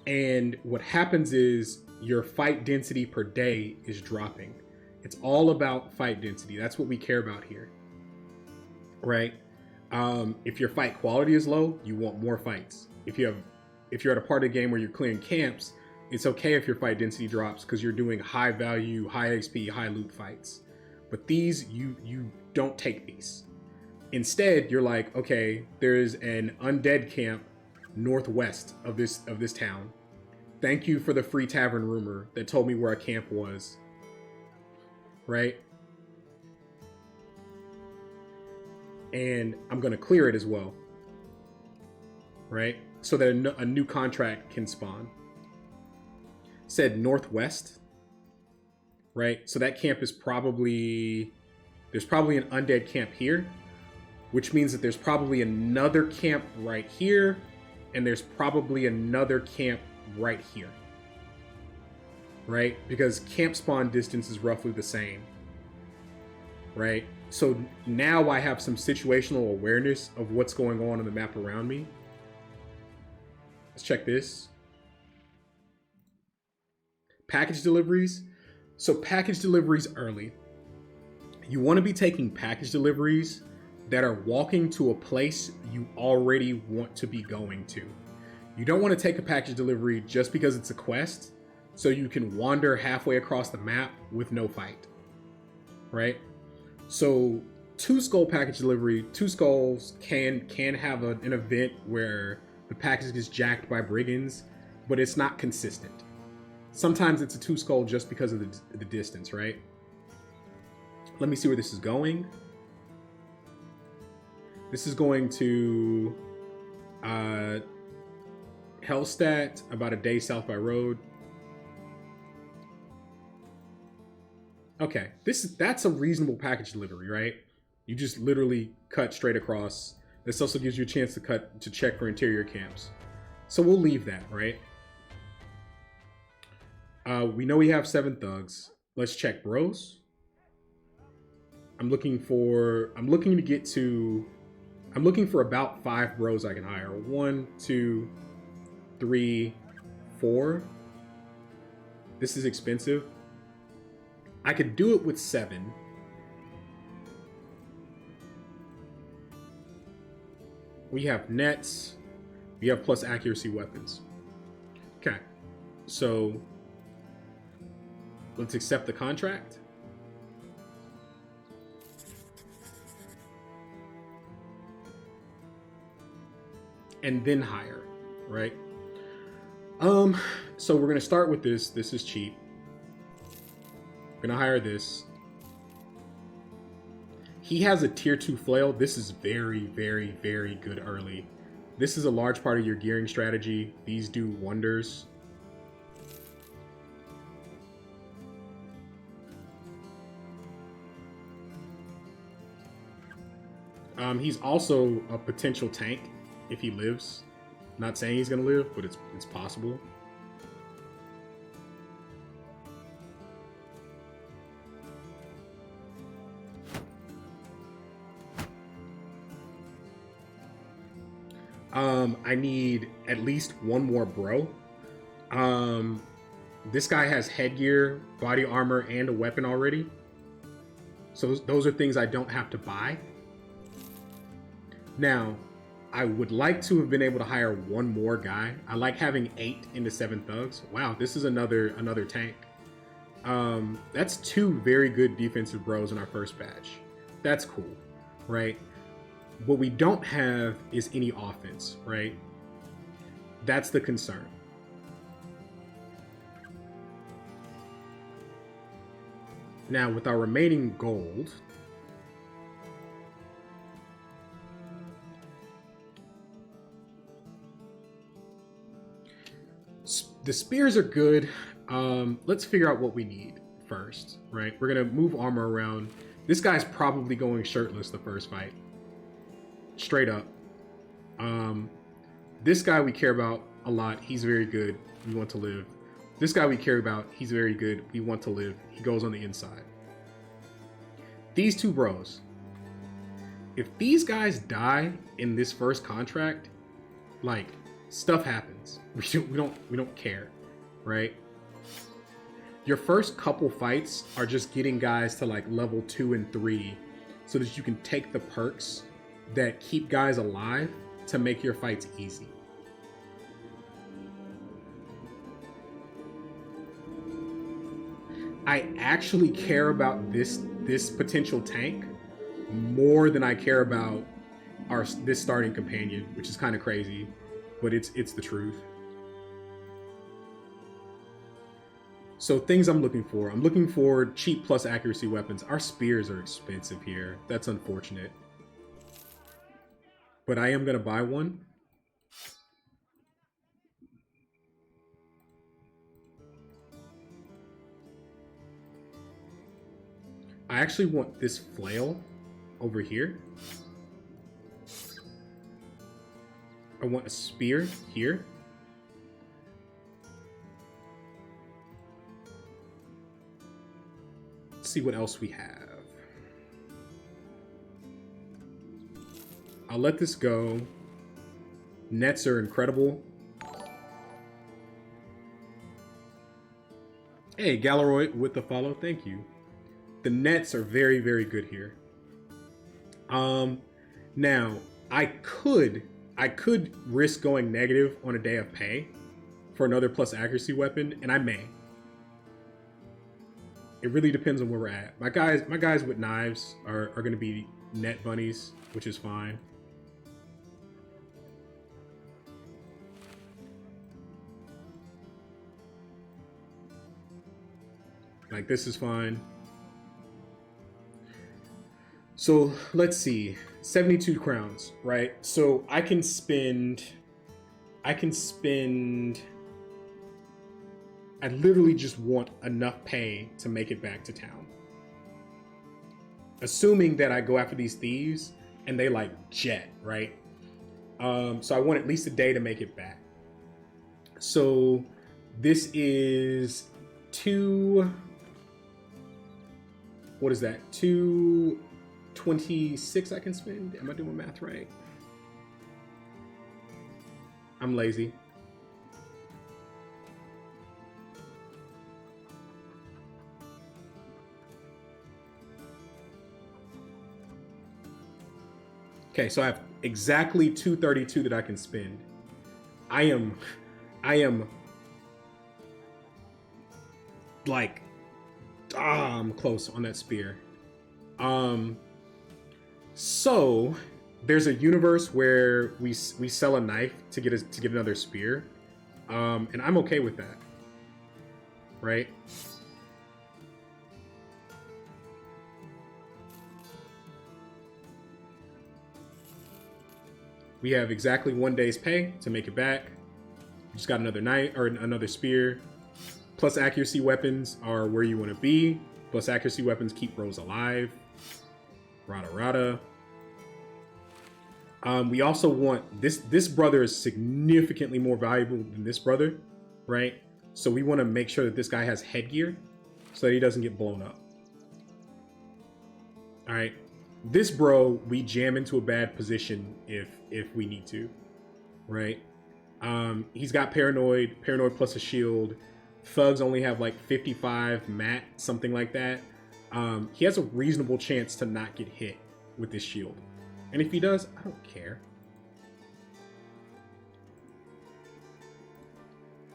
And what happens is your fight density per day is dropping. It's all about fight density. That's what we care about here, right? If your fight quality is low, you want more fights. If you're at a part of the game where you're clearing camps, it's okay if your fight density drops because you're doing high value, high XP, high loot fights. But these, you don't take these. Instead, you're like, okay, there's an undead camp northwest of this town. Thank you for the free tavern rumor that told me where a camp was. Right? And I'm going to clear it as well. Right? So that a new contract can spawn. Said northwest. Right? So that camp is there's probably an undead camp here, which means that there's probably another camp right here, and there's probably another camp right here. Right? Because camp spawn distance is roughly the same. Right? So now I have some situational awareness of what's going on in the map around me. Let's check this. Package deliveries. So package deliveries early. You want to be taking package deliveries that are walking to a place you already want to be going to. You don't want to take a package delivery just because it's a quest, so you can wander halfway across the map with no fight. Right? So 2 skull package delivery, 2 skulls can have an event where the package gets jacked by brigands, but it's not consistent. Sometimes it's a 2 skull just because of the distance, right? Let me see where this is going. This is going to Hellstat, about a day south by road. Okay, that's a reasonable package delivery, right? You just literally cut straight across. This also gives you a chance to check for interior camps. So we'll leave that, right? We know we have 7 thugs. Let's check bros. I'm looking for about 5 bros I can hire. 1, 2, 3, 4. This is expensive. I could do it with 7. We have nets. We have plus accuracy weapons. Okay. So let's accept the contract. And then hire, right? So we're gonna start with this. This is cheap. We're gonna hire this. He has a tier 2 flail. This is very, very, very good early. This is a large part of your gearing strategy. These do wonders. He's also a potential tank if he lives. Not saying he's gonna live, but it's possible. I need at least 1 more bro. This guy has headgear, body armor, and a weapon already. So those are things I don't have to buy. Now, I would like to have been able to hire 1 more guy. I like having 8 into 7 thugs. Wow, this is another tank. That's 2 very good defensive bros in our first batch. That's cool, right? What we don't have is any offense, right? That's the concern. Now, with our remaining gold, the spears are good. Let's figure out what we need first, right? We're gonna move armor around. This guy's probably going shirtless the first fight. Straight up. This guy we care about a lot. He's very good. We want to live. This guy we care about. He's very good. We want to live. He goes on the inside. These 2 bros. If these guys die in this first contract, like, stuff happens. weapons. We don't care, right? Your first couple fights are just getting guys to like level 2 and 3 so that you can take the perks that keep guys alive to make your fights easy. I actually care about this potential tank more than I care about this starting companion, which is kind of crazy, but it's the truth. So things I'm looking for cheap plus accuracy weapons. Our spears are expensive here. That's unfortunate. But I am gonna buy one. I actually want this flail over here. I want a spear here. Let's see what else we have. I'll let this go. Nets are incredible. Hey, Galeroy with the follow. Thank you. The nets are very, very good here. Now I could risk going negative on a day of pay for another plus accuracy weapon, and I may. It really depends on where we're at. My guys with knives are going to be net bunnies, which is fine. Like, this is fine. So let's see, 72 crowns, right? So I can spend, I literally just want enough pay to make it back to town. Assuming that I go after these thieves and they like jet, right? So I want at least a day to make it back. So this is what is that? 226 I can spend. Am I doing math right? I'm lazy. Okay, so I have exactly 232 that I can spend. I am like, I'm close on that spear. So there's a universe where we sell a knife to get another spear, and I'm okay with that, right? We have exactly 1 day's pay to make it back. Just got another knife or another spear. Plus accuracy weapons are where you want to be. Plus accuracy weapons keep bros alive. Rada. We also want this brother is significantly more valuable than this brother, right? So we want to make sure that this guy has headgear so that he doesn't get blown up. All right. This bro, we jam into a bad position if we need to, right? He's got paranoid plus a shield. Thugs only have like 55 mat, something like that. He has a reasonable chance to not get hit with this shield. And if he does, I don't care.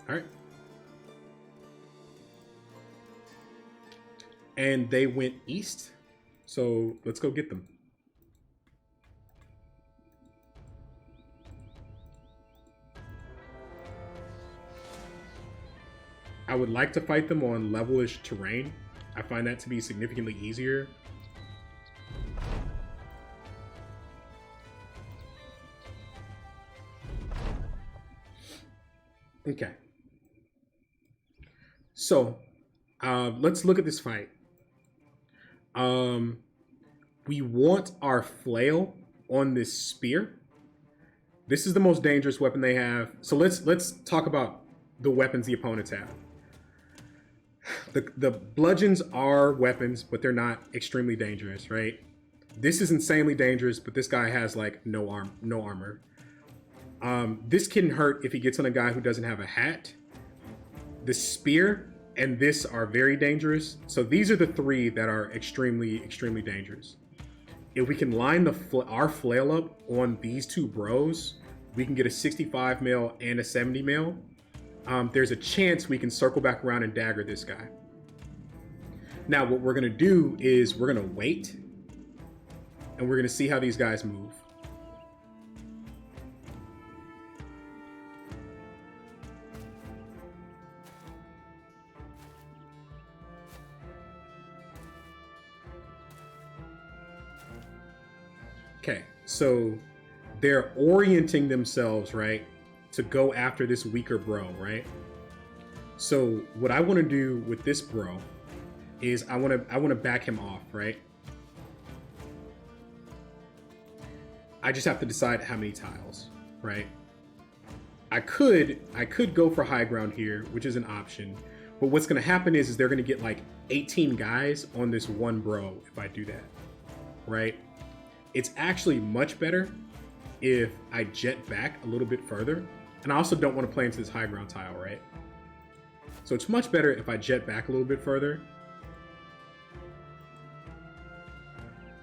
All right. And they went east. So let's go get them. I would like to fight them on levelish terrain. I find that to be significantly easier. Okay. So let's look at this fight. We want our flail on this spear. This is the most dangerous weapon they have. So let's talk about the weapons the opponents have. The bludgeons are weapons, but they're not extremely dangerous, right? This is insanely dangerous, but this guy has like no armor. This can hurt if he gets on a guy who doesn't have a hat. The spear and this are very dangerous. So these are the three that are extremely, extremely dangerous. If we can line our flail up on these two bros, we can get a 65 mil and a 70 mil. There's a chance we can circle back around and dagger this guy. Now, what we're gonna do is we're gonna wait and we're gonna see how these guys move. Okay, so they're orienting themselves, right, to go after this weaker bro, right? So what I want to do with this bro is I want to back him off, right? I just have to decide how many tiles, right? I could go for high ground here, which is an option. But what's going to happen is they're going to get like 18 guys on this one bro if I do that, right? It's actually much better if I jet back a little bit further. And I also don't want to play into this high ground tile, right? So it's much better if I jet back a little bit further.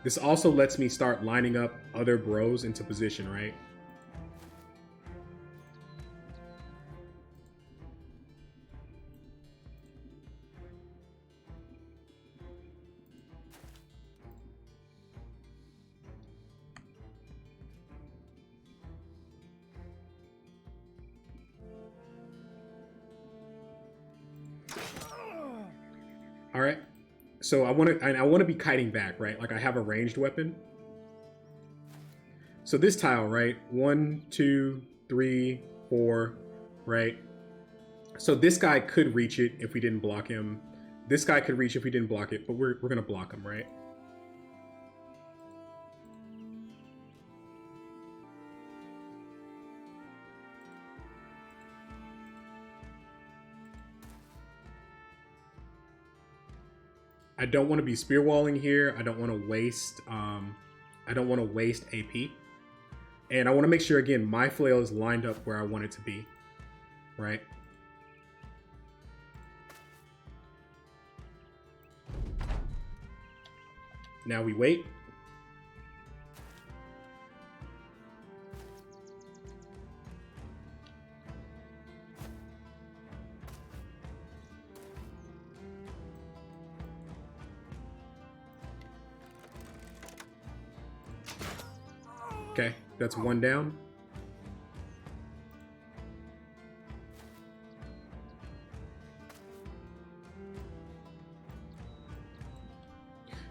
This also lets me start lining up other bros into position, right? All right, so I want to be kiting back, right? Like I have a ranged weapon. So this tile, right? 1, 2, 3, 4, right? So this guy could reach it if we didn't block him. This guy could reach if we didn't block it, but we're gonna block him, right? I don't want to be spear walling here. I don't want to waste AP. And I want to make sure again my flail is lined up where I want it to be. Right? Now we wait. Okay, that's one down.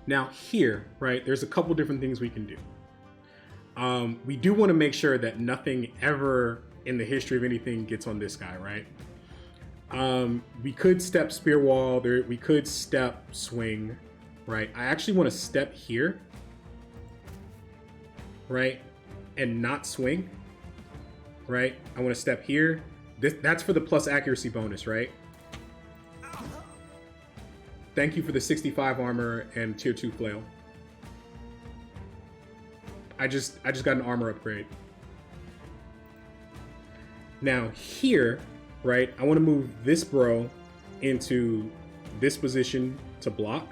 Now here, right, there's a couple different things we can do. We do want to make sure that nothing ever in the history of anything gets on this guy, right? We could step spear wall, we could step swing, right? I actually want to step here, right? And not swing, right? I want to step here. That's for the plus accuracy bonus, right? Thank you for the 65 armor and tier 2 flail. I just got an armor upgrade. Now here, right? I want to move this bro into this position to block.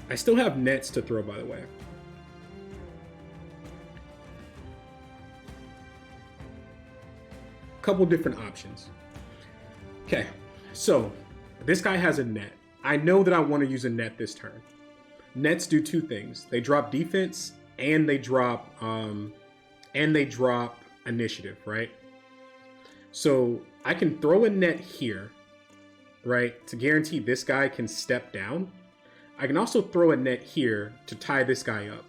I still have nets to throw, by the way. Couple different options. Okay, so this guy has a net. I know that I want to use a net this turn. Nets do two things. They drop defense and they drop initiative, right? So I can throw a net here, right, to guarantee this guy can step down. I can also throw a net here to tie this guy up,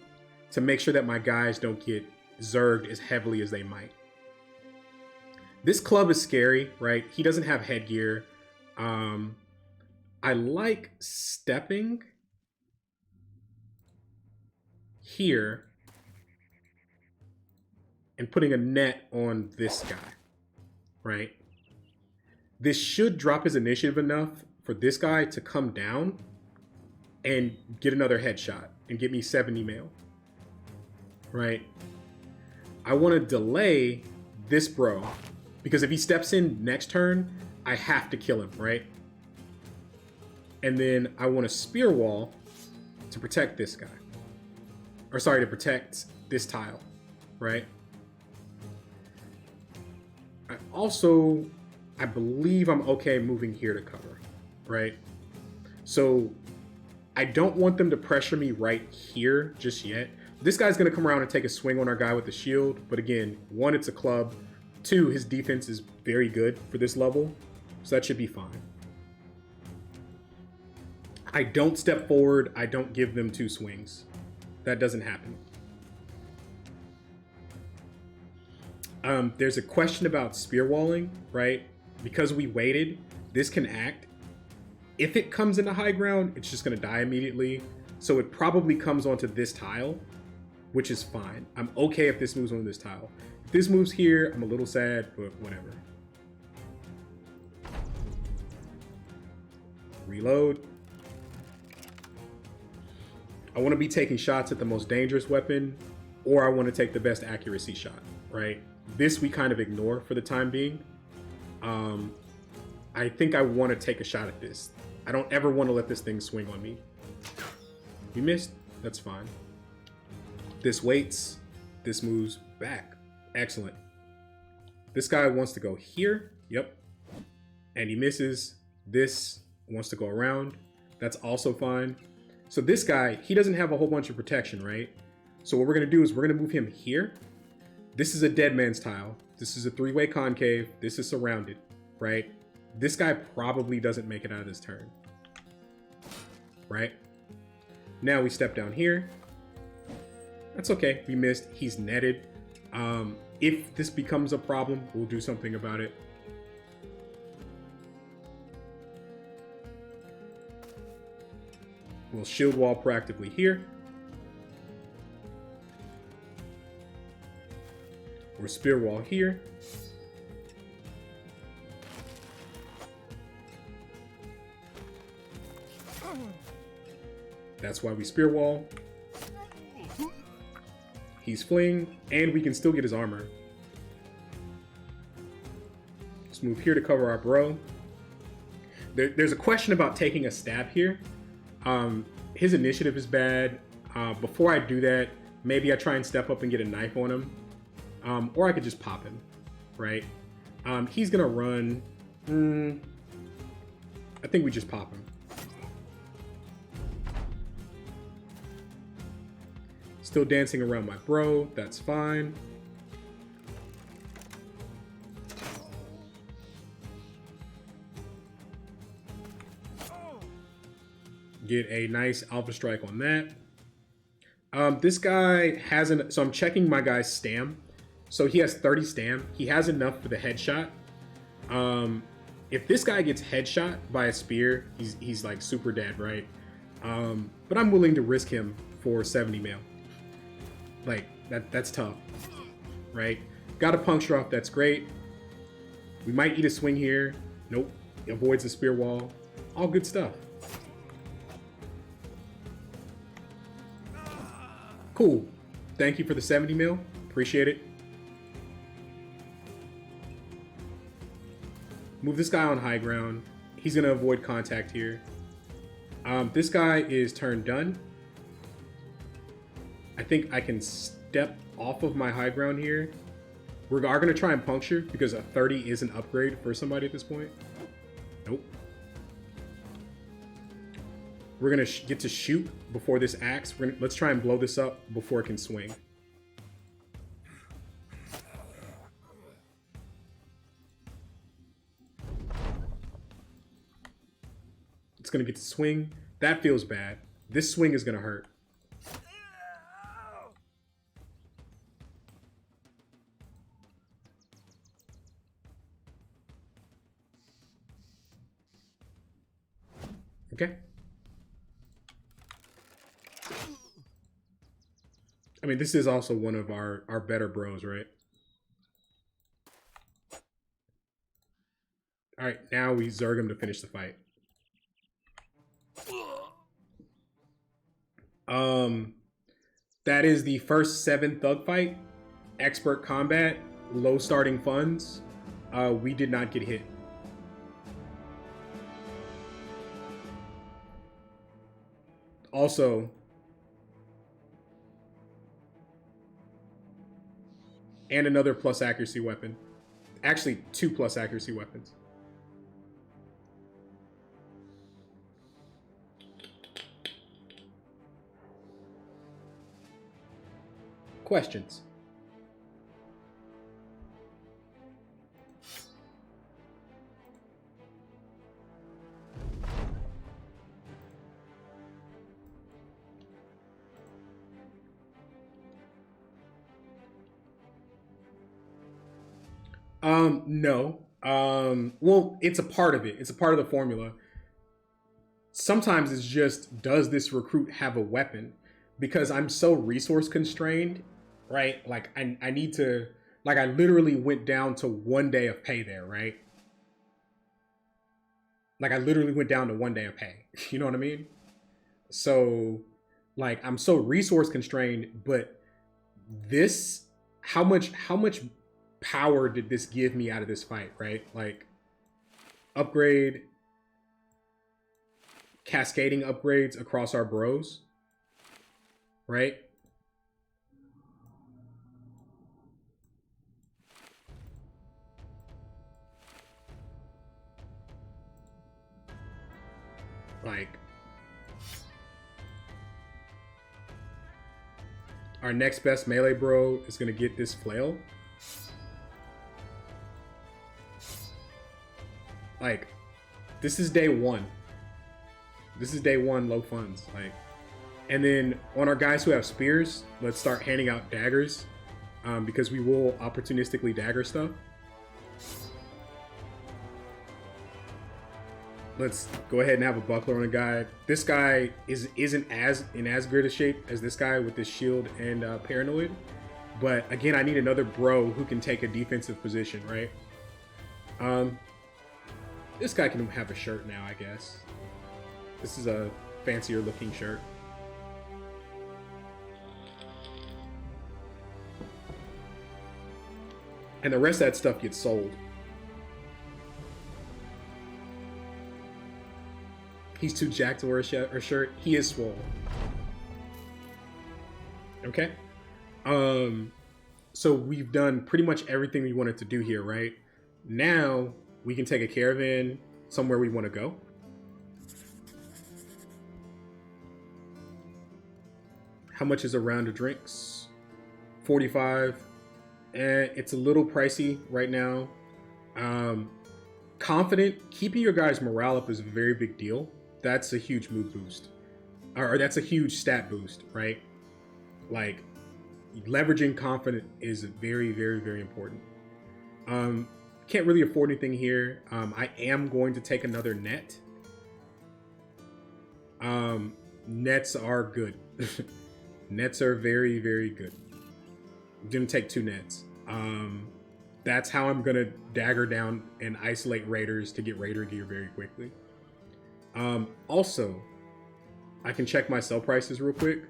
to make sure that my guys don't get zerged as heavily as they might. This club is scary, right? He doesn't have headgear. I like stepping here and putting a net on this guy, right? This should drop his initiative enough for this guy to come down and get another headshot and get me 70 mail, right? I want to delay this bro, because if he steps in next turn, I have to kill him, right? And then I want a spear wall to protect this guy. Or sorry, to protect this tile, right? I believe I'm okay moving here to cover, right? So I don't want them to pressure me right here just yet. This guy's going to come around and take a swing on our guy with the shield. But again, one, it's a club. Two, his defense is very good for this level. So that should be fine. I don't step forward. I don't give them 2 swings. That doesn't happen. There's a question about spear walling, right? Because we waited, this can act. If it comes into high ground, it's just going to die immediately. So it probably comes onto this tile, which is fine. I'm okay if this moves on this tile. If this moves here, I'm a little sad, but whatever. Reload. I want to be taking shots at the most dangerous weapon, or I want to take the best accuracy shot, right? This we kind of ignore for the time being. I think I want to take a shot at this. I don't ever want to let this thing swing on me. You missed. That's fine. This waits. This moves back. Excellent. This guy wants to go here. Yep. And he misses. This wants to go around. That's also fine. So this guy, he doesn't have a whole bunch of protection, right? So what we're going to do is we're going to move him here. This is a dead man's tile. This is a 3-way concave. This is surrounded, right? This guy probably doesn't make it out of this turn, right? Now we step down here. That's okay. We missed. He's netted. If this becomes a problem, we'll do something about it. We'll shield wall proactively here. Or spear wall here. That's why we spear wall. He's fleeing, and we can still get his armor. Let's move here to cover our bro. There's a question about taking a stab here. His initiative is bad. Before I do that, maybe I try and step up and get a knife on him. Or I could just pop him, right? He's gonna run. I think we just pop him. Still dancing around my bro, that's fine. Get a nice alpha strike on that. This guy hasn't, so I'm checking my guy's stam. So he has 30 stam. He has enough for the headshot. If this guy gets headshot by a spear, he's like super dead, right? But I'm willing to risk him for 70 mail. Like, that's tough, right? Got a puncture off, that's great. We might eat a swing here. Nope, he avoids the spear wall. All good stuff. Cool. Thank you for the 70 mil. Appreciate it. Move this guy on high ground. He's going to avoid contact here. This guy is turn done. I think I can step off of my high ground here. We are going to try and puncture because a 30 is an upgrade for somebody at this point. Nope. We're going to get to shoot before this axe. Let's try and blow this up before it can swing. It's going to get to swing. That feels bad. This swing is going to hurt. Okay. I mean, this is also one of our better bros, right? All right, now we Zerg him to finish the fight. Um, that is the first 7 thug fight, expert combat, low starting funds. We did not get hit. Also, and another plus accuracy weapon. Actually, 2 plus accuracy weapons. Questions? No. Well, it's a part of it. It's a part of the formula. Sometimes it's just, does this recruit have a weapon? Because I'm so resource constrained, right? Like I need to, like I literally went down to 1 day of pay there, right? Like I literally went down to 1 day of pay. You know what I mean? So like I'm so resource constrained, but this, how much power did this give me out of this fight, right? Like upgrade, cascading upgrades across our bros, right? Like our next best melee bro is gonna get this flail. Like this is day 1. This is day 1 low funds. Like, and then on our guys who have spears, let's start handing out daggers, because we will opportunistically dagger stuff. Let's go ahead and have a buckler on a guy. This guy isn't in as good a shape as this guy with this shield and paranoid. But again, I need another bro who can take a defensive position, right? This guy can have a shirt now, I guess. This is a fancier looking shirt. And the rest of that stuff gets sold. He's too jacked to wear a shirt. He is swole. Okay. So we've done pretty much everything we wanted to do here, right? Now we can take a caravan somewhere we want to go. How much is a round of drinks? 45. And it's a little pricey right now. Confident, keeping your guys' morale up is a very big deal. That's a huge mood boost. Or that's a huge stat boost, right? Like, leveraging confident is very, very, very important. Can't really afford anything here. I am going to take another net. Nets are good. Nets are very, very good. I'm gonna take 2 nets. That's how I'm gonna dagger down and isolate raiders to get raider gear very quickly. Also, I can check my sell prices real quick.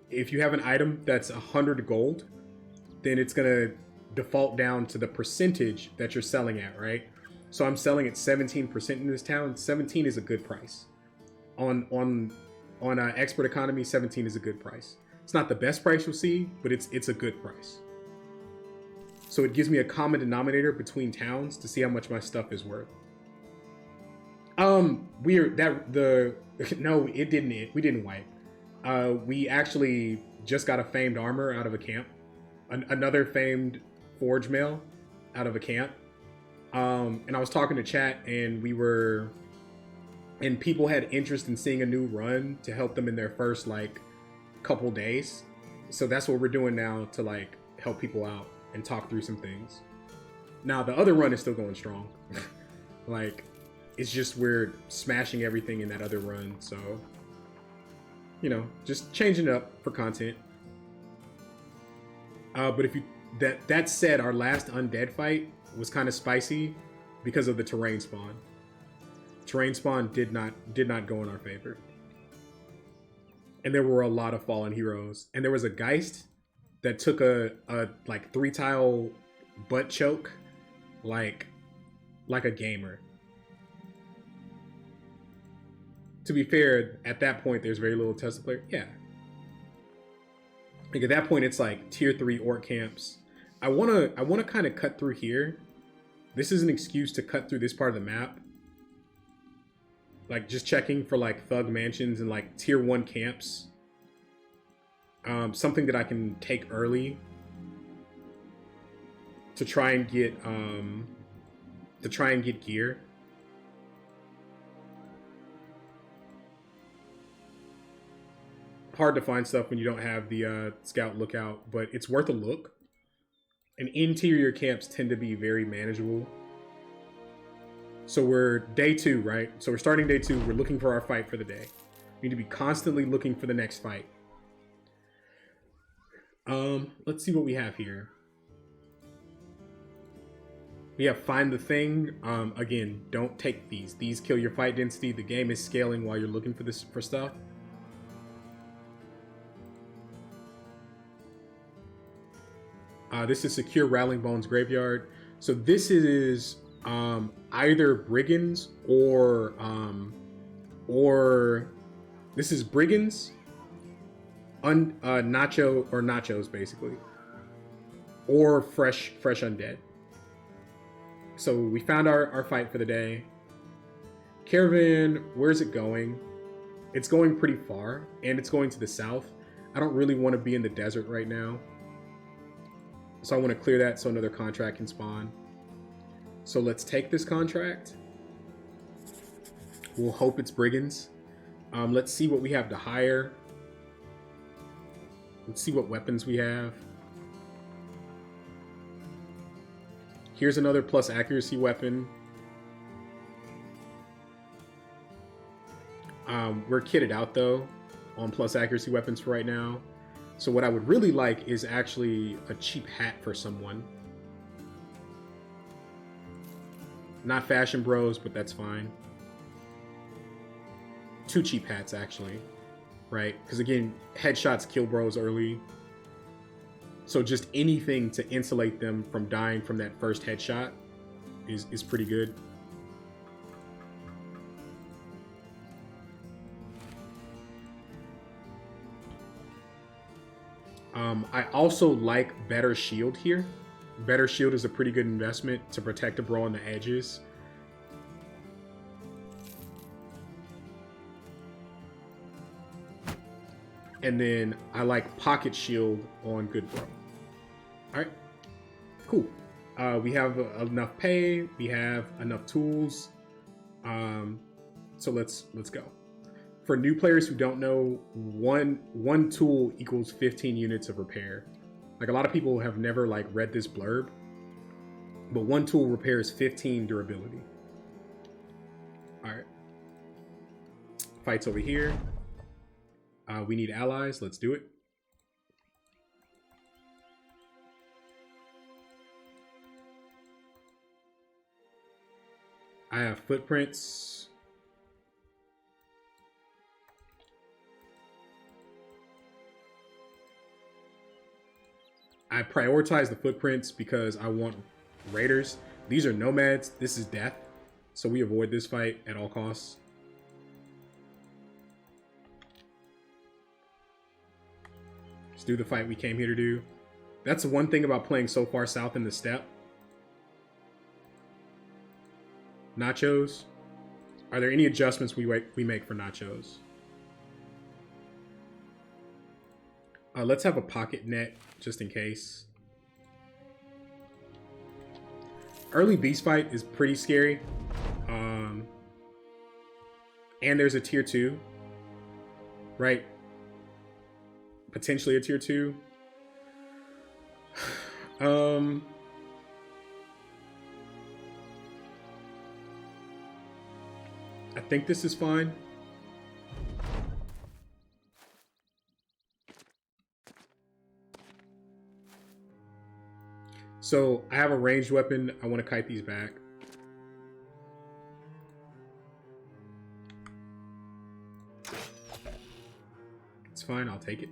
If you have an item that's 100 gold, then it's gonna default down to the percentage that you're selling at, right? So I'm selling at 17% in this town. 17 is a good price. On expert economy, 17 is a good price. It's not the best price you'll see, but it's a good price. So it gives me a common denominator between towns to see how much my stuff is worth. No, it didn't. We didn't wipe. We actually just got a famed armor out of a camp, another famed forge mail out of a camp. And I was talking to chat, and people had interest in seeing a new run to help them in their first like couple days. So that's what we're doing now to like help people out and talk through some things. Now the other run is still going strong. Like, it's just we're smashing everything in that other run, so just changing it up for content. But if you that said, our last undead fight was kind of spicy because of the terrain spawn. Terrain spawn did not go in our favor. and there were a lot of fallen heroes. And there was a Geist that took a like 3-tile butt choke, like a gamer. To be fair, at that point, there's very little Tesla player. Yeah. Like at that point, it's like tier 3 orc camps. I wanna kind of cut through here. This is an excuse to cut through this part of the map. Like just checking for like thug mansions and like tier 1 camps. Something that I can take early to try and get gear. Hard to find stuff when you don't have the scout lookout, but it's worth a look. And interior camps tend to be very manageable. So we're day 2, right? So we're starting day 2. We're looking for our fight for the day. We need to be constantly looking for the next fight. Let's see what we have here. We have find the thing. Again, don't take these. These kill your fight density. The game is scaling while you're looking for stuff. This is Secure Rattling Bones Graveyard. So this is either Brigands or this is Brigands, nachos basically, or fresh undead. So we found our fight for the day. Caravan, where's it going? It's going pretty far, and it's going to the south. I don't really want to be in the desert right now. So I want to clear that so another contract can spawn. So let's take this contract. We'll hope it's Brigands. Let's see what we have to hire. Let's see what weapons we have. Here's another plus accuracy weapon. We're kitted out though on plus accuracy weapons for right now. So what I would really like is actually a cheap hat for someone. Not Fashion Bros, but that's fine. 2 cheap hats actually, right? Because again, headshots kill bros early. So just anything to insulate them from dying from that first headshot is pretty good. I also like Better Shield here. Better Shield is a pretty good investment to protect a bro on the edges. And then I like Pocket Shield on good bro. Alright, cool. We have enough pay, we have enough tools. So let's go. For new players who don't know, one tool equals 15 units of repair. Like a lot of people have never like read this blurb, but one tool repairs 15 durability. All right, fights over here. We need allies. Let's do it. I have footprints. I prioritize the footprints because I want raiders. These are nomads. This is death. So we avoid this fight at all costs. Let's do the fight we came here to do. That's the one thing about playing so far south in the steppe. Nachos. Are there any adjustments we make for nachos? Let's have a pocket net just in case. Early beast fight is pretty scary. And there's a tier 2, right? Potentially a tier 2. I think this is fine. So I have a ranged weapon. I want to kite these back. fine. I'll take it.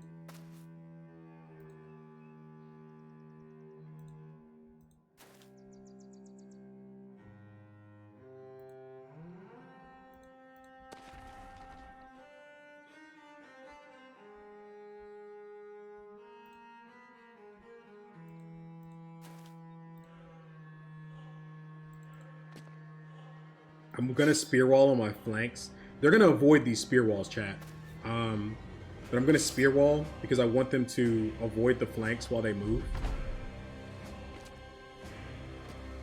I'm gonna spear wall on my flanks. They're gonna avoid these spear walls, chat. But I'm gonna spear wall because I want them to avoid the flanks while they move.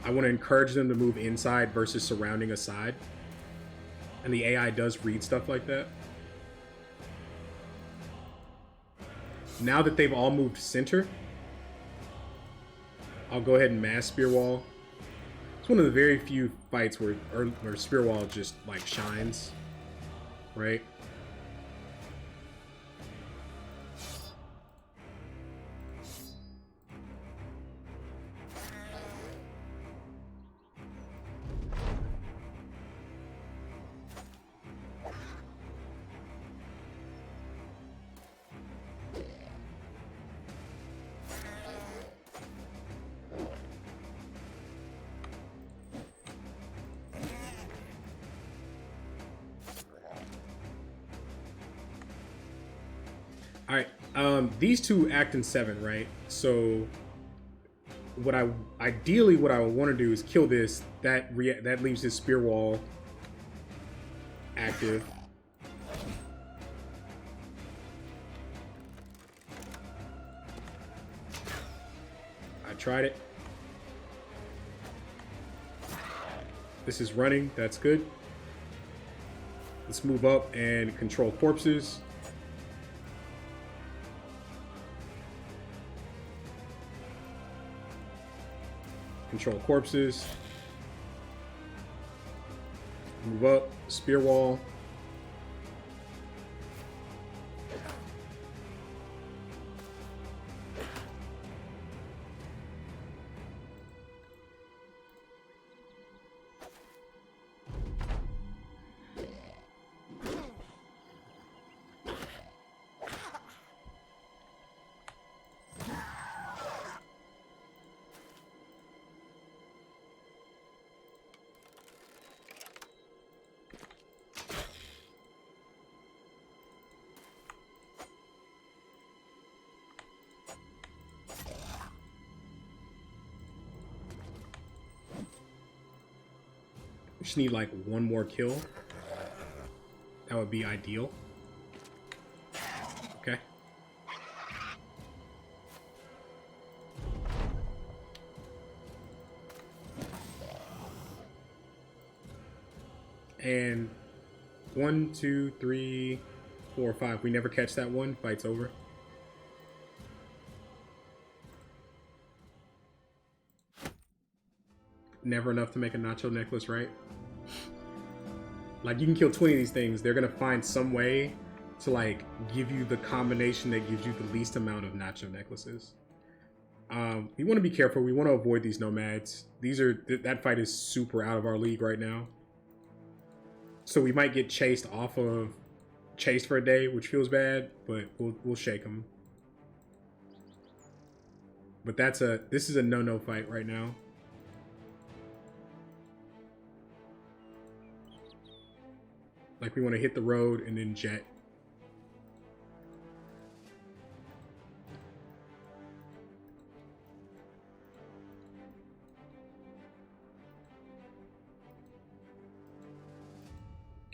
I want to encourage them to move inside versus surrounding a side. And the AI does read stuff like that. Now that they've all moved center, I'll go ahead and mass spear wall. It's one of the very few fights where spear wall just like shines, right? All right, these two act in 7, right? So what I ideally what I want to do is kill this. That leaves this spear wall active. I tried it. This is running. That's good. Let's move up and control corpses. Control corpses. Move up. Spear wall. Just need like one more kill. That would be ideal. Okay. And 1, 2, 3, 4, 5. We never catch that one. Fight's over. Never enough to make a nacho necklace, right? Like, you can kill 20 of these things. They're going to find some way to, like, give you the combination that gives you the least amount of nacho necklaces. We want to be careful. We want to avoid these nomads. That fight is super out of our league right now. So we might get chased for a day, which feels bad, but we'll shake them. But this is a no-no fight right now. Like, we want to hit the road and then jet.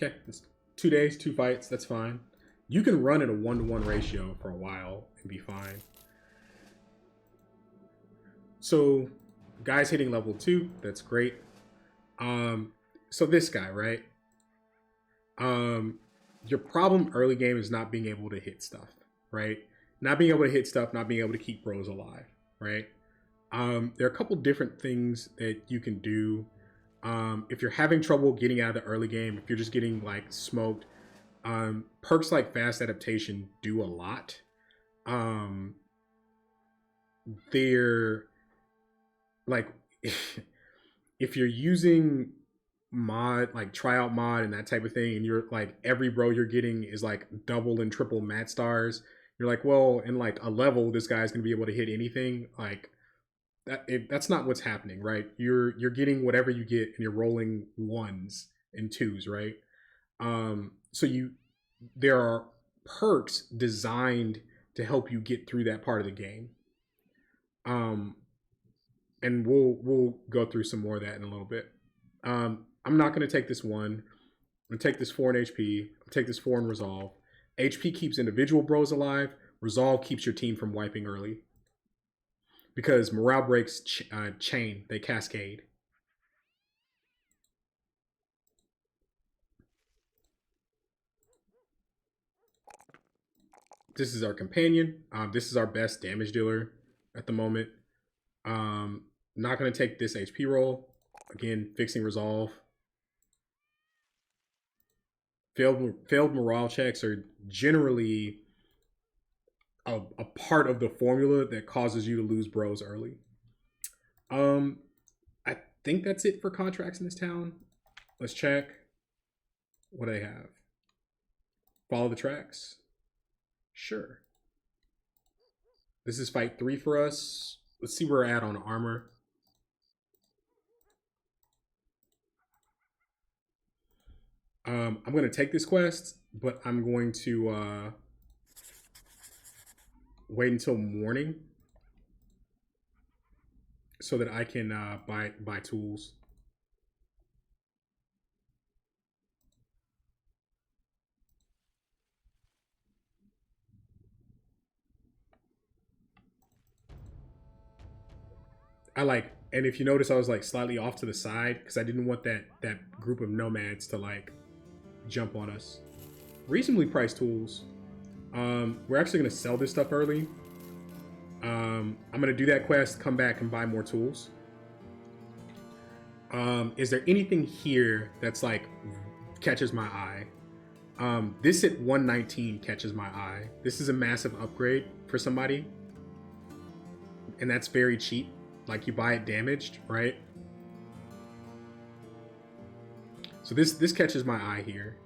Okay, it's 2 days, 2 fights, that's fine. You can run at a 1-to-1 ratio for a while and be fine. So, guy's hitting level 2, that's great. So this guy, right? Your problem early game is not being able to hit stuff, right? Not being able to hit stuff, not being able to keep bros alive, right? There are a couple different things that you can do. If you're having trouble getting out of the early game, if you're just getting like smoked, perks like fast adaptation do a lot. They're like, if you're using mod, like tryout mod and that type of thing, and you're like every bro you're getting is like double and triple mat stars, you're like, well, in like a level, this guy's gonna be able to hit anything. Like that's not what's happening, right? You're getting whatever you get, and you're rolling ones and twos, right? So there are perks designed to help you get through that part of the game. Um, and we'll go through some more of that in a little bit. I'm not going to take this one. I'm going to take this 4 in HP. I'll take this 4 in Resolve. HP keeps individual bros alive. Resolve keeps your team from wiping early. Because morale breaks chain. They cascade. This is our companion. This is our best damage dealer at the moment. Not going to take this HP roll. Again, fixing Resolve. Failed morale checks are generally a part of the formula that causes you to lose bros early. I think that's it for contracts in this town. Let's check what I have. Follow the tracks. Sure. This is fight 3 for us. Let's see where we're at on armor. I'm going to take this quest, but I'm going to wait until morning so that I can buy tools. And if you notice, I was like slightly off to the side because I didn't want that group of nomads to like jump on us. Reasonably priced tools. We're actually going to sell this stuff early. I'm going to do that quest, come back and buy more tools. Is there anything here that's like catches my eye? This at 119 catches my eye. This is a massive upgrade for somebody. And that's very cheap. Like you buy it damaged, right? So this catches my eye here.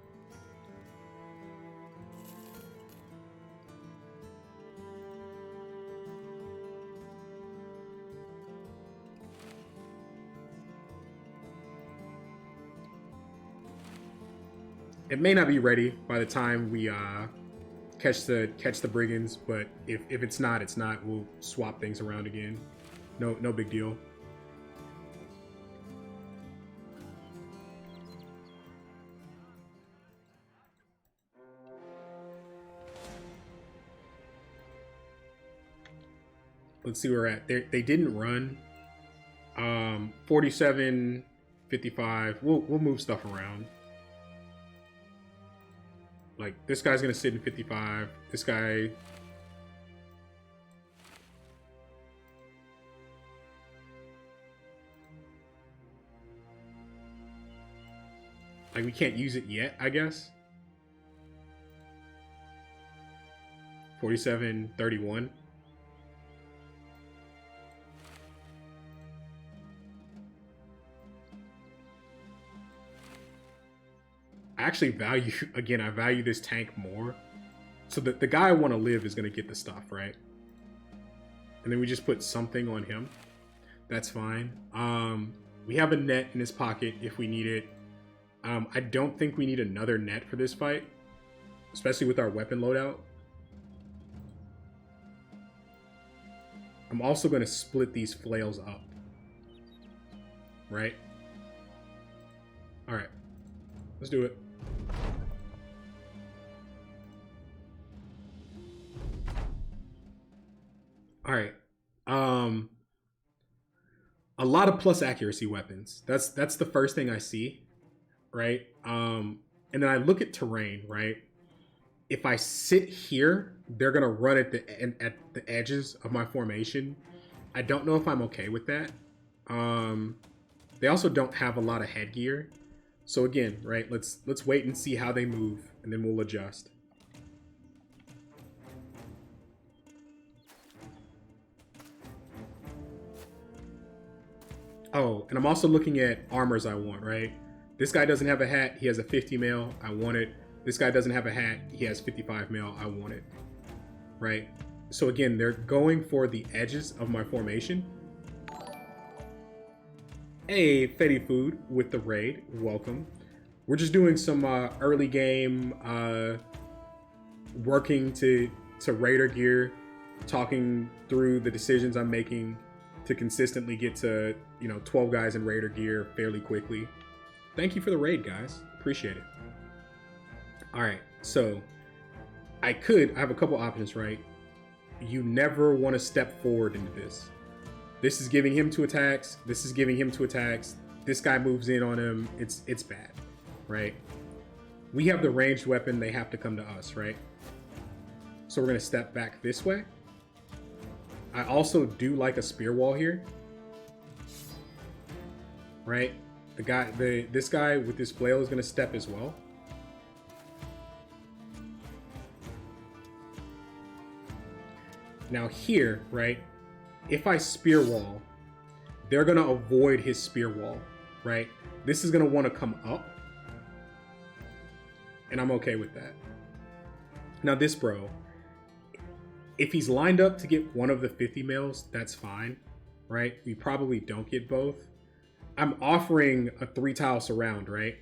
It may not be ready by the time we catch the brigands, but if it's not, it's not. We'll swap things around again. No big deal. Let's see where we're at. They didn't run. 47, 55. We'll move stuff around. Like this guy's gonna sit in 55. This guy. Like we can't use it yet, I guess. 47, 31. I actually value, again, I value this tank more. So the guy I want to live is going to get the stuff, right? And then we just put something on him. That's fine. We have a net in his pocket if we need it. I don't think we need another net for this fight, especially with our weapon loadout. I'm also going to split these flails up. Right? Alright. Let's do it. Alright. A lot of plus accuracy weapons. That's the first thing I see. Right? And then I look at terrain, right? If I sit here, they're gonna run at the edges of my formation. I don't know if I'm okay with that. They also don't have a lot of headgear. So again, right, let's wait and see how they move, and then we'll adjust. Oh, and I'm also looking at armors I want, right? This guy doesn't have a hat. He has a 50 mil. I want it. This guy doesn't have a hat. He has 55 mil. I want it. Right? So again, they're going for the edges of my formation. Hey, Fetty Food with the raid. Welcome. We're just doing some early game working to raider gear, talking through the decisions I'm making to consistently get to, 12 guys in raider gear fairly quickly. Thank you for the raid, guys. Appreciate it. All right, so I have a couple options, right? You never want to step forward into this. This is giving him 2 attacks. This is giving him 2 attacks. This guy moves in on him. It's bad, right? We have the ranged weapon. They have to come to us, right? So we're going to step back this way. I also do like a spear wall here, right? This guy with this flail is going to step as well. Now here, right? If I spear wall, they're going to avoid his spear wall, right? This is going to want to come up, and I'm okay with that. Now this bro, if he's lined up to get one of the 50 mils, that's fine, right? We probably don't get both. I'm offering a 3-tile surround, right?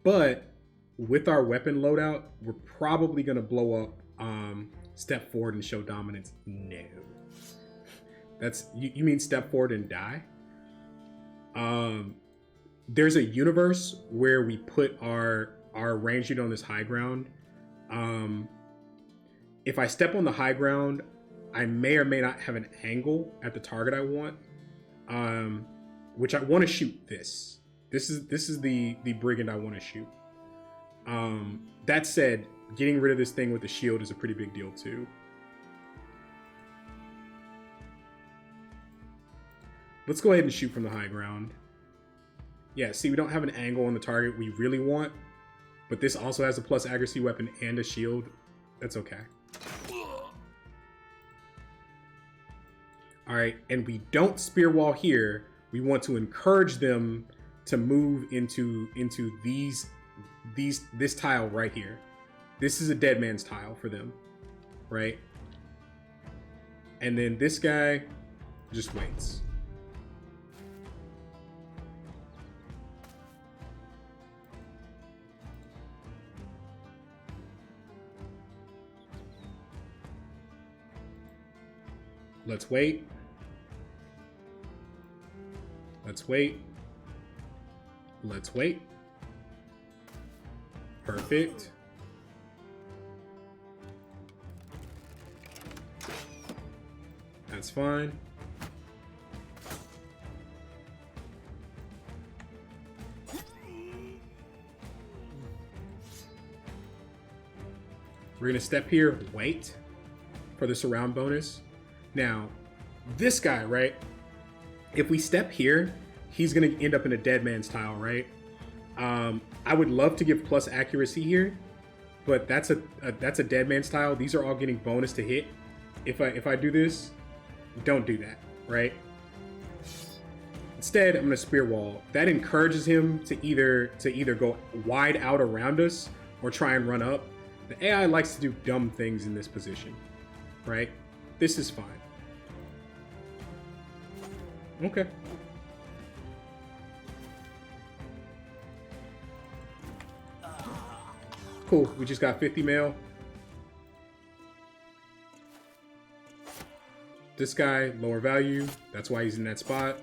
But with our weapon loadout, we're probably going to blow up step forward and show dominance. No. That's you mean step forward and die? There's a universe where we put our range unit on this high ground. If I step on the high ground, I may or may not have an angle at the target I want, which I want to shoot this. This is the Brigand I want to shoot. That said, getting rid of this thing with the shield is a pretty big deal too. Let's go ahead and shoot from the high ground. Yeah, see, we don't have an angle on the target we really want, but this also has a plus accuracy weapon and a shield. That's okay. All right, and we don't spear wall here. We want to encourage them to move into this tile right here. This is a dead man's tile for them, right? And then this guy just waits. Let's wait. Let's wait. Let's wait. Perfect. That's fine. We're gonna step here, wait for the surround bonus. Now, this guy, right? If we step here, he's gonna end up in a dead man's tile, right? I would love to give plus accuracy here, but that's a dead man's tile. These are all getting bonus to hit. If I do this, don't do that, right? Instead, I'm gonna spear wall. That encourages him to either go wide out around us or try and run up. The AI likes to do dumb things in this position, right? This is fine. Okay. Cool, we just got 50 mil. This guy, lower value. That's why he's in that spot.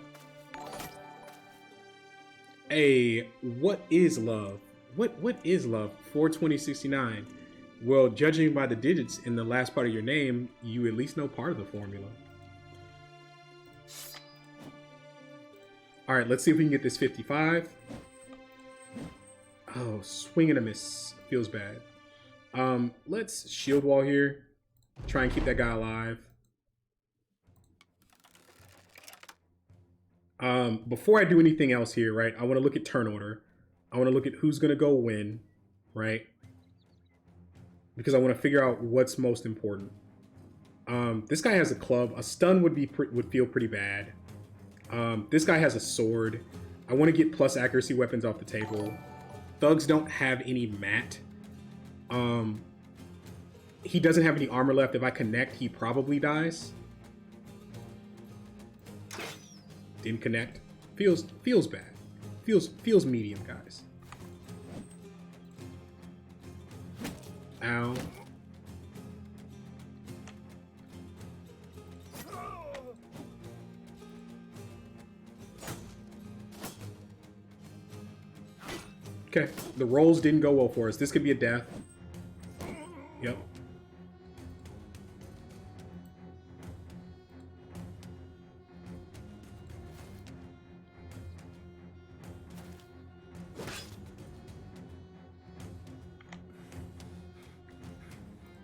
Hey, what is love? What is love? 42069. Well, judging by the digits in the last part of your name, you at least know part of the formula. All right, let's see if we can get this 55. Oh, swing and a miss. Feels bad. Let's shield wall here. Try and keep that guy alive. Before I do anything else here, right, I want to look at turn order. I want to look at who's going to go when, right? Because I want to figure out what's most important. This guy has a club. A stun would feel pretty bad. This guy has a sword. I want to get plus accuracy weapons off the table. Thugs don't have any mat. He doesn't have any armor left. If I connect, he probably dies. Didn't connect. Feels bad. Feels medium, guys. Ow. Okay, the rolls didn't go well for us. This could be a death. Yep.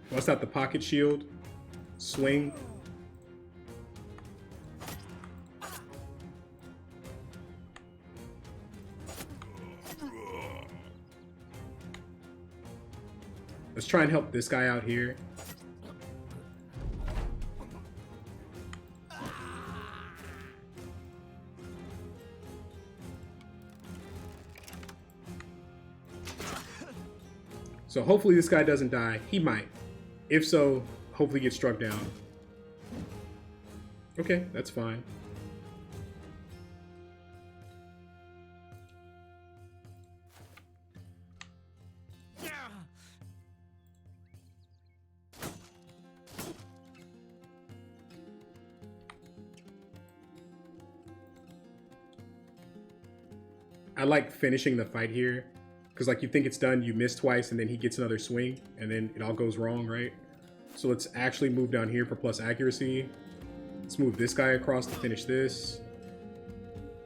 Bust out the pocket shield. Swing. Let's try and help this guy out here. So hopefully this guy doesn't die. He might. If so, hopefully get struck down. Okay, that's fine. I like finishing the fight here, because like you think it's done, you miss twice, and then he gets another swing, and then it all goes wrong, right? So let's actually move down here for plus accuracy. Let's move this guy across to finish this.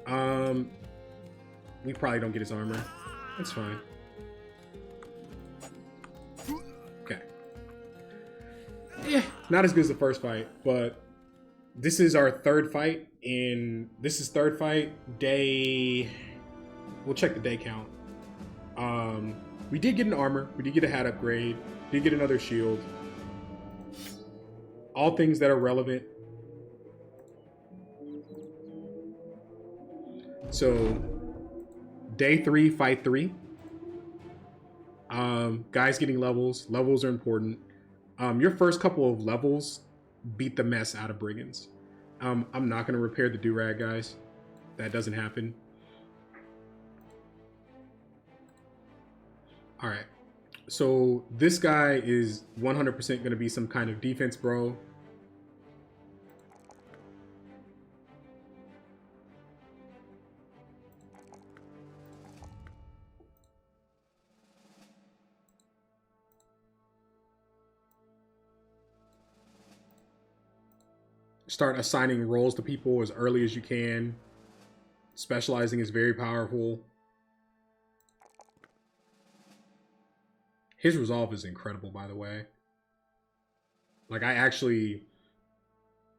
We probably don't get his armor. That's fine. Okay. Yeah, not as good as the first fight, but this is our third fight day. We'll check the day count. We did get an armor. We did get a hat upgrade. Did get another shield. All things that are relevant. So, day 3, fight 3. Guys getting levels. Levels are important. Your first couple of levels beat the mess out of brigands. I'm not going to repair the do-rag, guys. That doesn't happen. All right, so this guy is 100% going to be some kind of defense bro. Start assigning roles to people as early as you can. Specializing is very powerful. His resolve is incredible, by the way. Like, I actually...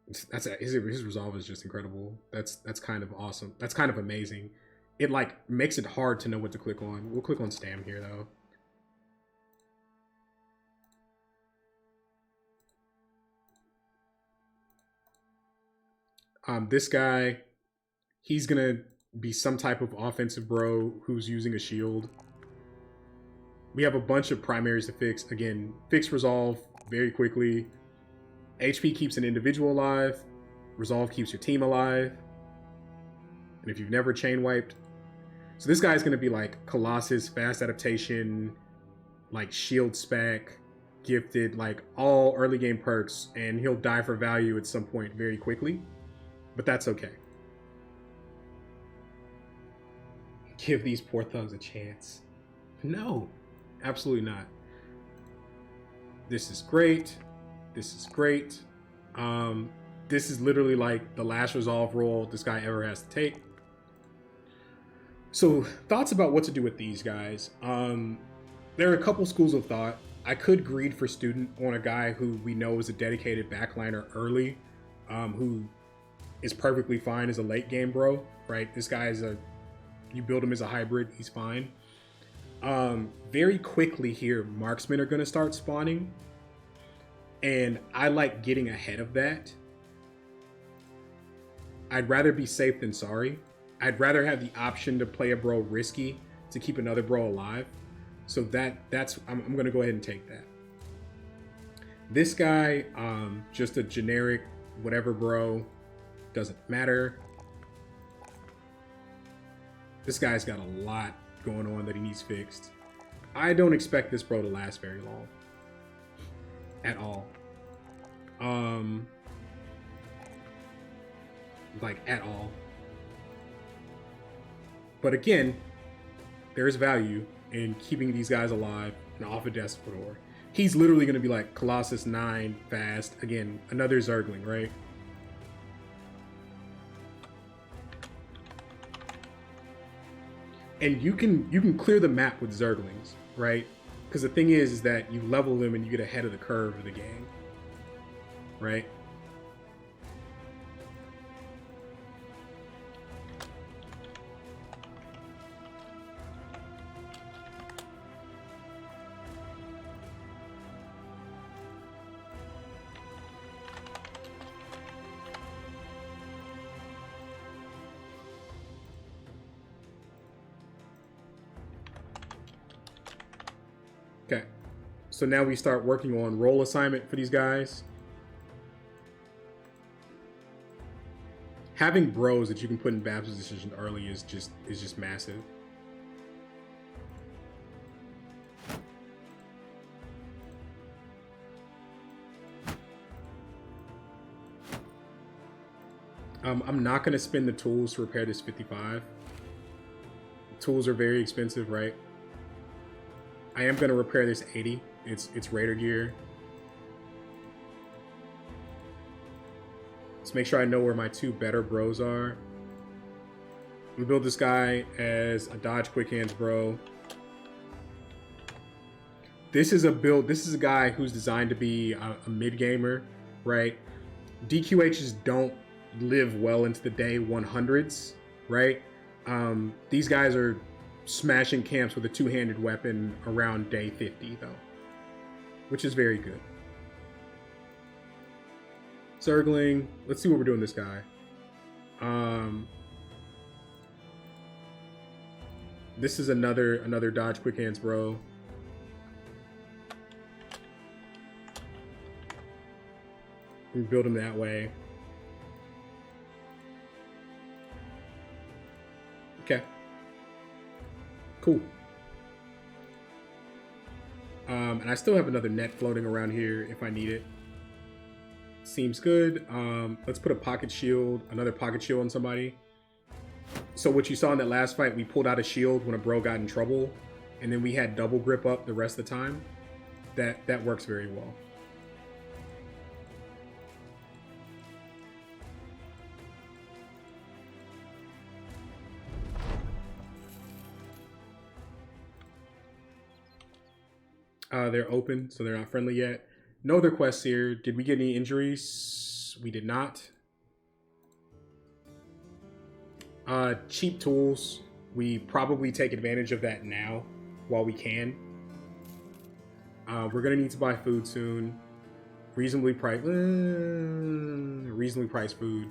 his resolve is just incredible. That's kind of awesome. That's kind of amazing. It, like, makes it hard to know what to click on. We'll click on Stam here, though. This guy, he's gonna be some type of offensive bro who's using a shield. We have a bunch of primaries to fix. Again, fix resolve very quickly. HP keeps an individual alive. Resolve keeps your team alive. And if you've never chain wiped. So this guy's going to be like Colossus, fast adaptation, like shield spec, gifted, like all early game perks. And he'll die for value at some point very quickly. But that's okay. Give these poor thugs a chance. No. Absolutely not. This is great. This is great. This is literally like the last resolve roll this guy ever has to take. So, thoughts about what to do with these guys. There are a couple schools of thought. I could greed for student on a guy who we know is a dedicated backliner early, who is perfectly fine as a late game bro, right? This guy is you build him as a hybrid, he's fine. Very quickly here, marksmen are going to start spawning, and I like getting ahead of that. I'd rather be safe than sorry. I'd rather have the option to play a bro risky to keep another bro alive. So that's I'm gonna go ahead and take that. This guy, just a generic whatever bro, doesn't matter. This guy's got a lot going on that he needs fixed. I don't expect this bro to last very long. At all. Like, at all. But again, there's value in keeping these guys alive and off of Desperador. He's literally going to be like Colossus 9 fast. Again, another Zergling, right? And you can clear the map with Zerglings, right? Because the thing is that you level them and you get ahead of the curve of the game, right? Okay, so now we start working on role assignment for these guys. Having bros that you can put in bad position early is just massive. I'm not going to spend the tools to repair this 55. Tools are very expensive, right? I am going to repair this 80. It's Raider gear. Let's make sure I know where my two better bros are. We build this guy as a dodge quick hands bro. This is a build. This is a guy who's designed to be a mid gamer, right? DQHs don't live well into the day 100s, right? These guys are smashing camps with a two-handed weapon around day 50 though, which is very good. Zergling, let's see what we're doing this guy. This is another dodge quick hands bro. We build him that way. Okay. Cool. And I still have another net floating around here if I need it. Seems good. Let's put a pocket shield, another pocket shield on somebody. So what you saw in that last fight, we pulled out a shield when a bro got in trouble, and then we had double grip up the rest of the time. That works very well. They're open, so they're not friendly yet. No other quests here. Did we get any injuries? We did not. Cheap tools. We probably take advantage of that now while we can. We're gonna need to buy food soon. Reasonably priced food,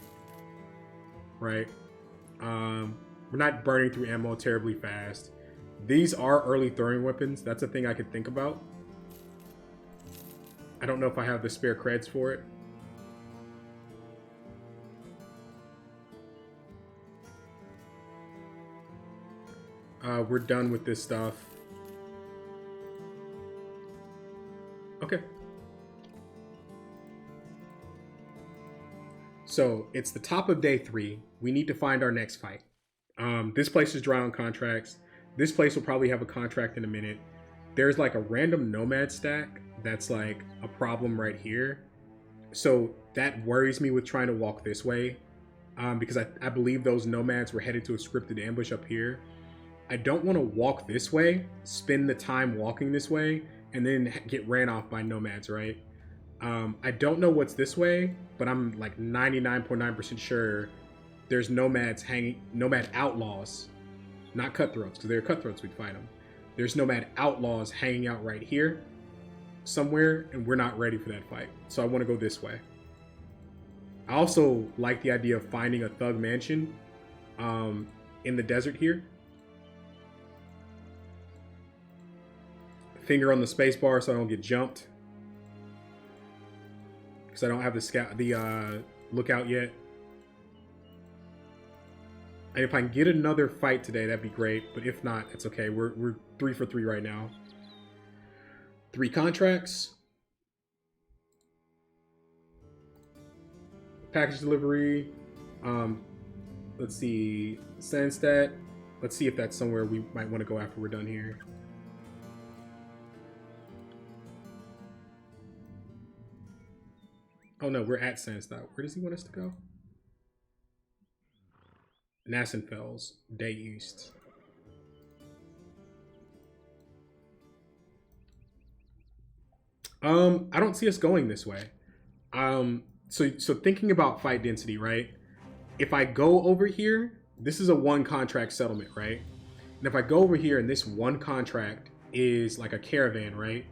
right? We're not burning through ammo terribly fast. These are early throwing weapons. That's a thing I could think about. I don't know if I have the spare creds for it. We're done with this stuff. Okay. So it's the top of day 3. We need to find our next fight. This place is dry on contracts. This place will probably have a contract in a minute. There's like a random nomad stack that's like a problem right here. So that worries me with trying to walk this way, because I believe those nomads were headed to a scripted ambush up here. I don't want to walk this way, spend the time walking this way, and then get ran off by nomads, right? I don't know what's this way, but I'm like 99.9% sure there's nomads hanging, nomad outlaws, not cutthroats, because they're cutthroats, we'd fight them. There's nomad outlaws hanging out right here somewhere, and we're not ready for that fight. So I want to go this way. I also like the idea of finding a thug mansion. in the desert here. Finger on the space bar so I don't get jumped. Because I don't have the lookout yet. And if I can get another fight today, that'd be great. But if not, it's okay. We're 3 for 3 right now. 3 contracts. Package delivery. Let's see. Sandstat. Let's see if that's somewhere we might want to go after we're done here. Oh no, we're at Sandstat. Where does he want us to go? Nassenfels, Day East. I don't see us going this way. So thinking about fight density, right? If I go over here, this is a 1 contract settlement, right? And if I go over here and this 1 contract is like a caravan, right?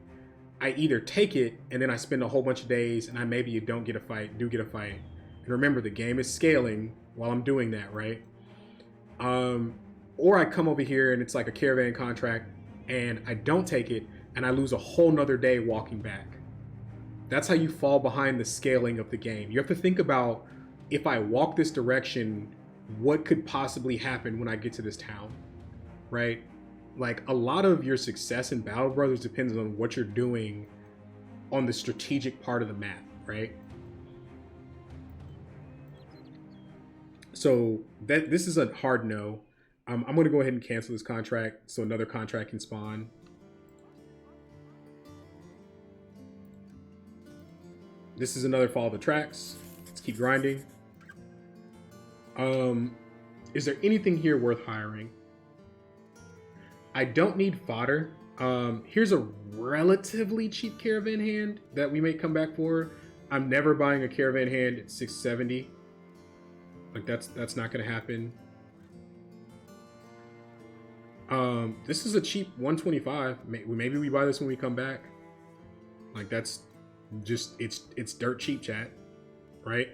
I either take it and then I spend a whole bunch of days and I maybe don't get a fight, do get a fight. And remember, the game is scaling while I'm doing that, right? Or I come over here and it's like a caravan contract and I don't take it and I lose a whole nother day walking back. That's how you fall behind the scaling of the game. You have to think about, if I walk this direction, what could possibly happen when I get to this town, right? Like, a lot of your success in Battle Brothers depends on what you're doing on the strategic part of the map, right? So this is a hard no. I'm going to go ahead and cancel this contract so another contract can spawn. This is another follow the tracks. Let's keep grinding. Is there anything here worth hiring? I don't need fodder. Here's a relatively cheap caravan hand that we may come back for. I'm never buying a caravan hand at 670. Like, that's not gonna happen. This is a cheap 125. Maybe we buy this when we come back. Like, that's just, it's dirt cheap, chat, right?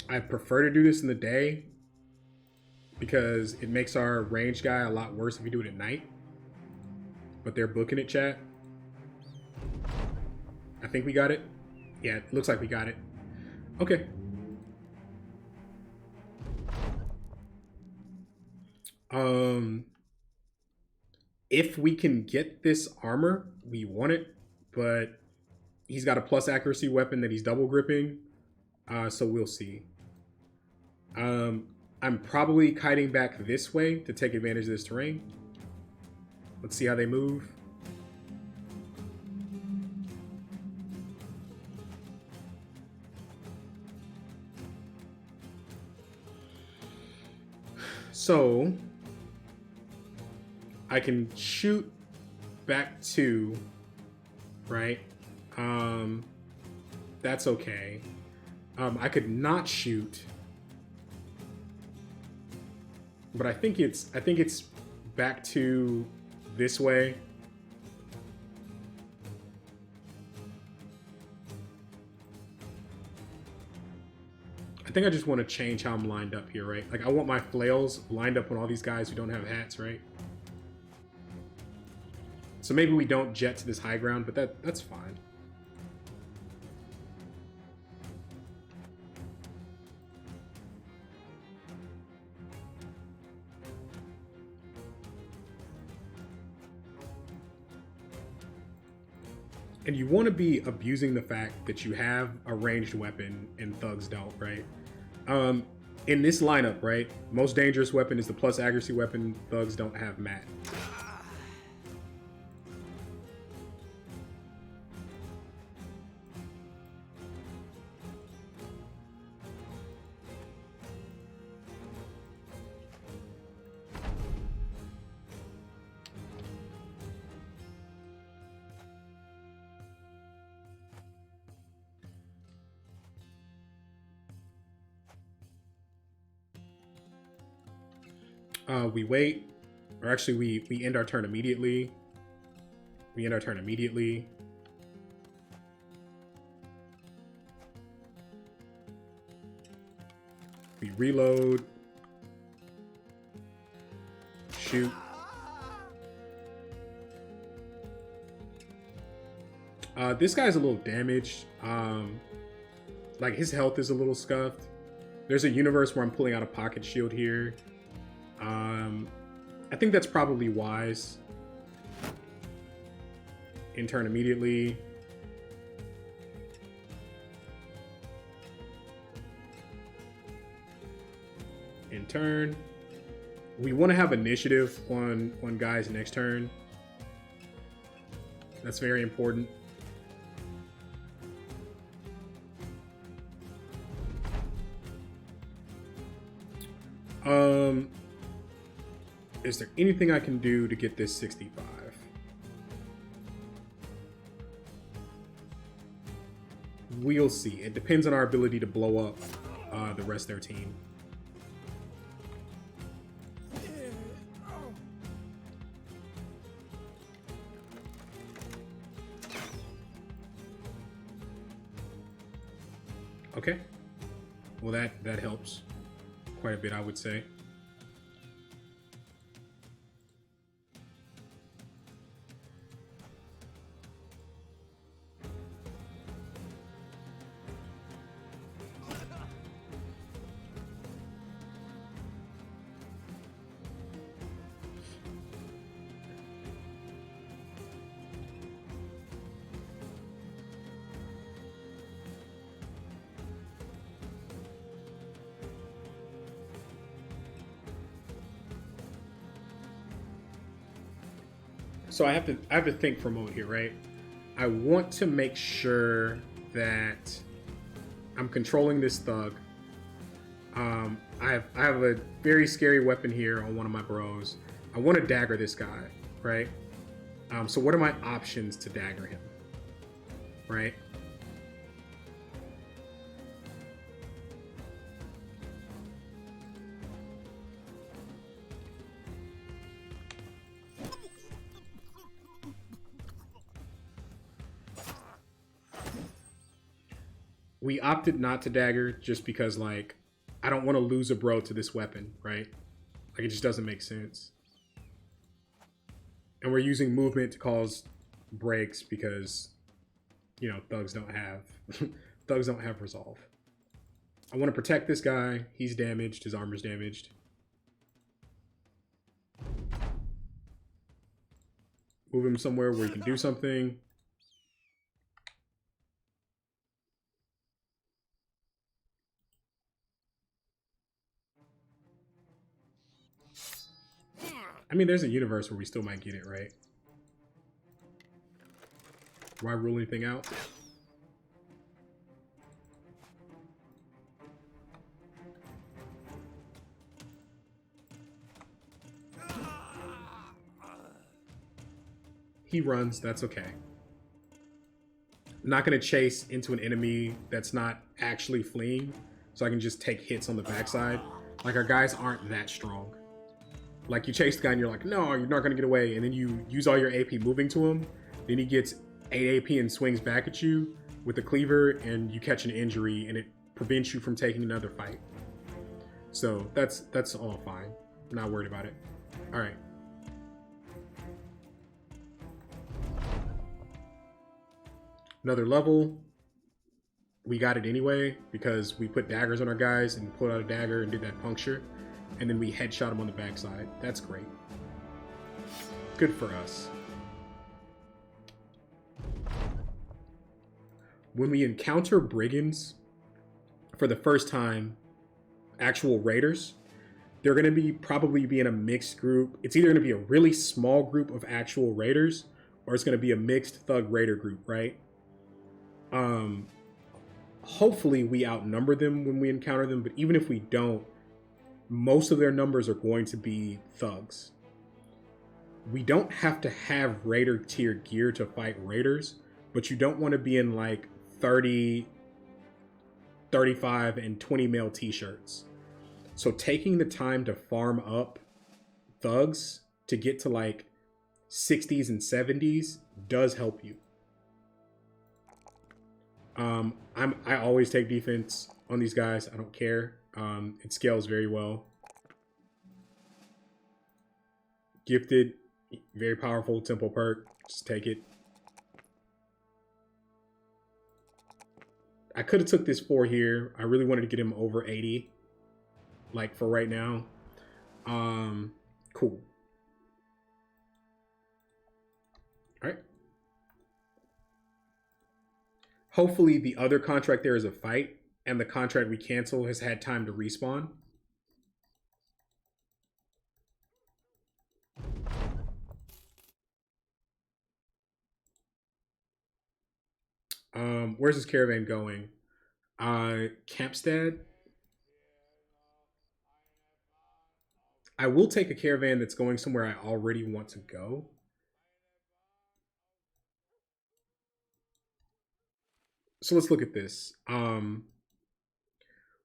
I prefer to do this in the day because it makes our range guy a lot worse if we do it at night. But they're booking it, chat. I think we got it. Yeah, it looks like we got it. Okay. If we can get this armor, we want it, but he's got a plus accuracy weapon that he's double gripping, so we'll see. I'm probably kiting back this way to take advantage of this terrain. Let's see how they move. So I can shoot back 2, right? That's okay. I could not shoot, but I think it's back to this way. I think I just want to change how I'm lined up here, right? Like, I want my flails lined up on all these guys who don't have hats, right? So maybe we don't jet to this high ground, but that's fine. And you want to be abusing the fact that you have a ranged weapon and thugs don't, right? In this lineup, right, most dangerous weapon is the plus accuracy weapon. Thugs don't have mat. We wait. Or actually, we end our turn immediately. We end our turn immediately. We reload. Shoot. This guy's a little damaged. Like his health is a little scuffed. There's a universe where I'm pulling out a pocket shield here. I think that's probably wise. In turn immediately. In turn. We want to have initiative on guys next turn. That's very important. Is there anything I can do to get this 65? We'll see. It depends on our ability to blow up the rest of their team. Okay. Well, that helps quite a bit, I would say. So I have to think for a moment here, right? I want to make sure that I'm controlling this thug. I have a very scary weapon here on one of my bros. I want to dagger this guy, right? So what are my options to dagger him, right? We opted not to dagger just because, like, I don't want to lose a bro to this weapon, right? Like, it just doesn't make sense. And we're using movement to cause breaks because, you know, thugs don't have resolve. I want to protect this guy. He's damaged. His armor's damaged. Move him somewhere where he can do something. I mean, there's a universe where we still might get it, right? Why rule anything out? He runs, that's okay. I'm not going to chase into an enemy that's not actually fleeing, so I can just take hits on the backside. Like, our guys aren't that strong. Like, you chase the guy and you're like, no, you're not going to get away. And then you use all your AP moving to him. Then he gets 8 AP and swings back at you with the cleaver, and you catch an injury, and it prevents you from taking another fight. So that's all fine. I'm not worried about it. All right. Another level. We got it anyway because we put daggers on our guys and pulled out a dagger and did that puncture. And then we headshot him on the backside. That's great. Good for us. When we encounter brigands for the first time, actual raiders, they're going to probably be in a mixed group. It's either going to be a really small group of actual raiders, or it's going to be a mixed thug raider group, right? Hopefully we outnumber them when we encounter them, but even if we don't, most of their numbers are going to be thugs. We don't have to have raider tier gear to fight raiders, but you don't want to be in like 30, 35, and 20 mil t-shirts. So taking the time to farm up thugs to get to like 60s and 70s does help you. I always take defense on these guys. I don't care. It scales very well. Gifted, very powerful temple perk. Just take it. I could have took this 4 here. I really wanted to get him over 80. Like for right now. Cool. Alright. Hopefully the other contract there is a fight, and the contract we cancel has had time to respawn. Where's this caravan going? Campstead. I will take a caravan that's going somewhere I already want to go. So let's look at this.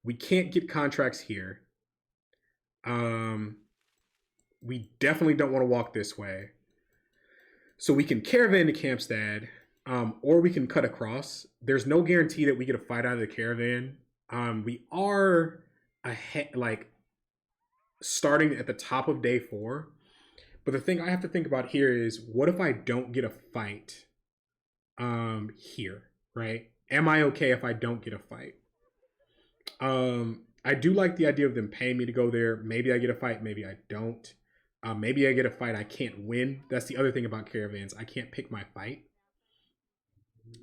We can't get contracts here. We definitely don't want to walk this way. So we can caravan to Campstead, or we can cut across. There's no guarantee that we get a fight out of the caravan. We are ahead, like starting at the top of day 4. But the thing I have to think about here is, what if I don't get a fight here, right? Am I okay if I don't get a fight? I do like the idea of them paying me to go there. Maybe I get a fight, maybe I don't. Maybe I get a fight I can't win. That's the other thing about caravans. I can't pick my fight.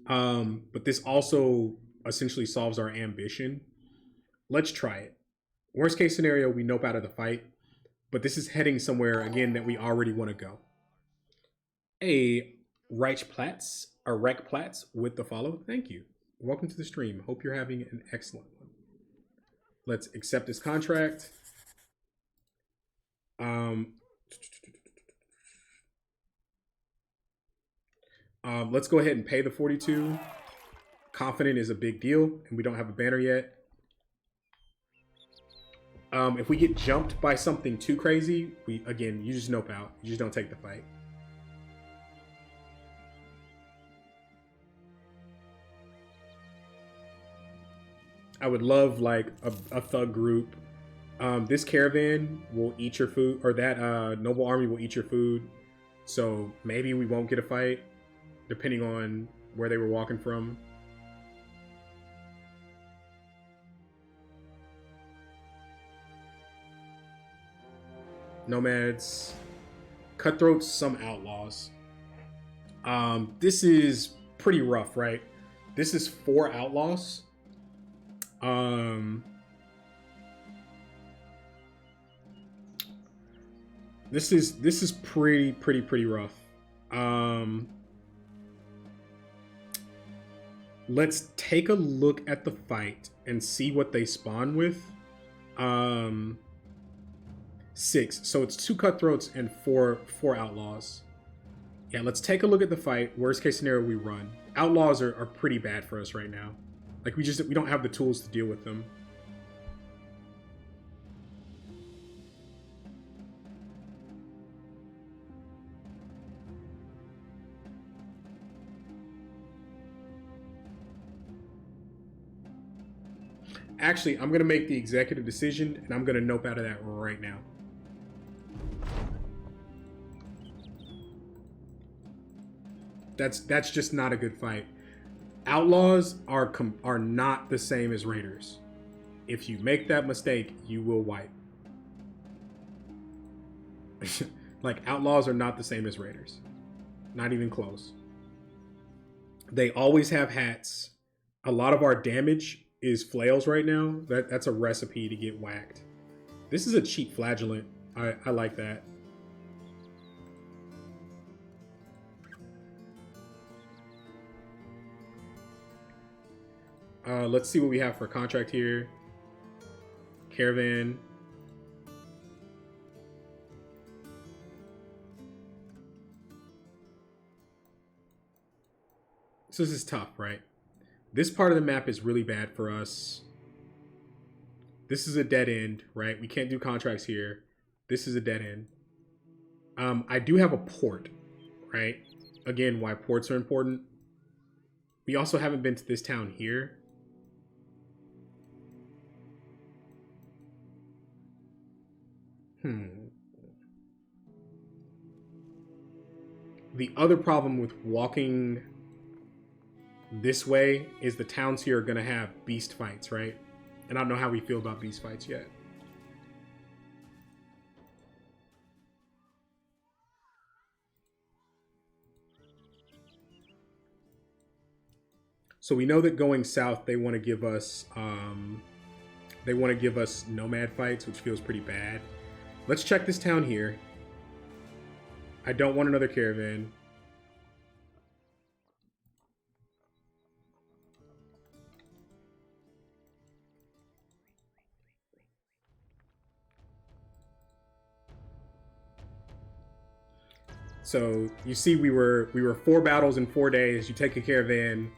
But this also essentially solves our ambition. Let's try it. Worst case scenario, we nope out of the fight. But this is heading somewhere, again, that we already want to go. A Reichplatz, a Reckplatz with the follow. Thank you. Welcome to the stream. Hope you're having an excellent one. Let's accept this contract. Let's go ahead and pay the 42. Confident is a big deal, and we don't have a banner yet. If we get jumped by something too crazy, you just nope out. You just don't take the fight. I would love like a thug group. This caravan will eat your food, or that noble army will eat your food. So maybe we won't get a fight, depending on where they were walking from. Nomads, cutthroats, some outlaws. This is pretty rough, right? This is 4 outlaws. This is pretty rough. Let's take a look at the fight and see what they spawn with. 6. So it's 2 cutthroats and 4 outlaws. Yeah, let's take a look at the fight. Worst case scenario, we run. Outlaws are pretty bad for us right now. Like we don't have the tools to deal with them. Actually, I'm going to make the executive decision, and I'm going to nope out of that right now. That's just not a good fight. Outlaws are not the same as raiders. If you make that mistake, you will wipe. Like, outlaws are not the same as raiders. Not even close. They always have hats. A lot of our damage is flails right now. That's a recipe to get whacked. This is a cheap flagellant. I like that. Let's see what we have for a contract here. Caravan. So this is tough, right? This part of the map is really bad for us. This is a dead end, right? We can't do contracts here. This is a dead end. I do have a port, right? Again, why ports are important. We also haven't been to this town here. The other problem with walking this way is the towns here are going to have beast fights, right? And I don't know how we feel about beast fights yet. So we know that going south, they want to give us nomad fights, which feels pretty bad. Let's check this town here. I don't want another caravan. So you see, we were 4 battles in 4 days. You take a caravan,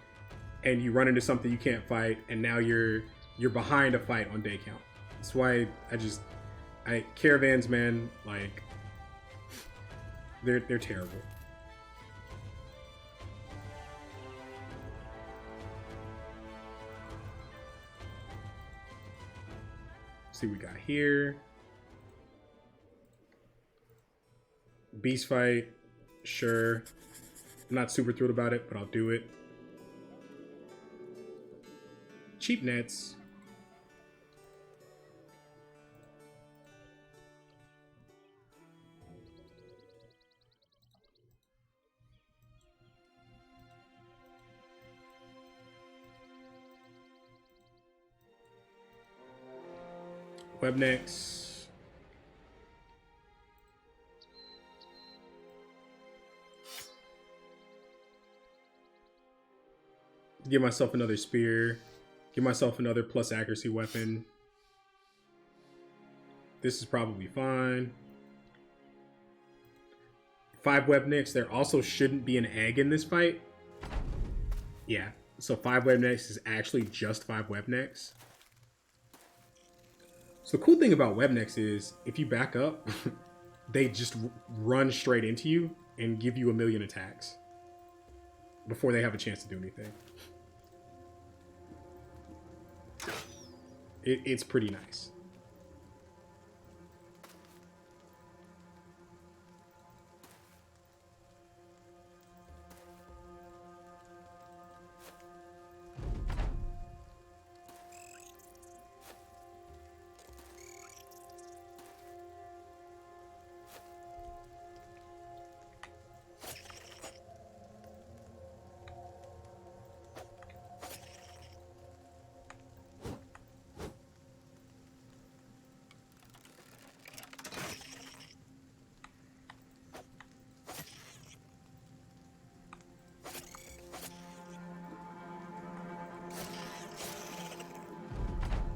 and you run into something you can't fight, and now you're behind a fight on day count. That's why caravans, man, like they're terrible. Let's see what we got here. Beast fight, sure. I'm not super thrilled about it, but I'll do it. Cheap nets. Webnecks. Give myself another spear. Give myself another plus accuracy weapon. This is probably fine. 5 webnecks. There also shouldn't be an egg in this fight. Yeah, so 5 webnecks is actually just 5 webnecks. So the cool thing about webnecks is if you back up, they just run straight into you and give you 1,000,000 attacks before they have a chance to do anything. It's pretty nice.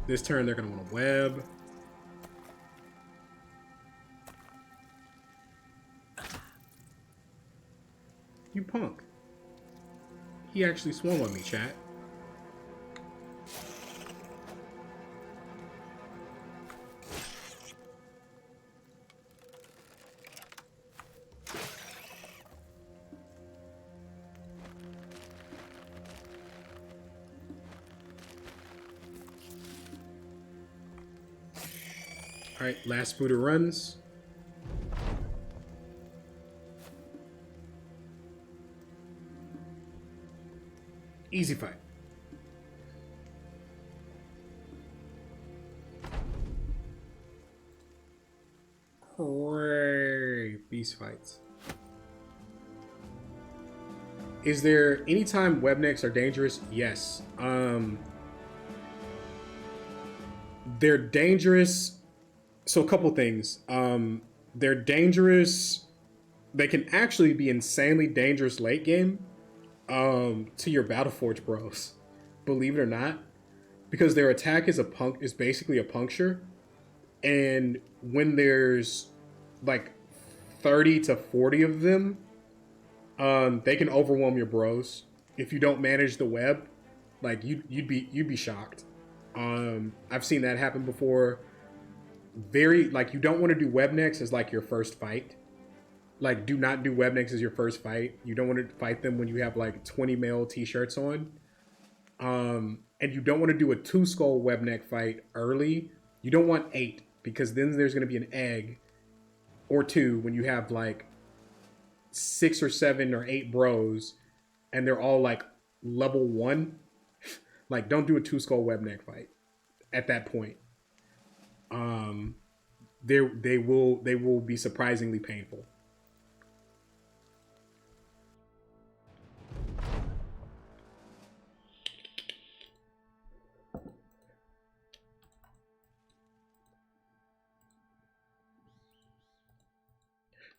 This turn, they're going to want to web. You punk. He actually swung on me, chat. All right, last spooter runs. Easy fight. Hooray, beast fights. Is there any time webnecks are dangerous? Yes. They're dangerous. So a couple things. They're dangerous. They can actually be insanely dangerous late game to your Battleforge bros. Believe it or not. Because their attack is basically a puncture. And when there's like 30 to 40 of them, they can overwhelm your bros. If you don't manage the web, like you'd be shocked. I've seen that happen before. You don't want to do webnecks as like your first fight, Like, do not do Webnecks as your first fight. You don't want to fight them when you have like 20 male t-shirts on. And you don't want to do a 2-skull Webneck fight early. You don't want 8, because then there's going to be an egg or 2 when you have like 6 or 7 or 8 bros and they're all like level 1. Like, don't do a 2-skull Webneck fight at that point. They will be surprisingly painful.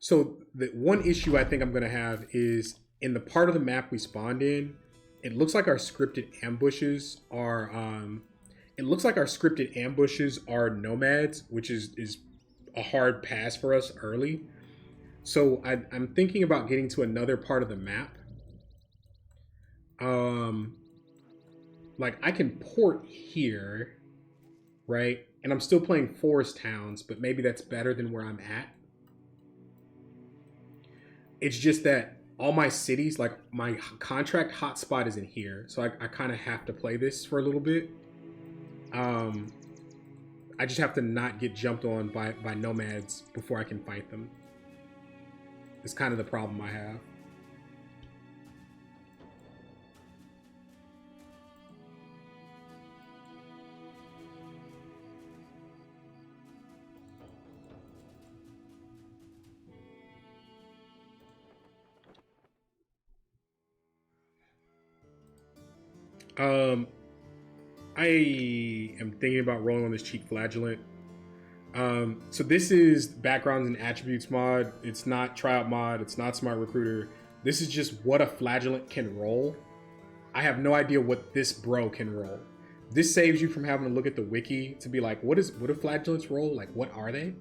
So the one issue I think I'm going to have is in the part of the map we spawned in, it looks like our scripted ambushes are nomads, which is a hard pass for us early. So I'm thinking about getting to another part of the map. Like I can port here, right? And I'm still playing forest towns, but maybe that's better than where I'm at. It's just that all my cities, like my contract hotspot is in here. So I kind of have to play this for a little bit. I just have to not get jumped on by nomads before I can fight them. It's kind of the problem I have. I am thinking about rolling on this cheap flagellant. So this is backgrounds and attributes mod. It's not tryout mod. It's not smart recruiter. This is just what a flagellant can roll. I have no idea what this bro can roll. This saves you from having to look at the wiki to be like, what do flagellants roll? Like, what are they?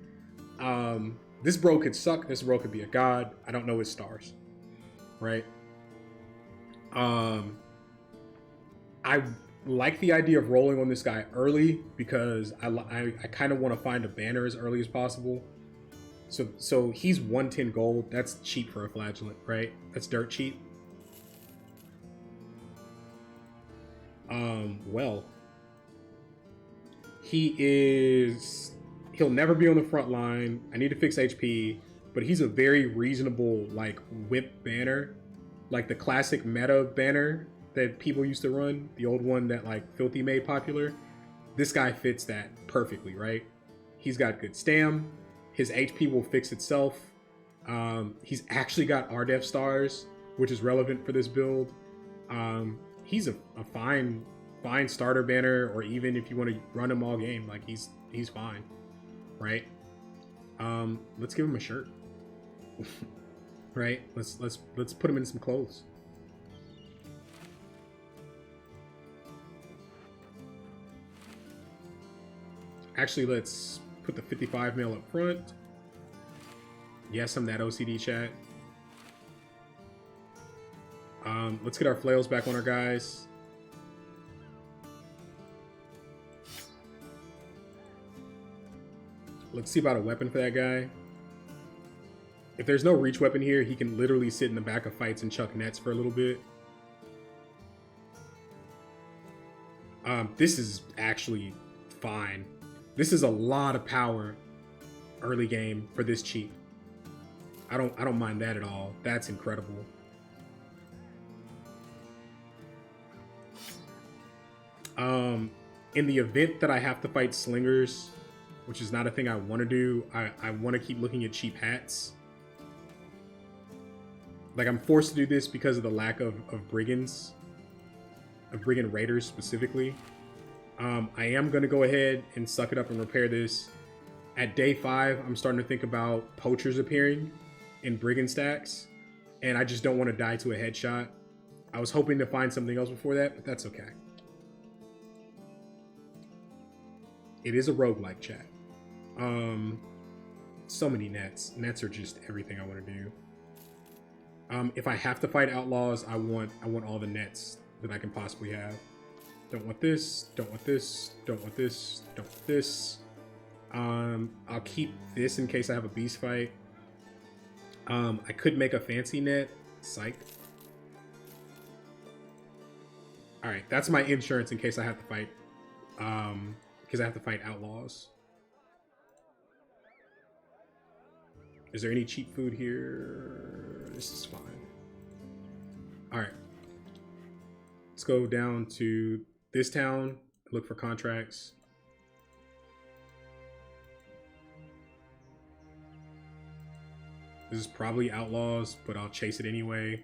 This bro could suck. This bro could be a god. I don't know his stars, right? I like the idea of rolling on this guy early because I kind of want to find a banner as early as possible. So he's 110 gold. That's cheap for a flagellant, right? That's dirt cheap. Well, he'll never be on the front line. I need to fix HP, but he's a very reasonable like whip banner, like the classic meta banner that people used to run, the old one that like Filthy made popular. This guy fits that perfectly, right? He's got good stam. His HP will fix itself. He's actually got RDEF stars, which is relevant for this build. He's a fine starter banner, or even if you want to run him all game, like he's fine, right? Let's give him a shirt, right? Let's put him in some clothes. Actually, let's put the 55 mil up front. Yes, I'm that OCD, chat. Let's get our flails back on our guys. Let's see about a weapon for that guy. If there's no reach weapon here, he can literally sit in the back of fights and chuck nets for a little bit. This is actually fine. This is a lot of power early game for this cheap. I don't mind that at all. That's incredible. In the event that I have to fight slingers, which is not a thing I want to do, I want to keep looking at cheap hats. Like, I'm forced to do this because of the lack of brigands, of brigand raiders specifically. I am going to go ahead and suck it up and repair this. At day 5, I'm starting to think about poachers appearing in brigand stacks, and I just don't want to die to a headshot. I was hoping to find something else before that, but that's okay. It is a roguelike, chat. So many nets. Nets are just everything I want to do. If I have to fight outlaws, I want all the nets that I can possibly have. Don't want this, don't want this, don't want this, don't want this. I'll keep this in case I have a beast fight. I could make a fancy net. Psych. Alright, that's my insurance in case I have to fight. Because I have to fight outlaws. Is there any cheap food here? This is fine. Alright. Let's go down to this town, look for contracts. This is probably outlaws, but I'll chase it anyway.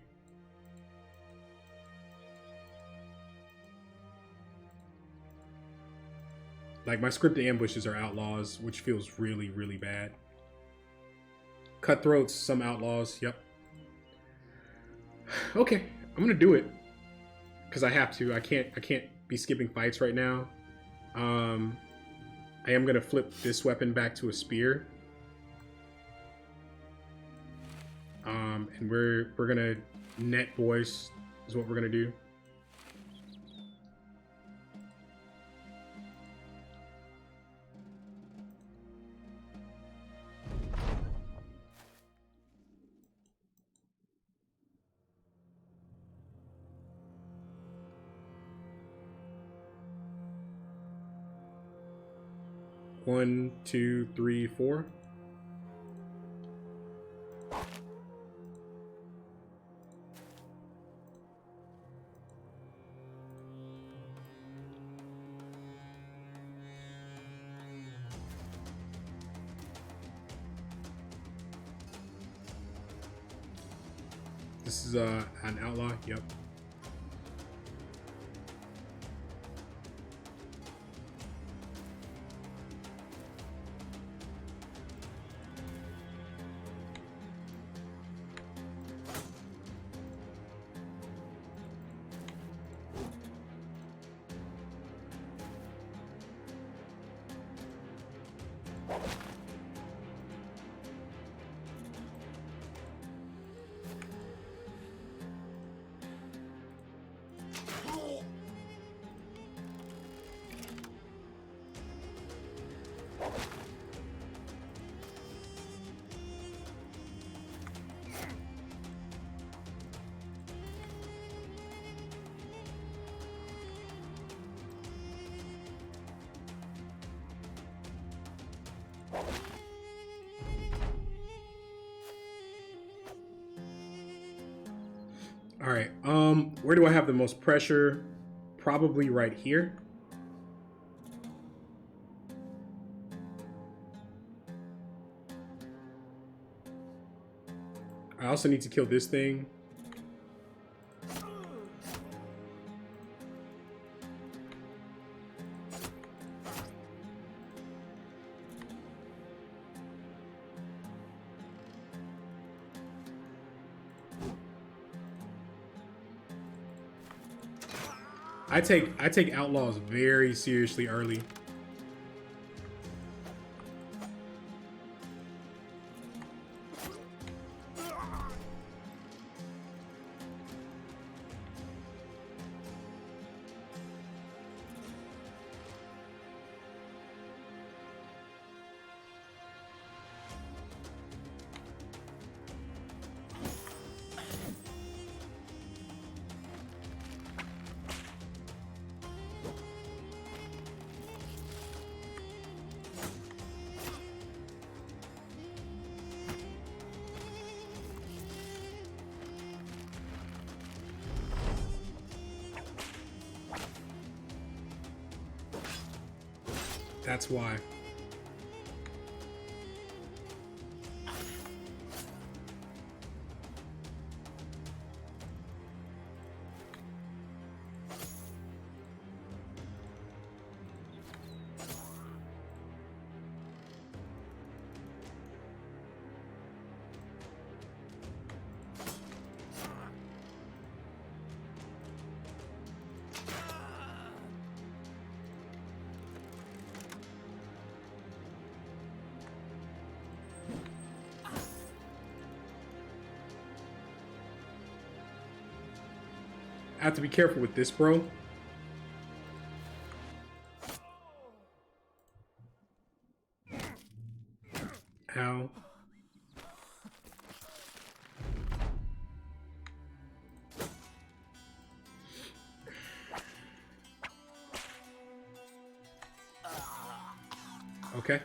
Like, my scripted ambushes are outlaws, which feels really, really bad. Cutthroats, some outlaws, yep. Okay, I'm gonna do it. Because I have to. I can't be skipping fights right now. I am gonna flip this weapon back to a spear. And we're gonna net boys is what we're gonna do. One, two, three, four. This is an outlaw, yep. All right, where do I have the most pressure? Probably right here. I also need to kill this thing. I take outlaws very seriously early. That's why. I have to be careful with this, bro. Ow. Okay.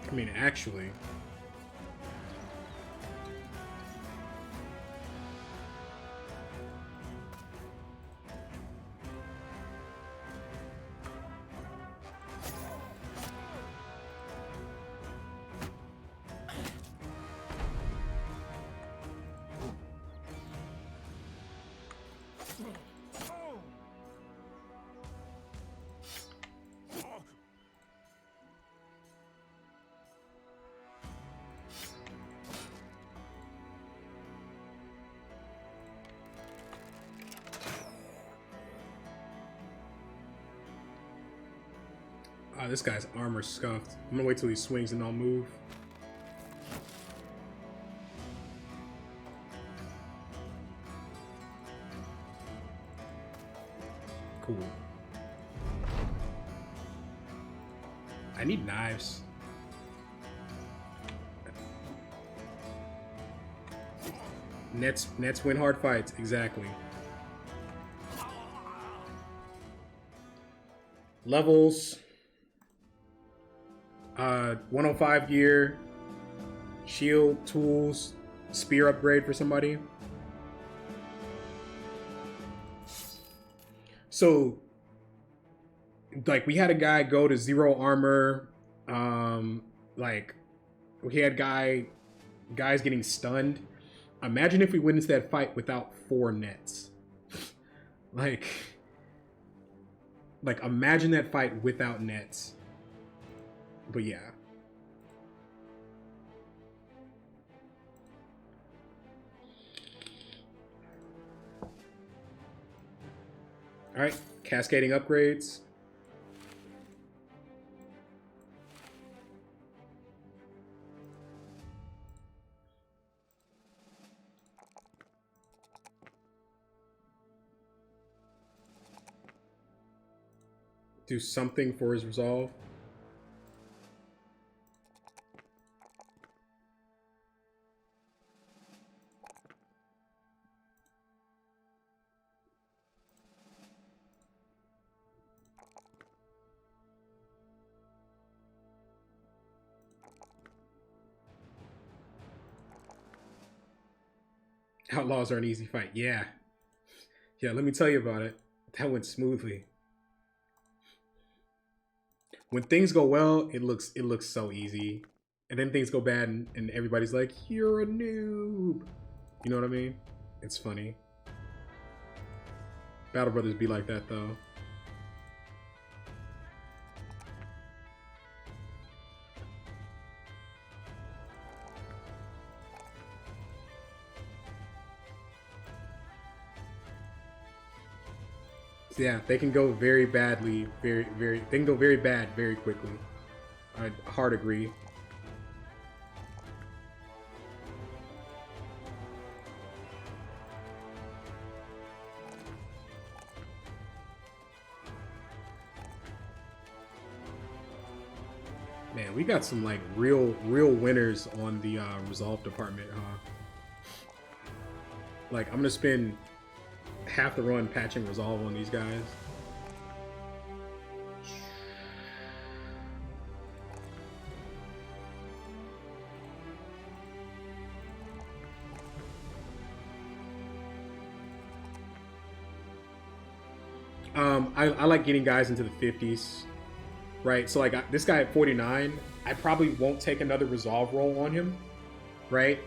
I mean, actually, this guy's armor scuffed. I'm gonna wait till he swings and I'll move. Cool. I need knives. Nets win hard fights, exactly. Levels. 105 gear, shield, tools, spear upgrade for somebody. So, like, we had a guy go to 0 armor. Like, we had guys getting stunned. Imagine if we went into that fight without 4 nets. like, imagine that fight without nets. But yeah. All right, cascading upgrades. Do something for his resolve. Outlaws are an easy fight. Yeah. Yeah, let me tell you about it. That went smoothly. When things go well, it looks so easy. And then things go bad and everybody's like, you're a noob. You know what I mean? It's funny. Battle Brothers be like that though. Yeah, they can go very badly, they can go very bad very quickly. I hard agree. Man, we got some like real winners on the resolve department, huh? Like, I'm gonna spend half the run patching resolve on these guys. I like getting guys into the 50s, right? So like this guy at 49, I probably won't take another resolve roll on him, right?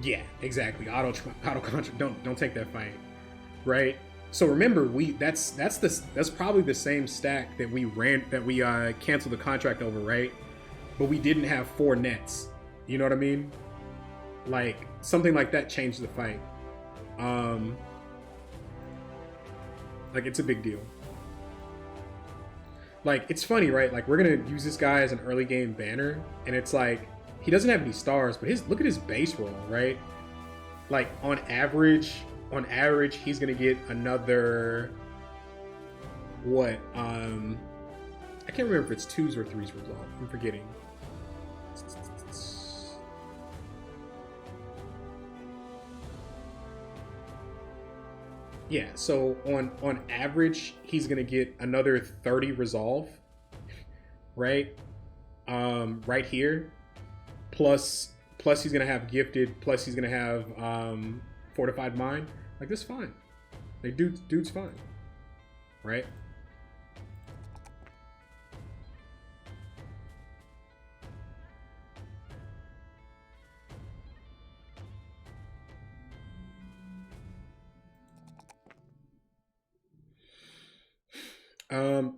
Yeah, exactly. Auto contract. Don't take that fight, right? So remember, that's probably the same stack that we canceled the contract over, right? But we didn't have 4 nets. You know what I mean? Like something like that changed the fight. Like it's a big deal. Like it's funny, right? Like we're gonna use this guy as an early game banner, and it's like he doesn't have any stars, but look at his base roll, right? Like on average, he's gonna get another what? I can't remember if it's 2s or 3s resolve. I'm forgetting. Yeah, so on average, he's gonna get another 30 resolve, right? Right here. Plus he's gonna have gifted. Plus he's gonna have fortified mind. Like this, fine. Like dude's fine, right?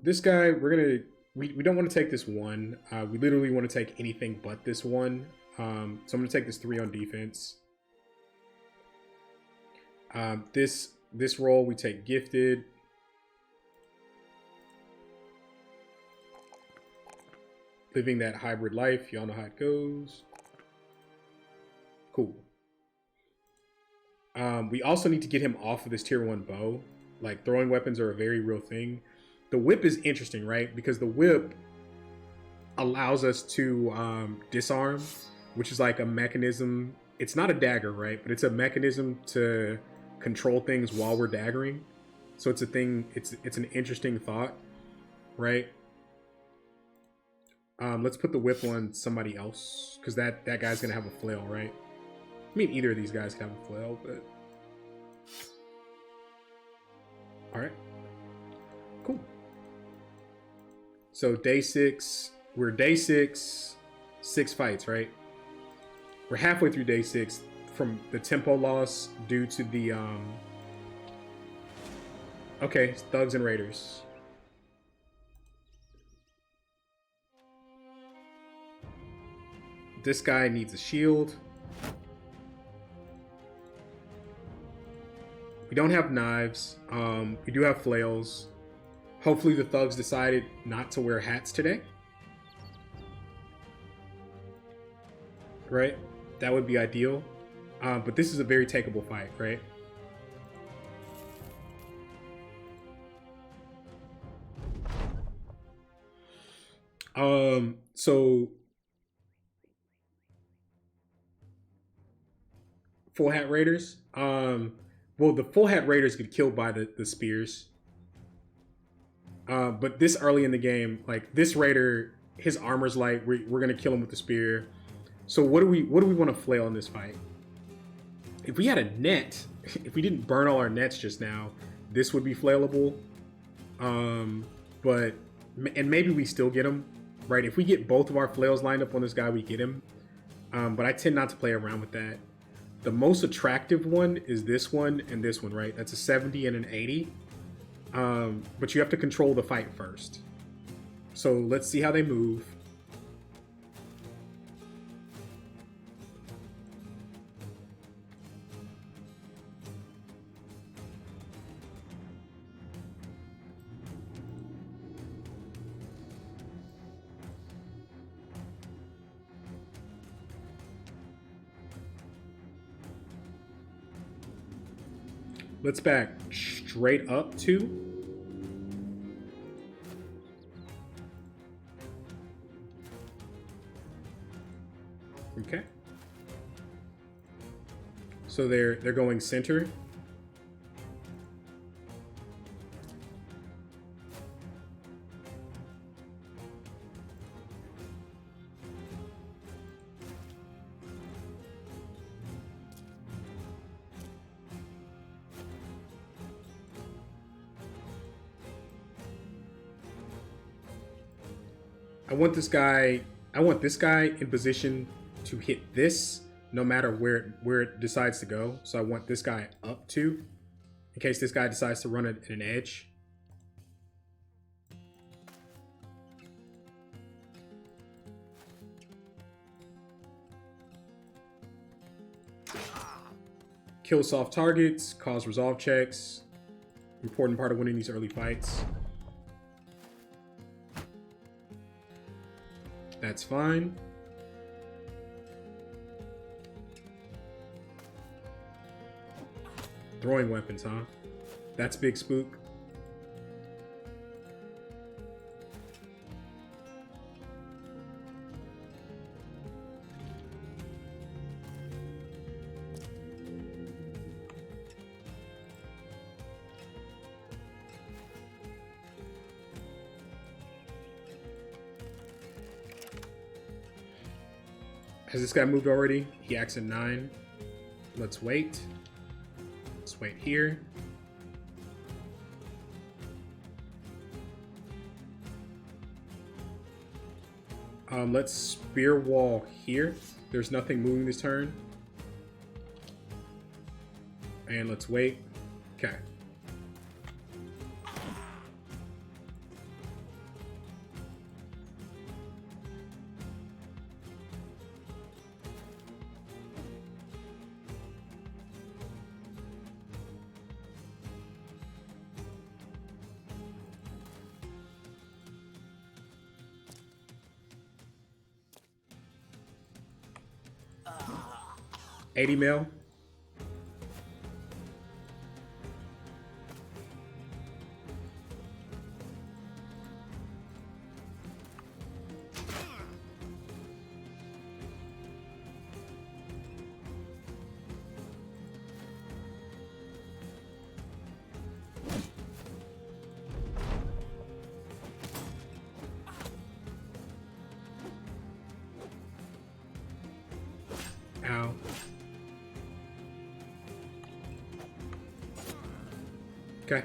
This guy, we don't want to take this one. We literally want to take anything but this one. So I'm going to take this 3 on defense. This roll, we take gifted. Living that hybrid life. Y'all know how it goes. Cool. We also need to get him off of this tier 1 bow. Like throwing weapons are a very real thing. The whip is interesting, right? Because the whip allows us to disarm, which is like a mechanism. It's not a dagger, right? But it's a mechanism to control things while we're daggering. So it's a thing. It's an interesting thought, right? Let's put the whip on somebody else, because that guy's gonna have a flail, right? I mean, either of these guys can have a flail, but all right, cool. So day 6, we're day 6, 6 fights, right? We're halfway through day 6 from the tempo loss due to the okay, thugs and raiders. This guy needs a shield. We don't have knives. We do have flails. Hopefully the thugs decided not to wear hats today. Right? That would be ideal. But this is a very takeable fight, right? So full hat raiders. Well, the full hat raiders get killed by the spears. But this early in the game, like this raider, his armor's light. We're gonna kill him with the spear. So what do we want to flail in this fight? If we had a net, if we didn't burn all our nets just now, this would be flailable. But maybe we still get him, right? If we get both of our flails lined up on this guy, we get him. But I tend not to play around with that. The most attractive one is this one and this one, right? That's a 70 and an 80. But you have to control the fight first. So let's see how they move. Let's back straight up 2. Okay. So they're going center. I want this guy in position to hit this no matter where it decides to go. So I want this guy up 2 in case this guy decides to run it in an edge. Kill soft targets, cause resolve checks. Important part of winning these early fights. That's fine. Throwing weapons, huh? That's big spook. Has this guy moved already? He acts at 9. Let's wait. Let's wait here. Let's spear wall here. There's nothing moving this turn. And let's wait. Okay. $80 mil. Ow. Okay.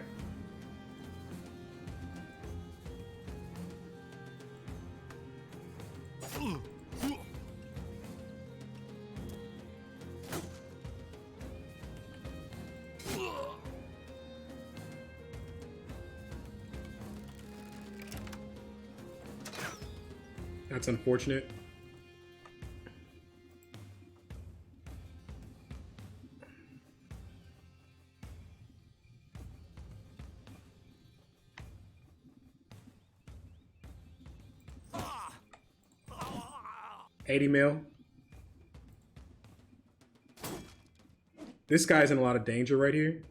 That's unfortunate. $80 mil. This guy's in a lot of danger right here.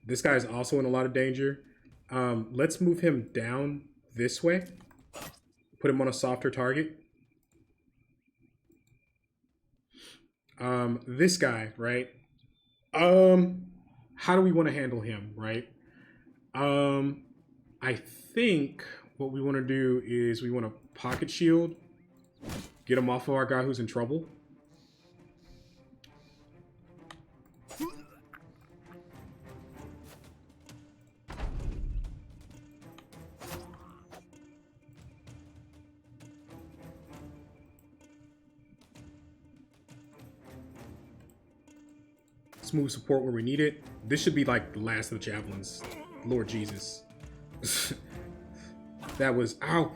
This guy's also in a lot of danger. Let's move him down this way. Put him on a softer target. This guy, right? How do we want to handle him, right? I think what we want to do is we want to pocket shield, get him off of our guy who's in trouble. Let's move support where we need it. This should be like the last of the javelins. Lord Jesus. That was, ow.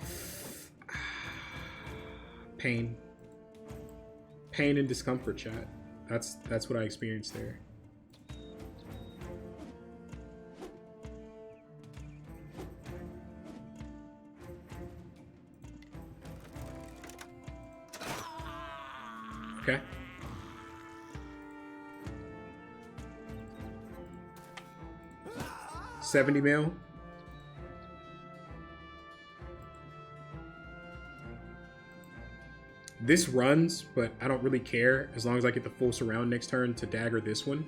Pain. Pain and discomfort, chat. That's what I experienced there. Okay. $70 mil. This runs, but I don't really care as long as I get the full surround next turn to dagger this one.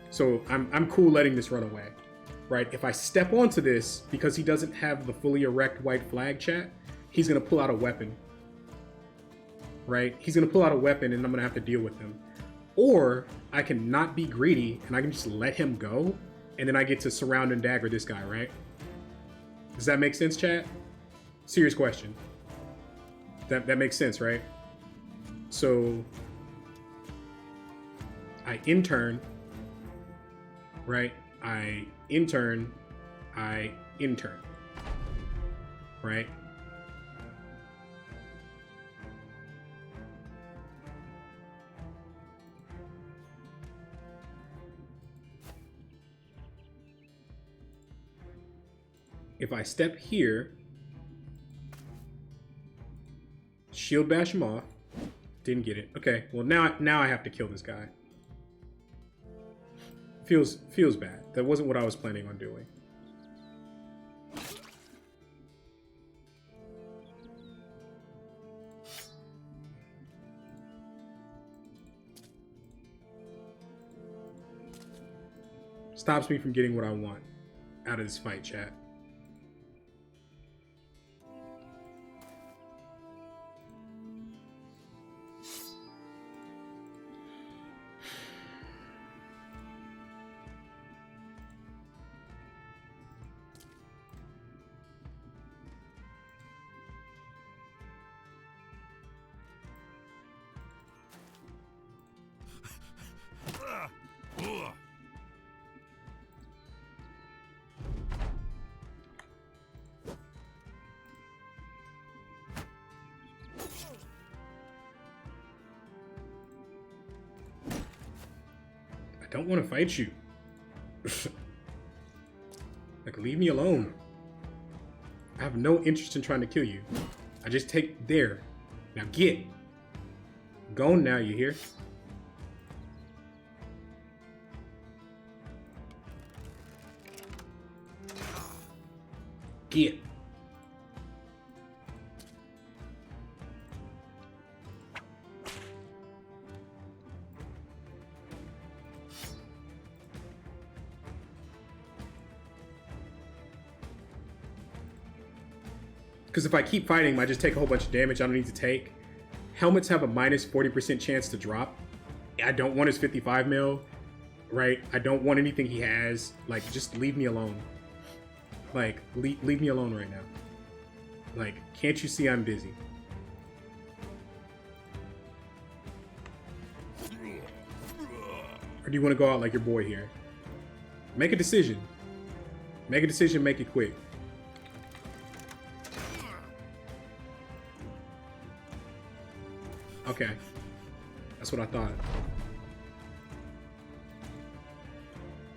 So I'm cool letting this run away, right? If I step onto this, because he doesn't have the fully erect white flag, chat, he's gonna pull out a weapon, right? He's gonna pull out a weapon and I'm gonna have to deal with him. Or I can not be greedy and I can just let him go and then I get to surround and dagger this guy, right? Does that make sense, chat? Serious question. That makes sense, right? So I intern, right? I intern, right? if I step here, shield bash him off. Didn't get it. Okay, well now I have to kill this guy. Feels bad. That wasn't what I was planning on doing. Stops me from getting what I want out of this fight, chat. I don't want to fight you. Like, leave me alone. I have no interest in trying to kill you. I just take there. Now get. Gone now, you hear? Get. Because if I keep fighting him, I just take a whole bunch of damage I don't need to take. Helmets have a minus 40% chance to drop. I don't want his 55 mil, right? I don't want anything he has. Like, just leave me alone. Like, leave me alone right now. Like, can't you see I'm busy? Or do you want to go out like your boy here? Make a decision. Make a decision, make it quick. Okay. That's what I thought.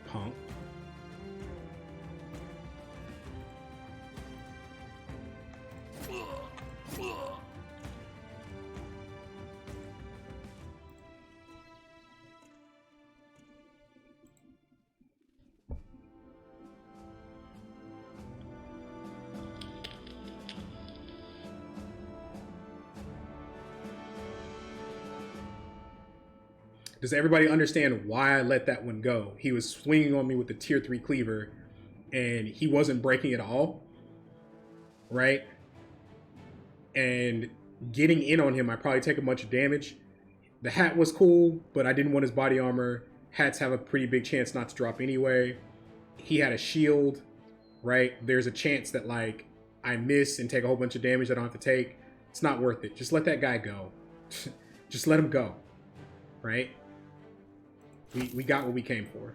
Punk. Does everybody understand why I let that one go? He was swinging on me with the tier 3 cleaver, and he wasn't breaking at all, right? And getting in on him, I probably take a bunch of damage. The hat was cool, but I didn't want his body armor. Hats have a pretty big chance not to drop anyway. He had a shield, right? There's a chance that, like, I miss and take a whole bunch of damage I don't have to take. It's not worth it. Just let that guy go. Just let him go, right? We got what we came for.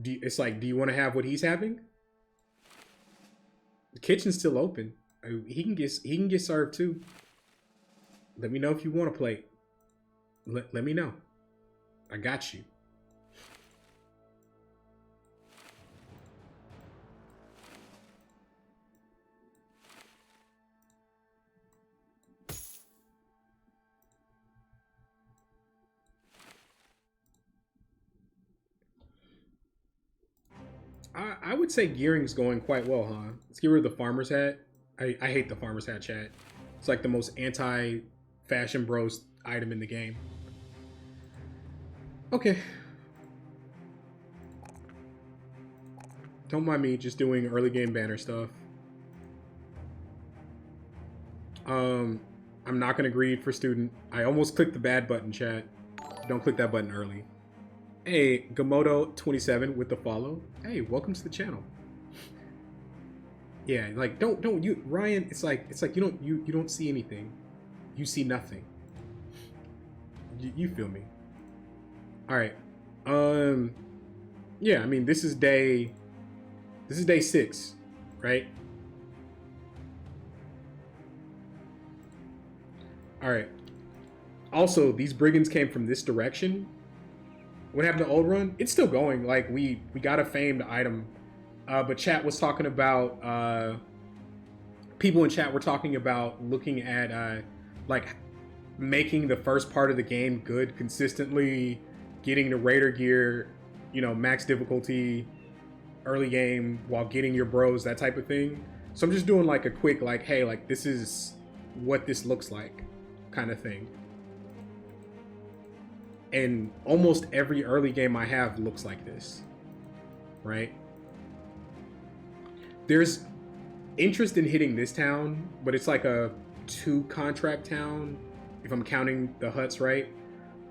It's like, do you want to have what he's having? The kitchen's still open. He can get served too. Let me know if you want a plate. Let me know. I got you. I would say gearing's going quite well, huh? Let's get rid of the farmer's hat. I hate the farmer's hat, chat. It's like the most anti-fashion bros item in the game. Okay. Don't mind me just doing early game banner stuff. I'm not gonna greed for student. I almost clicked the bad button, chat. Don't click that button early. Hey, Gamoto27 with the follow. Hey, welcome to the channel. Yeah, like don't you Ryan, it's like you don't see anything. You see nothing. You feel me? All right. Yeah, I mean, this is day 6, right? All right. Also, these brigands came from this direction. What happened to Old Run? It's still going. Like we got a famed item, but chat was talking about people in chat were talking about looking at like making the first part of the game good consistently, getting the raider gear, you know, max difficulty, early game while getting your bros, that type of thing. So I'm just doing like a quick like, hey, like this is what this looks like kind of thing. And almost every early game I have looks like this, right? There's interest in hitting this town, but it's like a 2 contract town if I'm counting the huts right.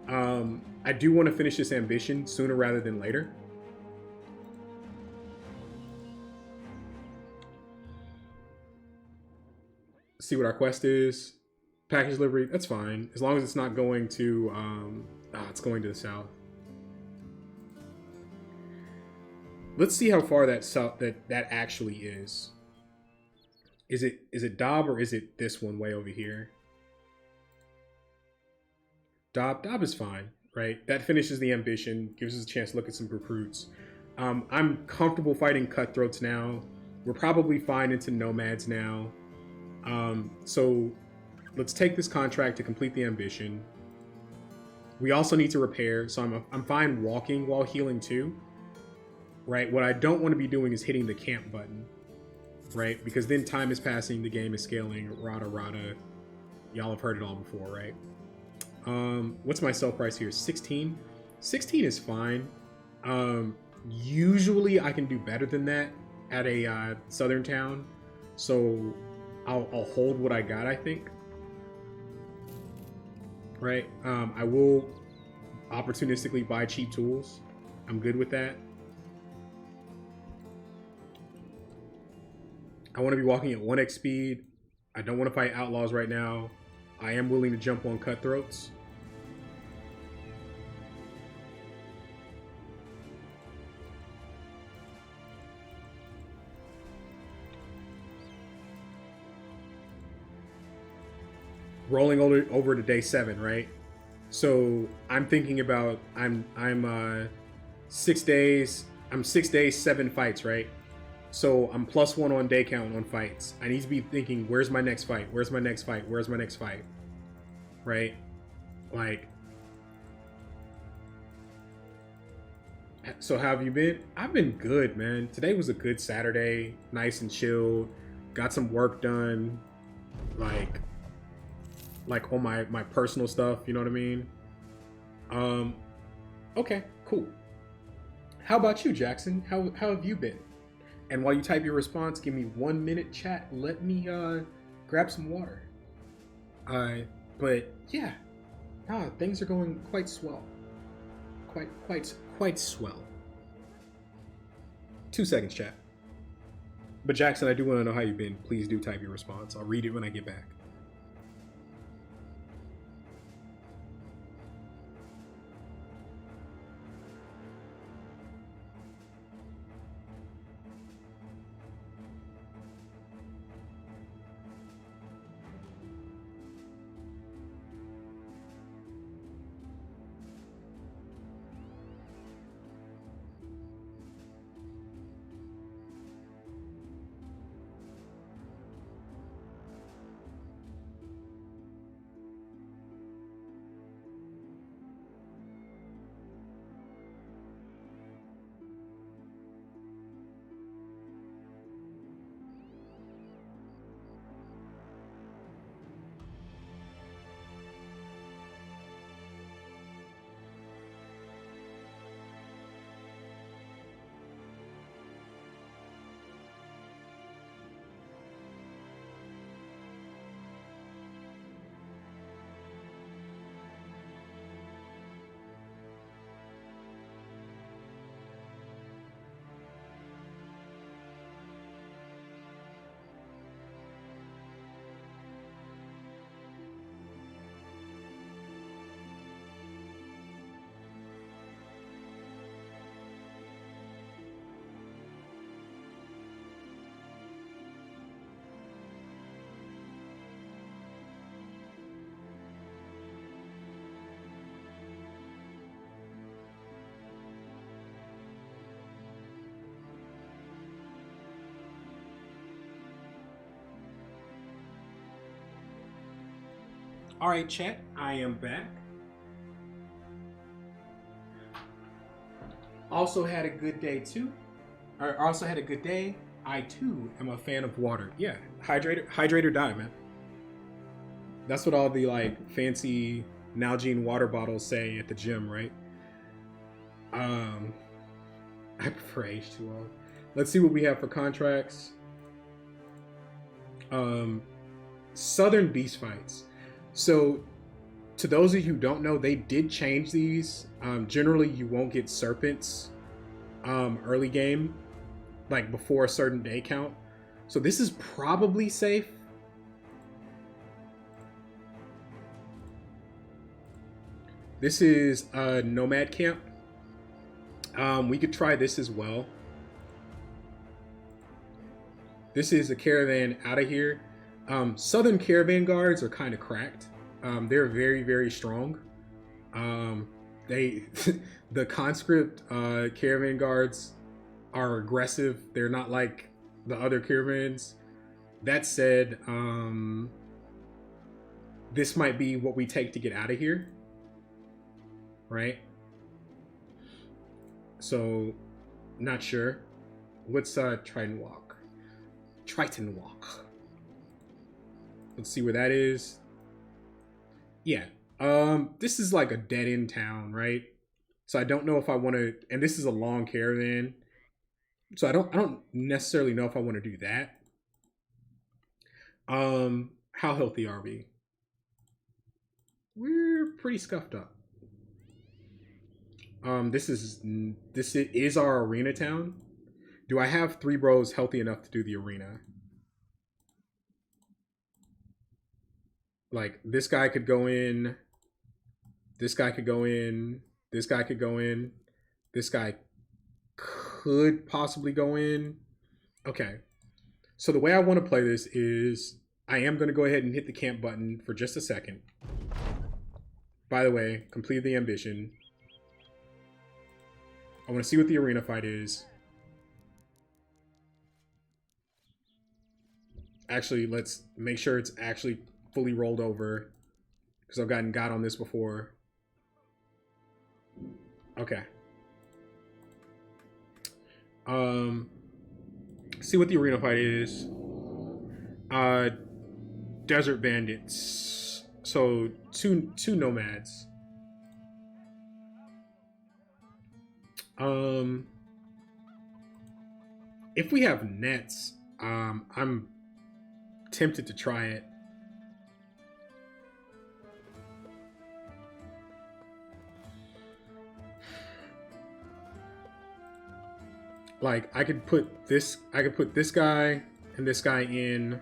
I do want to finish this ambition sooner rather than later. See what our quest is. Package delivery, that's fine. As long as it's not going to, it's going to the south. Let's see how far that actually is. Is it Dob or is it this one way over here? Dob is fine, right? That finishes the ambition, gives us a chance to look at some recruits. I'm comfortable fighting cutthroats now. We're probably fine into nomads now. So let's take this contract to complete the ambition. We also need to repair, so I'm fine walking while healing too, right? What I don't want to be doing is hitting the camp button, right? Because then time is passing, the game is scaling, rada. Y'all have heard it all before, right? What's my sell price here? 16? 16 is fine. Usually I can do better than that at a southern town, so I'll hold what I got, I think. Right? I will opportunistically buy cheap tools. I'm good with that. I want to be walking at 1x speed. I don't want to fight outlaws right now. I am willing to jump on cutthroats. Rolling over to day 7, right? So I'm thinking about I'm 6 days. I'm 6 days, 7 fights, right? So I'm +1 on day count on fights. I need to be thinking, where's my next fight? Where's my next fight? Where's my next fight? Right? Like, so how have you been? I've been good, man. Today was a good Saturday, nice and chilled. Got some work done, like on my personal stuff. You know what I mean? Okay, cool. How about you, Jackson? How have you been? And while you type your response, give me 1 minute chat. Let me grab some water. But yeah, things are going quite swell. Quite swell. 2 seconds, chat. But Jackson, I do want to know how you've been. Please do type your response. I'll read it when I get back. All right, chat, I am back. Also had a good day too. Or also had a good day. I too am a fan of water. Yeah, hydrate or die, man. That's what all the like fancy Nalgene water bottles say at the gym, right? I prefer H2O. Let's see what we have for contracts. Southern Beast Fights. So, to those of you who don't know, they did change these. Generally, you won't get serpents early game, like before a certain day count. So this is probably safe. This is a nomad camp. We could try this as well. This is a caravan out of here. Southern caravan guards are kind of cracked. They're very, very strong. They, the conscript caravan guards are aggressive. They're not like the other caravans. That said, this might be what we take to get out of here, right? So, not sure. What's Triton Walk? Triton Walk. Let's see where that is. Yeah. This is like a dead end town, right? So I don't know if I want to, and this is a long caravan. So I don't necessarily know if I want to do that. How healthy are we? We're pretty scuffed up. This is our arena town. Do I have 3 bros healthy enough to do the arena? Like, this guy could go in. This guy could go in. This guy could go in. This guy could possibly go in. Okay. So the way I want to play this is I am going to go ahead and hit the camp button for just a second. By the way, complete the ambition. I want to see what the arena fight is. Actually, let's make sure it's actually fully rolled over, because I've gotten got on this before. Okay. See what the arena fight is. Desert bandits. So two nomads. If we have nets, I'm tempted to try it. Like, I could put this guy and this guy in.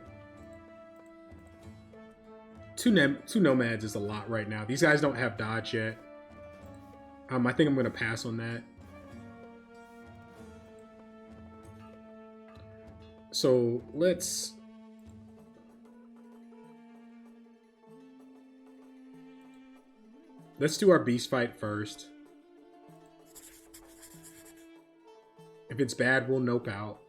Two nomads is a lot right now. These guys don't have dodge yet. I think I'm gonna pass on that. So let's do our beast fight first. If it's bad, we'll nope out.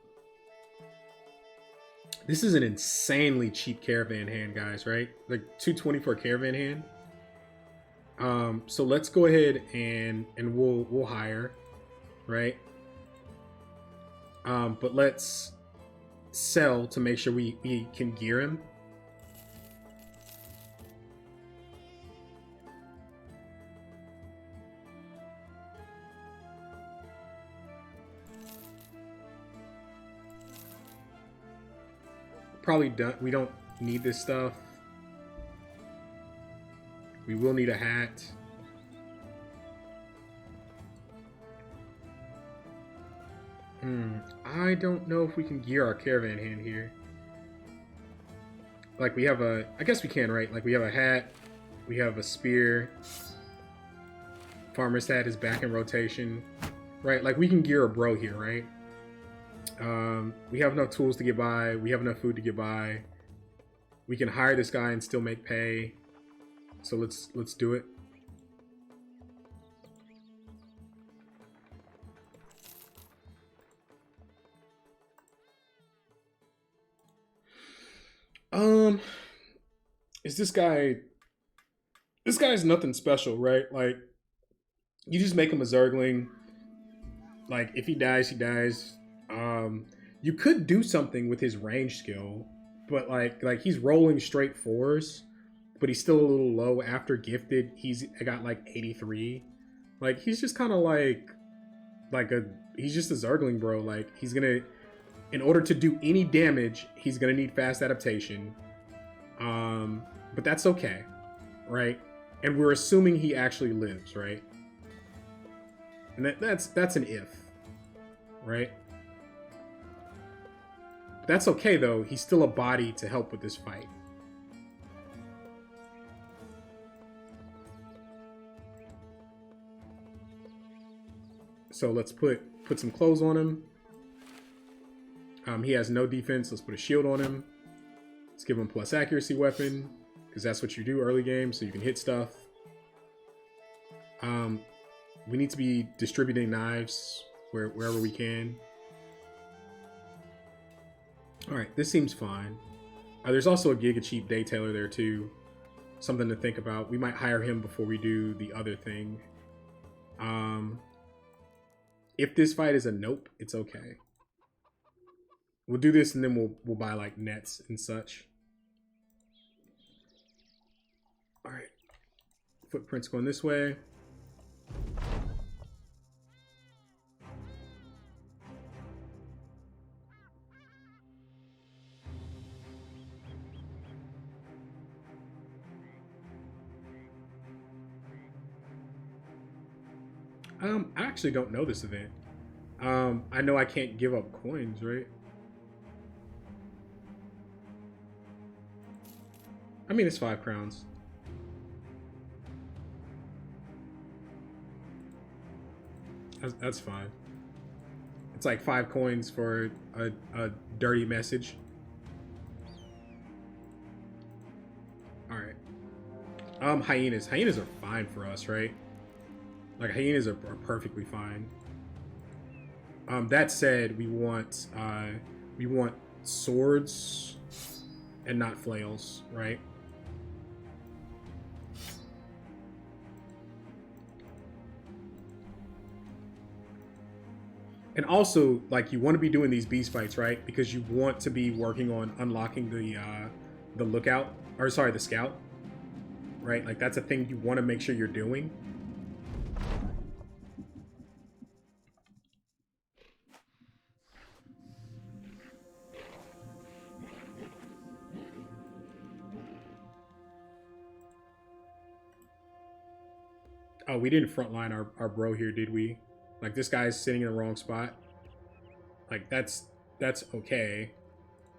This is an insanely cheap caravan hand, guys, right? Like 220 for a caravan hand. So let's go ahead and we'll hire, right? But let's sell to make sure we can gear him. Probably done. We don't need this stuff. We will need a hat. I don't know if we can gear our caravan hand here. Like, we have a... I guess we can, right? Like, we have a hat. We have a spear. Farmer's hat is back in rotation. Right? Like, we can gear a bro here, right? We have enough tools to get by. We have enough food to get by. We can hire this guy and still make pay. So let's do it. Is this guy This guy's nothing special, right? Like, you just make him a Zergling. Like, if he dies, he dies. You could do something with his range skill, but like he's rolling straight fours, but he's still a little low after gifted. He's got like 83. Like, he's just kind of he's just a Zergling, bro. Like, he's gonna, in order to do any damage, he's gonna need fast adaptation. But that's okay, right? And we're assuming he actually lives, right? And that's an if, right? That's okay though. He's still a body to help with this fight. So let's put some clothes on him. He has no defense. Let's put a shield on him. Let's give him plus accuracy weapon, because that's what you do early game, so you can hit stuff. We need to be distributing knives wherever we can. All right, this seems fine. There's also a Giga Cheap Daytailor there too. Something to think about. We might hire him before we do the other thing. If this fight is a nope, it's okay. We'll do this and then we'll buy like nets and such. All right, footprints going this way. I actually don't know this event. I know I can't give up coins, right? I mean, it's 5 crowns. That's fine. It's like 5 coins for a dirty message. All right. Hyenas. Hyenas are fine for us, right? Like, hyenas are perfectly fine. That said, we want swords and not flails, right? And also, like, you want to be doing these beast fights, right? Because you want to be working on unlocking the lookout, or sorry, the scout, right? Like, that's a thing you want to make sure you're doing. Oh, we didn't frontline our bro here, did we? Like, this guy's sitting in the wrong spot. Like, that's okay.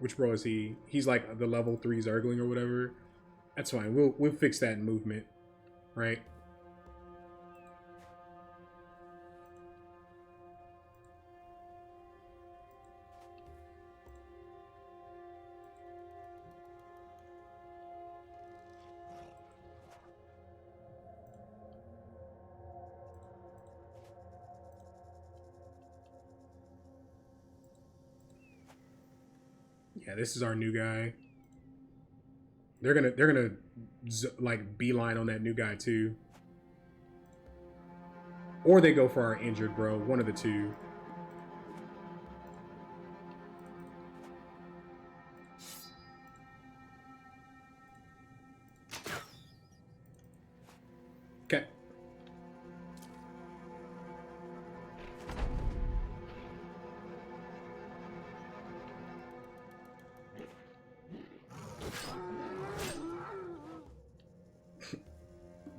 Which bro is he? He's like the level 3 Zergling or whatever. That's fine. We'll fix that in movement, right? Yeah, this is our new guy. They're gonna like beeline on that new guy too, or they go for our injured bro. One of the two. Okay.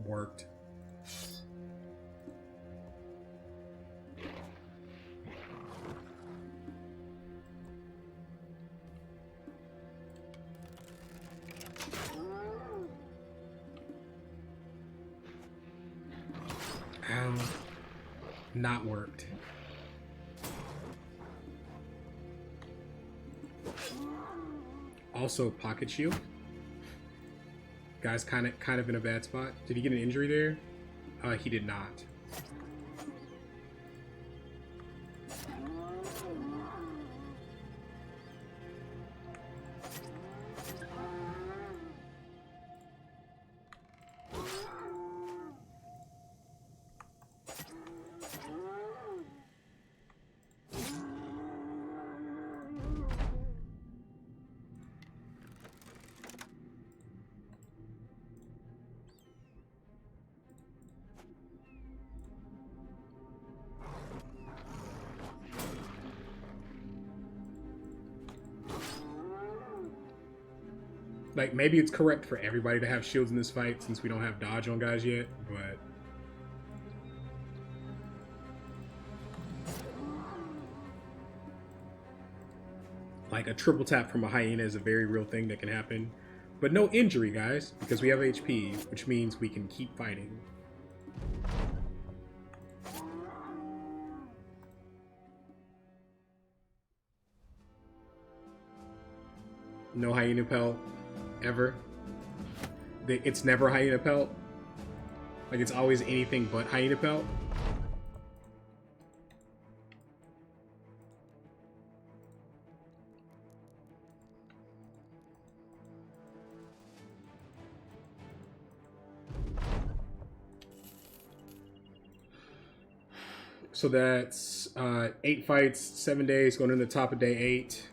Worked. Ow. Not worked. Also, pocket shield. Guy's kind of in a bad spot. Did he get an injury there? He did not. Like, maybe it's correct for everybody to have shields in this fight since we don't have dodge on guys yet, but... Like, a triple tap from a Hyena is a very real thing that can happen. But no injury, guys, because we have HP, which means we can keep fighting. No Hyena pelt, ever. It's never Hyena pelt. Like, it's always anything but Hyena pelt. So that's 8 fights, 7 days, going in the top of day 8.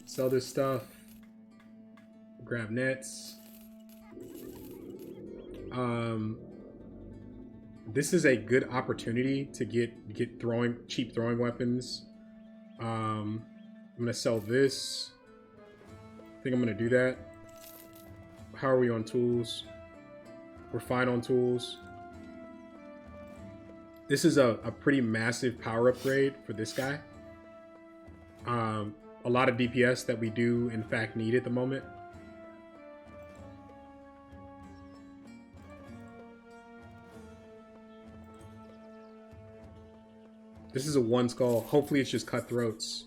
Sell this stuff. Grab nets. This is a good opportunity to get cheap throwing weapons. I'm gonna sell this. I think I'm gonna do that. How are we on tools? We're fine on tools. This is a pretty massive power upgrade for this guy. A lot of DPS that we do, in fact, need at the moment. This is a 1 skull. Hopefully it's just cutthroats.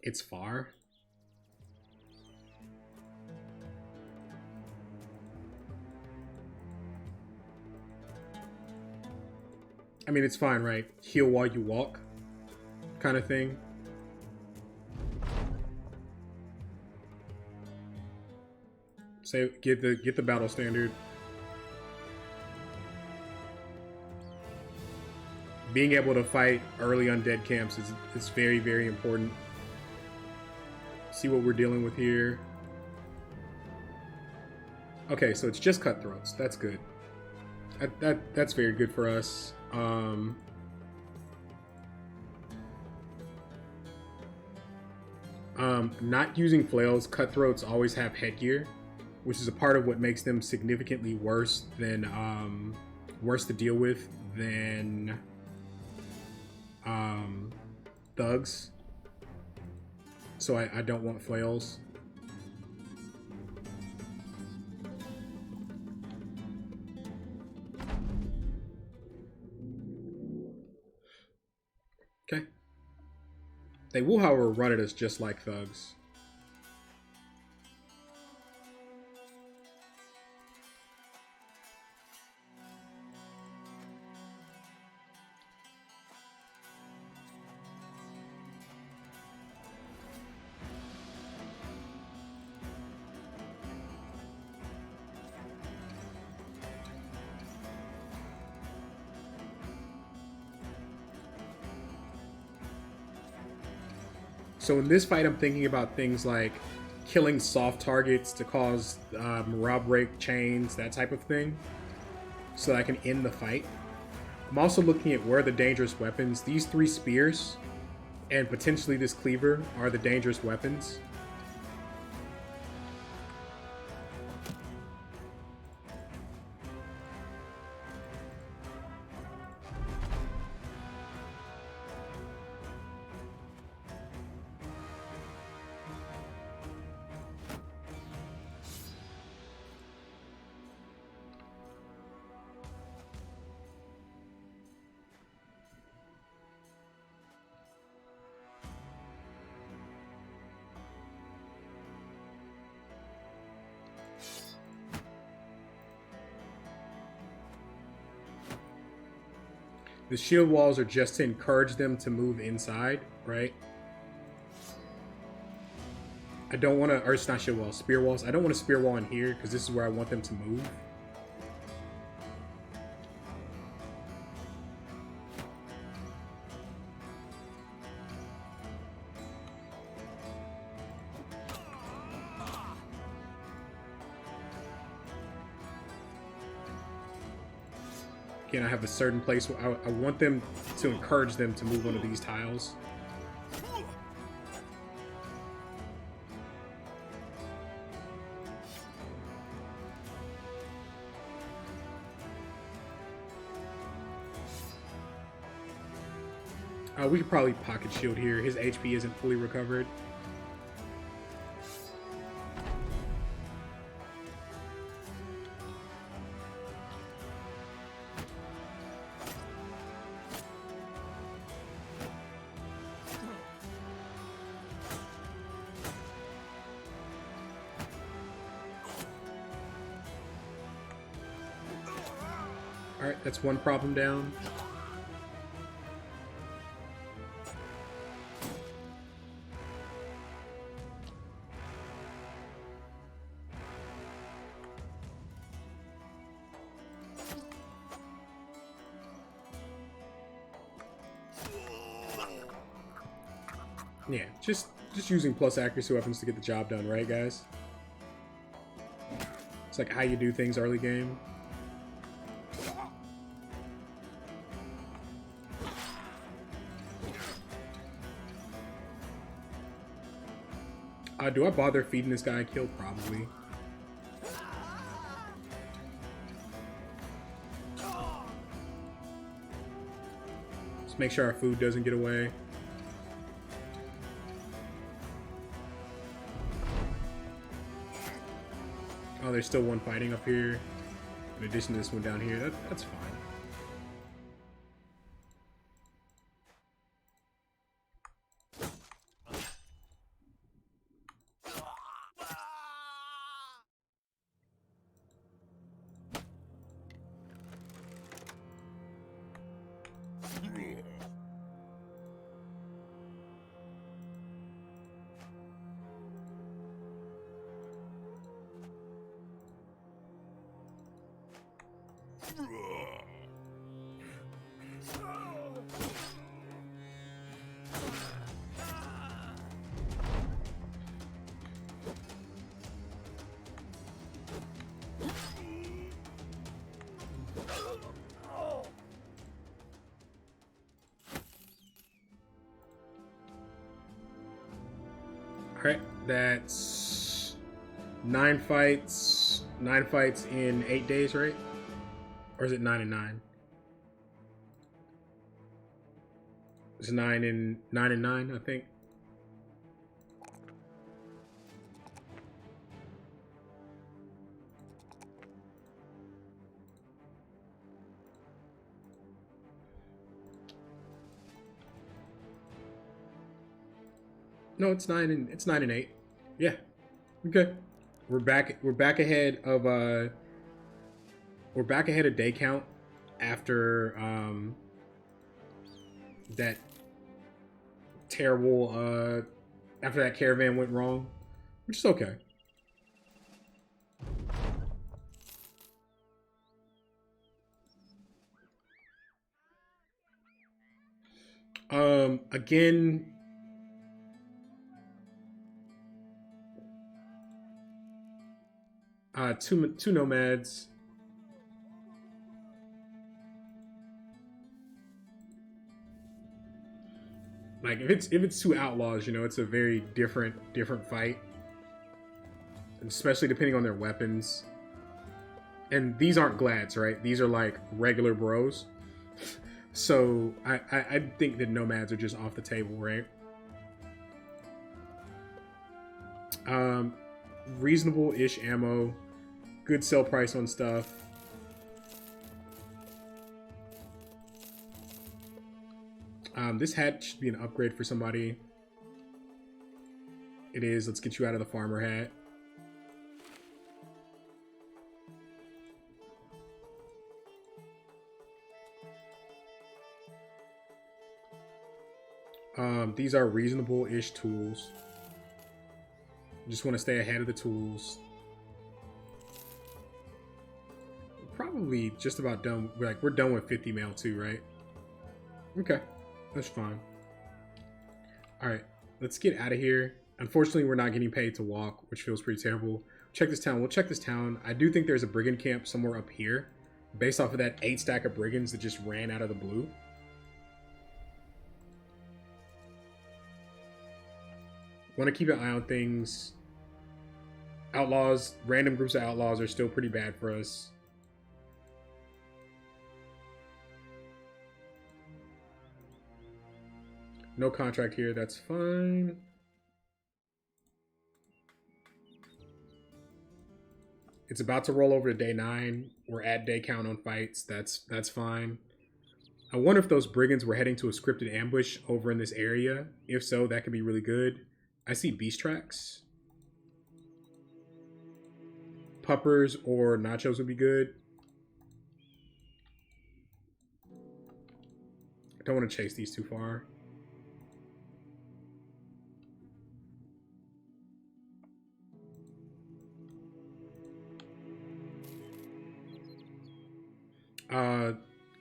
It's far. I mean, it's fine, right? Heal while you walk, kind of thing. Say, get the battle standard. Being able to fight early undead camps is very, very important. See what we're dealing with here. Okay, so it's just cutthroats. That's good. That's very good for us. Not using flails, cutthroats always have headgear, which is a part of what makes them significantly worse than worse to deal with than thugs. So I don't want flails. Okay. They will, however, run at us just like thugs. So in this fight, I'm thinking about things like killing soft targets to cause morale break chains, that type of thing, so that I can end the fight. I'm also looking at where the dangerous weapons, these 3 spears and potentially this cleaver, are the dangerous weapons. The shield walls are just to encourage them to move inside, right? I don't want to, or it's not shield walls, spear walls. I don't want a spear wall in here because this is where I want them to move. Again, I have a certain place where I want them to encourage them to move onto these tiles. We could probably pocket shield here. His HP isn't fully recovered. Alright, that's one problem down. Yeah, just using plus accuracy weapons to get the job done, right, guys? It's like how you do things early game. Do I bother feeding this guy a kill? Probably. Let's make sure our food doesn't get away. Oh, there's still one fighting up here. In addition to this one down here. That's fine. Alright, that's 9 fights. 9 fights in 8 days, right? Or is it 9 and 9? It's 9 and 9, I think. No, it's 9 and 8. Yeah. Okay. We're back ahead of day count after that terrible after that caravan went wrong, which is okay. Again, two nomads. Like if it's two outlaws, you know, it's a very different fight, especially depending on their weapons. And these aren't glads, right? These are like regular bros. So I think that nomads are just off the table, right? Reasonable-ish ammo, good sell price on stuff. This hat should be an upgrade for somebody. It is. Let's get you out of the farmer hat. These are reasonable-ish tools. Just want to stay ahead of the tools. Probably just about done. We're done with 50 mail too, right? Okay, that's fine. All right, let's get out of here. Unfortunately, we're not getting paid to walk, which feels pretty terrible. Check this town. We'll check this town. I do think there's a brigand camp somewhere up here. based off of that 8 stack of brigands that just ran out of the blue. Want to keep an eye on things. Outlaws, random groups of outlaws are still pretty bad for us. No contract here, that's fine. It's about to roll over to day 9. We're at day count on fights. That's fine. I wonder if those brigands were heading to a scripted ambush over in this area. If so, that could be really good. I see beast tracks. Puppers or nachos would be good. I don't want to chase these too far.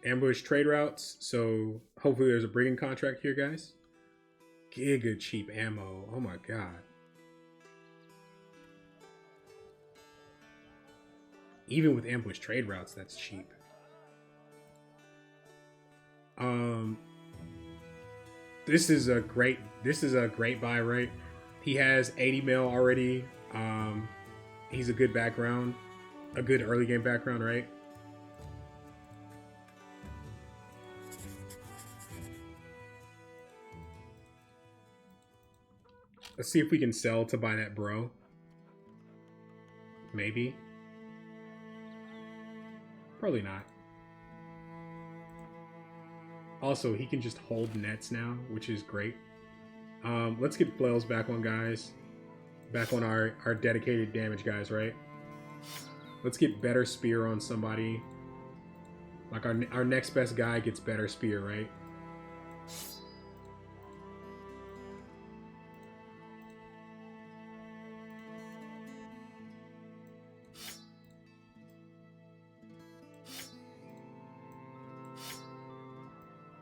Ambush trade routes. So hopefully there's a brigand contract here, guys. Giga cheap ammo. Oh my god. Even with ambush trade routes, that's cheap. This is a great buy, right? He has 80 mil already. He's a good background, a good early game background, right? Let's see if we can sell to buy that bro. Maybe. Probably not. Also, he can just hold nets now, which is great. Let's get flails back on, guys. Back on our dedicated damage guys, right? Let's get better spear on somebody. Like our next best guy gets better spear, right?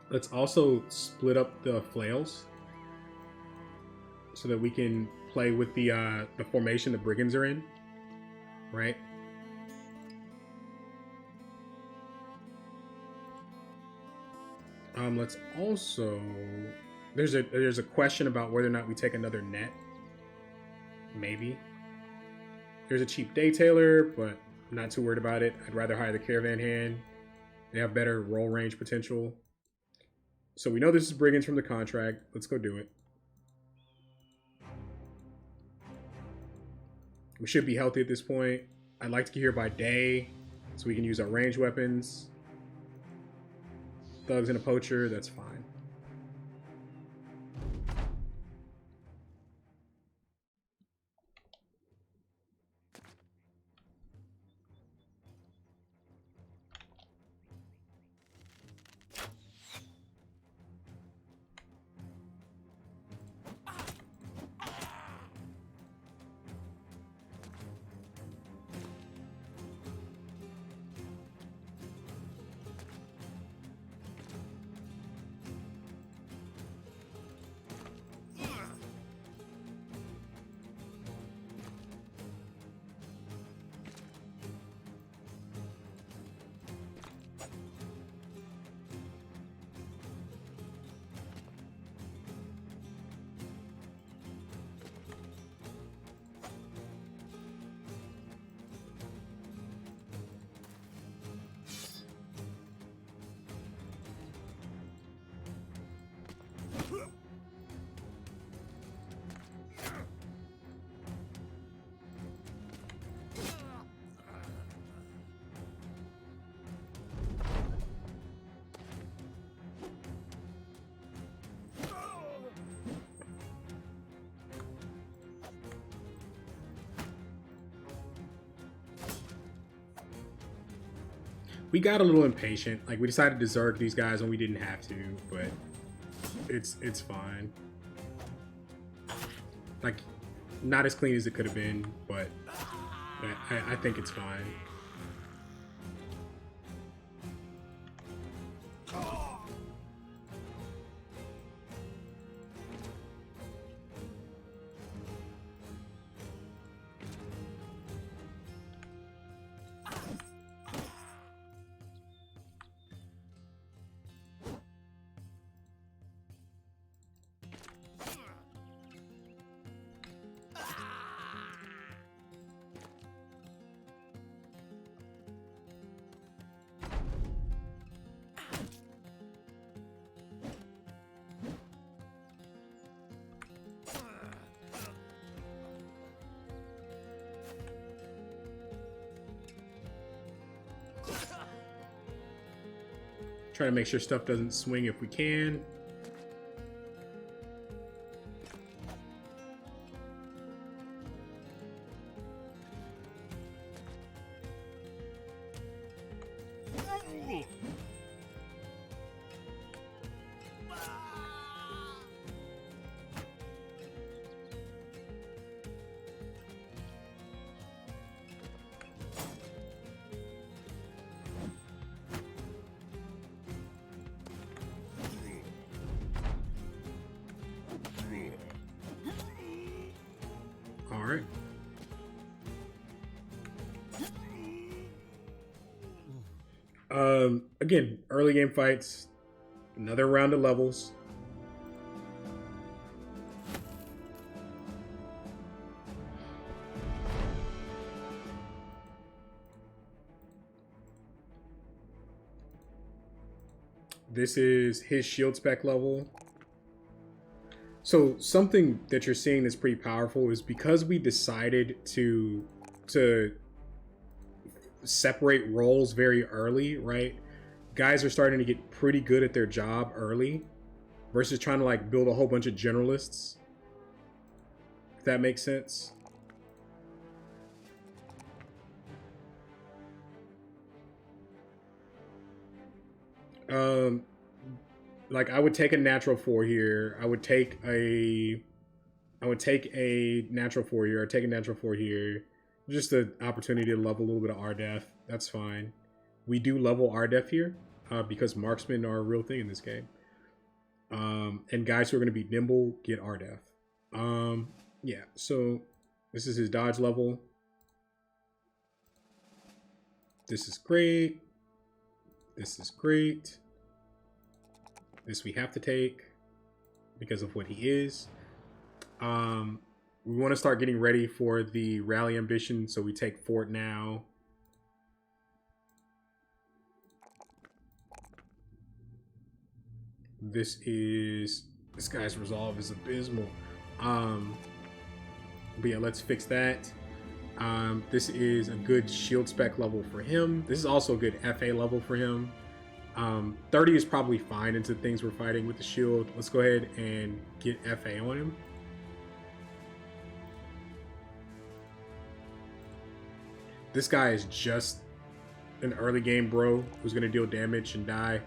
Let's also split up the flails so that we can play with the formation the brigands are in, right? Let's also there's a question about whether or not we take another net. Maybe. There's a cheap daytailer, but I'm not too worried about it. I'd rather hire the caravan hand. They have better roll range potential. So we know this is brigands from the contract. Let's go do it. We should be healthy at this point. I'd like to get here by day so we can use our ranged weapons. Thugs and a poacher, that's fine. We got a little impatient. Like, we decided to zerg these guys when we didn't have to, but it's fine. Like, not as clean as it could have been, but I think it's fine. Try to make sure stuff doesn't swing if we can. All right. Again, early game fights, another round of levels. This is his shield spec level. So something that you're seeing that's pretty powerful is because we decided to separate roles very early, right? Guys are starting to get pretty good at their job early versus trying to like build a whole bunch of generalists. If that makes sense. Like I would take a natural 4 here. I would take a natural 4 here. Or take a natural 4 here. Just an opportunity to level a little bit of RDef. That's fine. We do level RDef here because marksmen are a real thing in this game. And guys who are going to be nimble get RDef. Yeah, so this is his dodge level. This is great. This is great. This we have to take because of what he is. We want to start getting ready for the rally ambition, so we take fort now. This guy's resolve is abysmal. But yeah, let's fix that. This is a good shield spec level for him. This is also a good FA level for him. 30 is probably fine into things we're fighting with the shield. Let's go ahead and get FA on him. This guy is just an early game bro who's going to deal damage and die.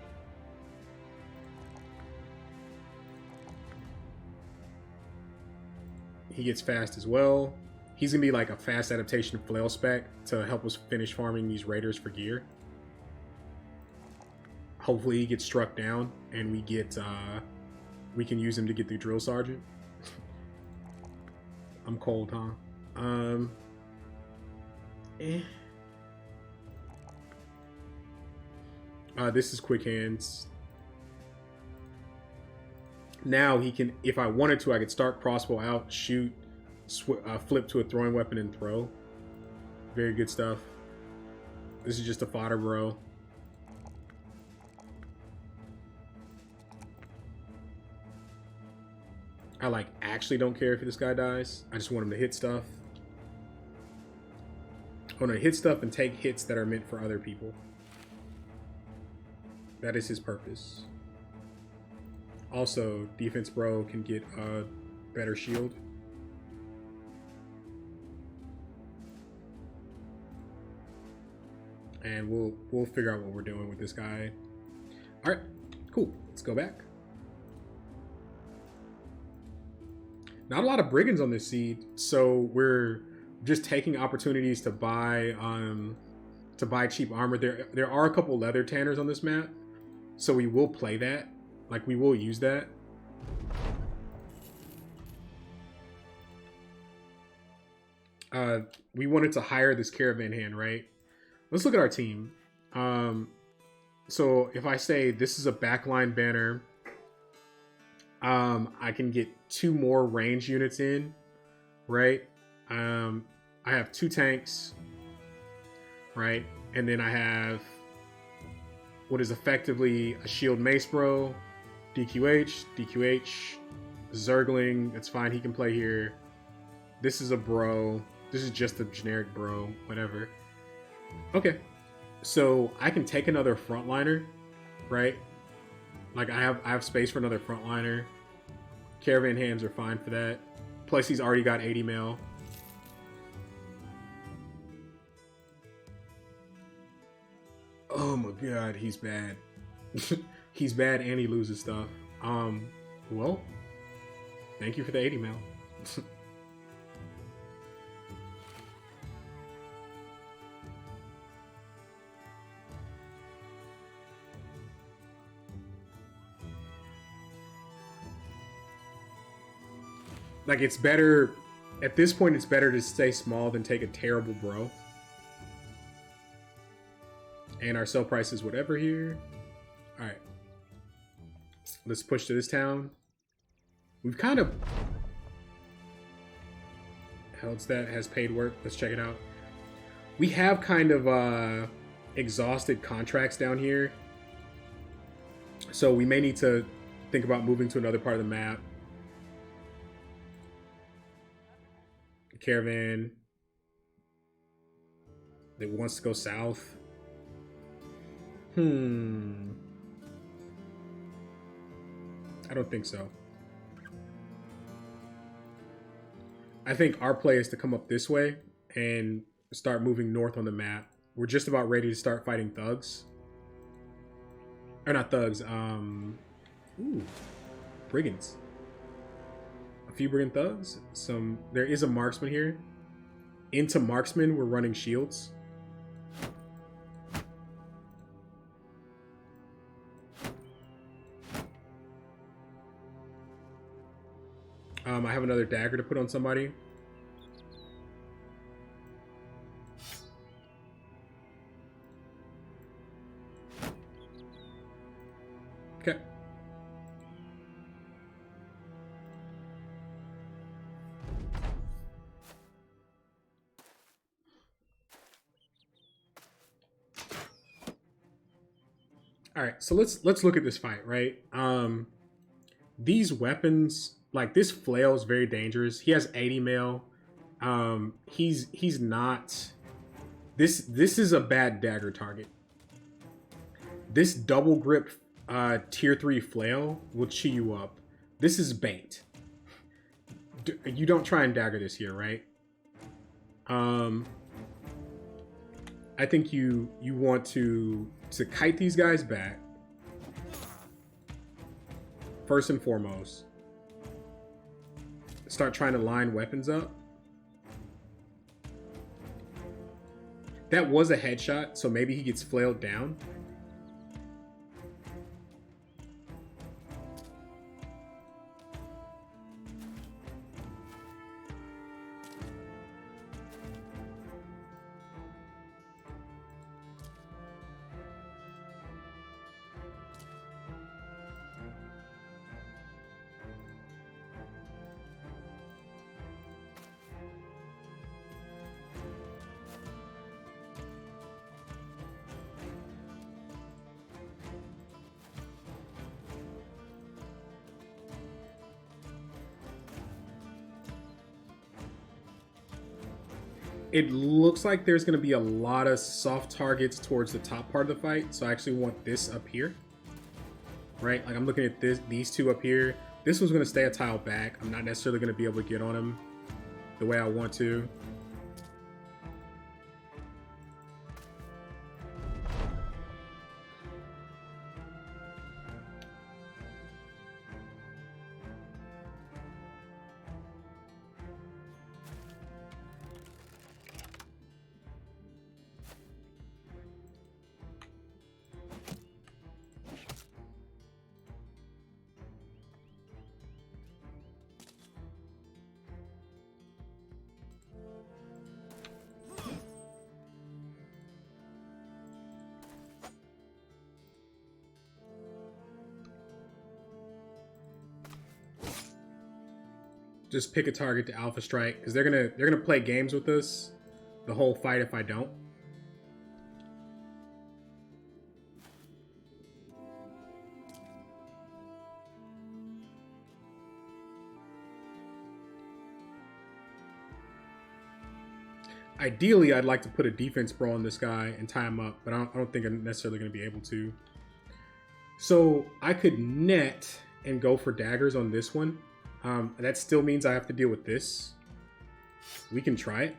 He gets fast as well. He's going to be like a fast adaptation of flail spec to help us finish farming these raiders for gear. Hopefully he gets struck down and we get we can use him to get the drill sergeant. I'm cold, huh? This is quick hands. Now he can, if I wanted to, I could start crossbow out, shoot, flip to a throwing weapon and throw. Very good stuff. This is just a fodder bro. I like actually don't care if this guy dies. I just want him to hit stuff. I want to hit stuff and take hits that are meant for other people. That is his purpose. Also, defense bro can get a better shield. And we'll figure out what we're doing with this guy. All right, cool. Let's go back. Not a lot of brigands on this seed, so we're just taking opportunities to buy cheap armor. There are a couple leather tanners on this map, so we will play that. Like, we will use that. We wanted to hire this caravan hand, right? Let's look at our team. So if I say this is a backline banner, I can get 2 more range units in, right? I have 2 tanks, right? And then I have what is effectively a shield mace bro, DQH, Zergling, that's fine, he can play here. This is a bro, this is just a generic bro, whatever. Okay, so I can take another frontliner right? Like I have space for another frontliner. Caravan hands are fine for that. Plus he's already got 80 mil. Oh my god, he's bad. He's bad and he loses stuff. Well, thank you for the 80 mil. Like, it's better... At this point, it's better to stay small than take a terrible bro. And our sell price is whatever here. Alright. Let's push to this town. We've kind of... Hell's that has paid work. Let's check it out. We have kind of exhausted contracts down here. So we may need to think about moving to another part of the map. Caravan that wants to go south. I don't think so. I think our play is to come up this way and start moving north on the map. We're just about ready to start fighting thugs. Or not thugs, brigands. A few brigand thugs. There is a marksman here. Into marksman, we're running shields. I have another dagger to put on somebody. Okay. All right, so let's look at this fight, right? These weapons, like this flail is very dangerous. He has 80 mil. He's not. This is a bad dagger target. This double grip tier 3 flail will chew you up. This is bait. You don't try and dagger this here, right? I think you want to kite these guys back. First and foremost. Start trying to line weapons up. That was a headshot, so maybe he gets flailed down. It looks like there's going to be a lot of soft targets towards the top part of the fight, so I actually want this up here. Right? Like I'm looking at these two up here. This one's going to stay a tile back. I'm not necessarily going to be able to get on him the way I want to. Just pick a target to alpha strike because they're gonna play games with us the whole fight if I don't. Ideally, I'd like to put a defense brawl on this guy and tie him up, but I don't think I'm necessarily going to be able to. So I could net and go for daggers on this one. That still means I have to deal with this. We can try it.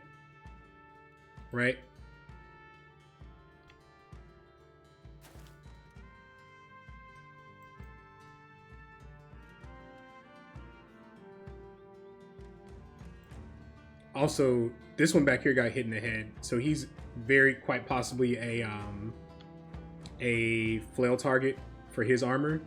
Right? Also, this one back here got hit in the head, so he's quite possibly a flail target for his armor.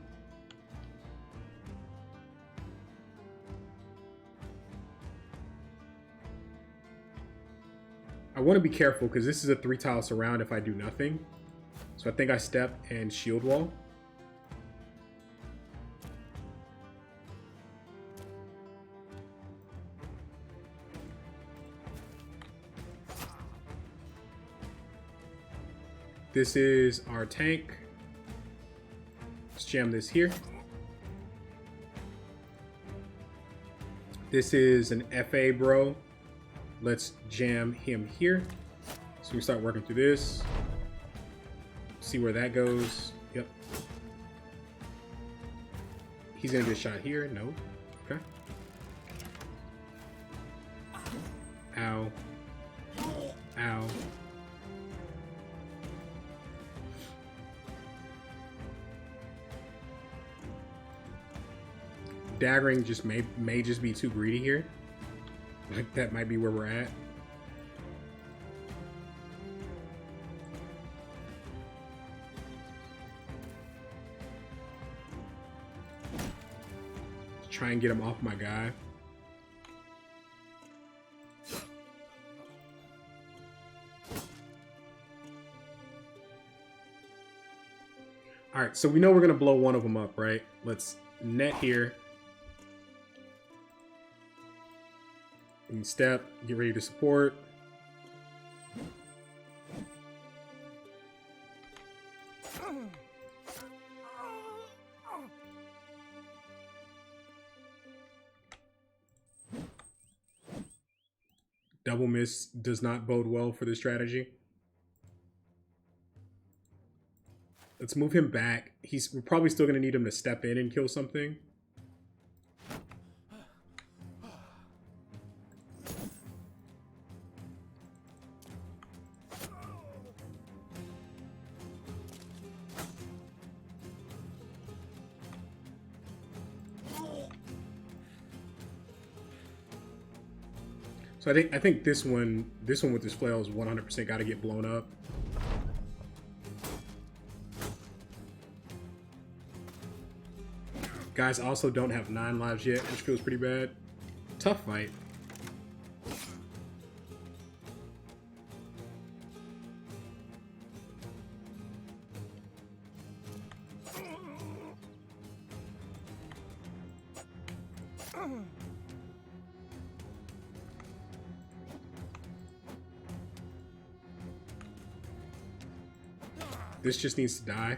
I want to be careful because this is a 3-tile surround if I do nothing. So I think I step and shield wall. This is our tank. Let's jam this here. This is an FA bro. Let's jam him here. So we start working through this. See where that goes. Yep. He's gonna get shot here. No. Okay. Ow. Ow. Daggering just may just be too greedy here. Like, that might be where we're at. Let's try and get him off my guy. Alright, so we know we're going to blow one of them up, right? Let's net here. And step, get ready to support. Double miss does not bode well for this strategy. Let's move him back. We're probably still going to need him to step in and kill something. So I think this one with this flail is 100% got to get blown up. Guys also don't have 9 lives yet, which feels pretty bad. Tough fight. This just needs to die.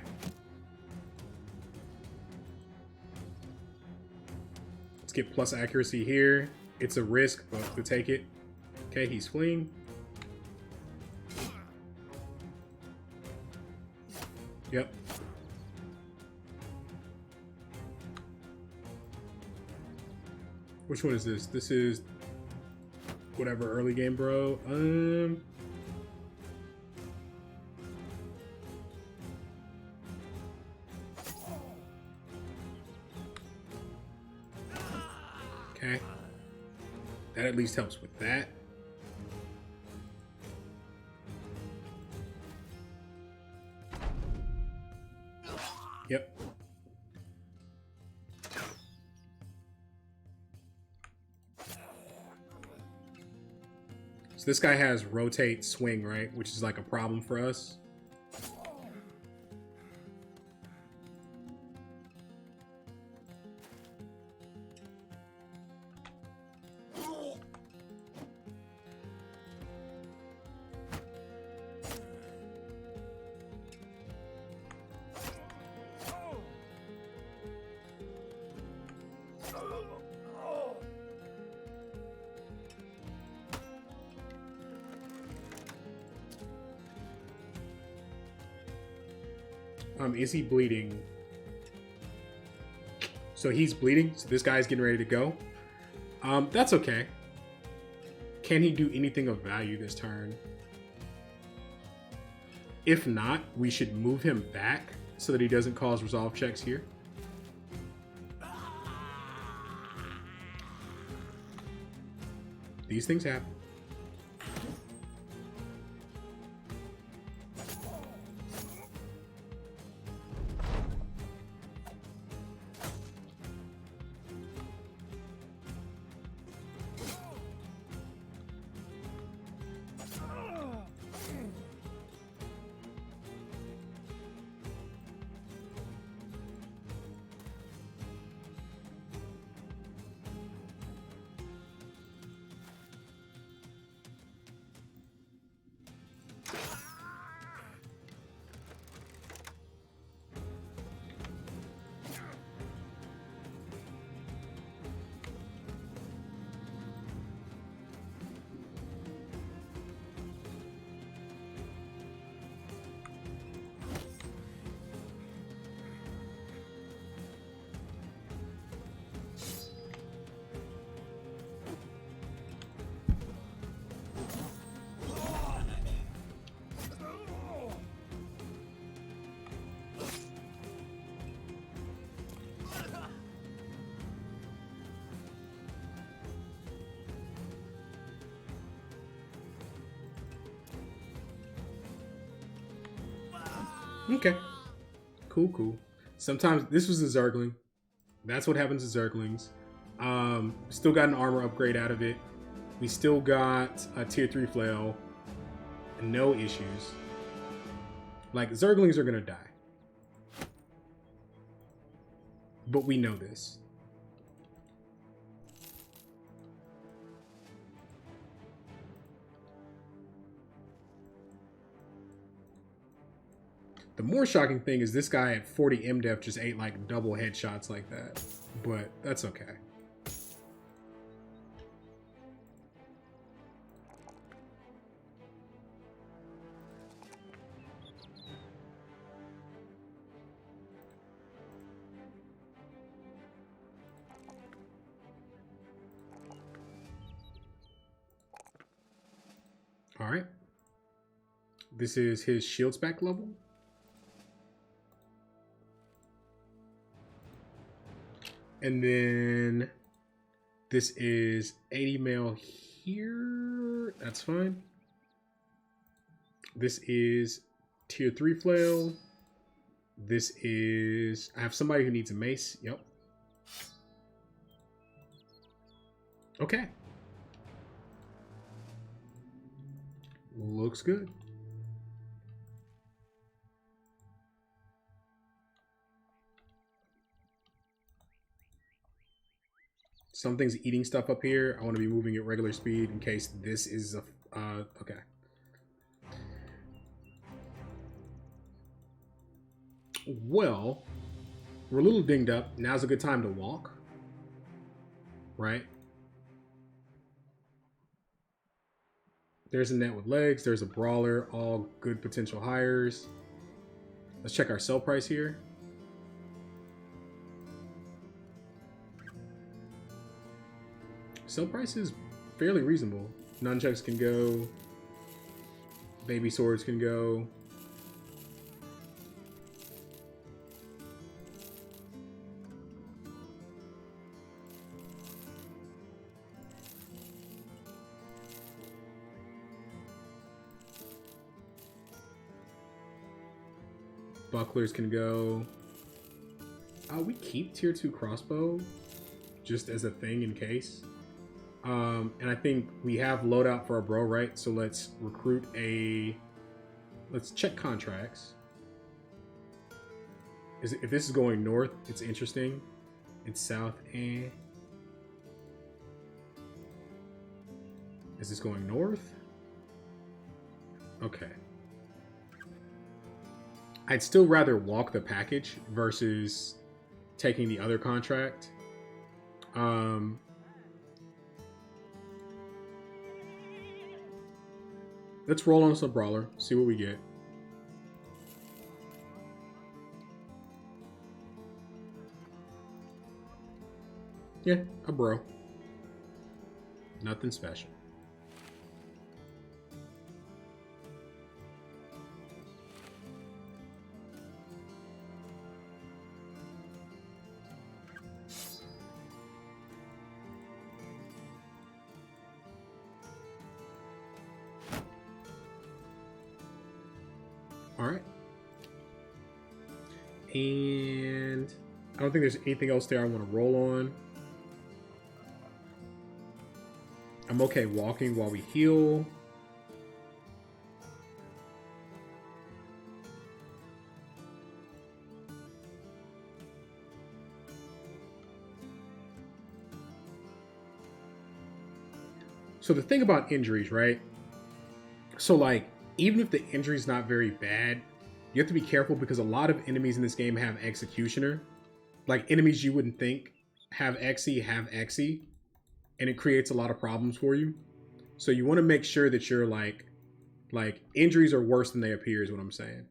Let's get plus accuracy here. It's a risk, but we'll take it. Okay, he's fleeing. Yep. Which one is this? This is whatever early game, bro. Okay. That at least helps with that. Yep. So this guy has rotate swing, right? Which is like a problem for us. Is he bleeding? So he's bleeding. So this guy's getting ready to go. That's okay. Can he do anything of value this turn? If not, we should move him back so that he doesn't cause resolve checks here. These things happen. Okay. Cool. Sometimes this was a Zergling. That's what happens to Zerglings. Still got an armor upgrade out of it. We still got a tier 3 flail. No issues. Like, Zerglings are gonna die. But we know this. The more shocking thing is this guy at 40 MDef just ate like double headshots like that. But that's okay. All right. This is his shield spec level. And then this is 80 mil here. That's fine. This is tier 3 flail. This is... I have somebody who needs a mace. Yep. Okay. Looks good. Something's eating stuff up here. I want to be moving at regular speed in case this is a... okay. Well, we're a little dinged up. Now's a good time to walk. Right? There's a net with legs. There's a brawler. All good potential hires. Let's check our sell price here. Sell price is fairly reasonable. Nunchucks can go. Baby swords can go. Bucklers can go. We keep tier 2 crossbow just as a thing in case. And I think we have loadout for our bro, right? So let's recruit a... Let's check contracts. If this is going north, it's interesting. It's south, eh? Is this going north? Okay. I'd still rather walk the package versus taking the other contract. Let's roll on some brawler, see what we get. Yeah, a bro. Nothing special. All right. And I don't think there's anything else there I want to roll on. I'm okay walking while we heal. So the thing about injuries, right? So like, even if the injury's not very bad, you have to be careful because a lot of enemies in this game have Executioner. Like enemies you wouldn't think have Xe, and it creates a lot of problems for you. So you want to make sure that you're like injuries are worse than they appear is what I'm saying.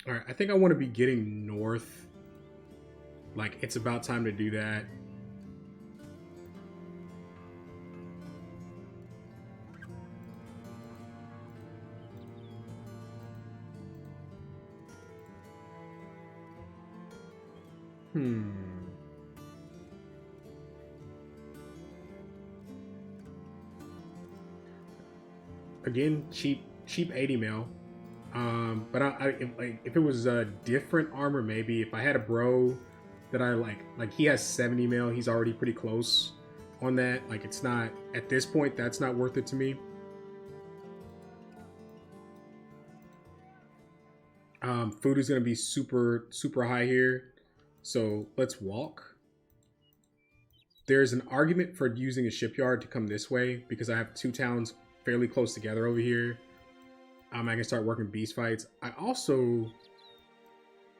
All right, I think I want to be getting north. Like it's about time to do that. Hmm. Again, cheap 80 mil. But if it was a different armor, maybe if I had a bro that I like he has 70 mil, he's already pretty close on that. Like it's not at this point, that's not worth it to me. Food is gonna be super high here, so let's walk. There's an argument for using a shipyard to come this way because I have two towns fairly close together over here. I can start working beast fights. I also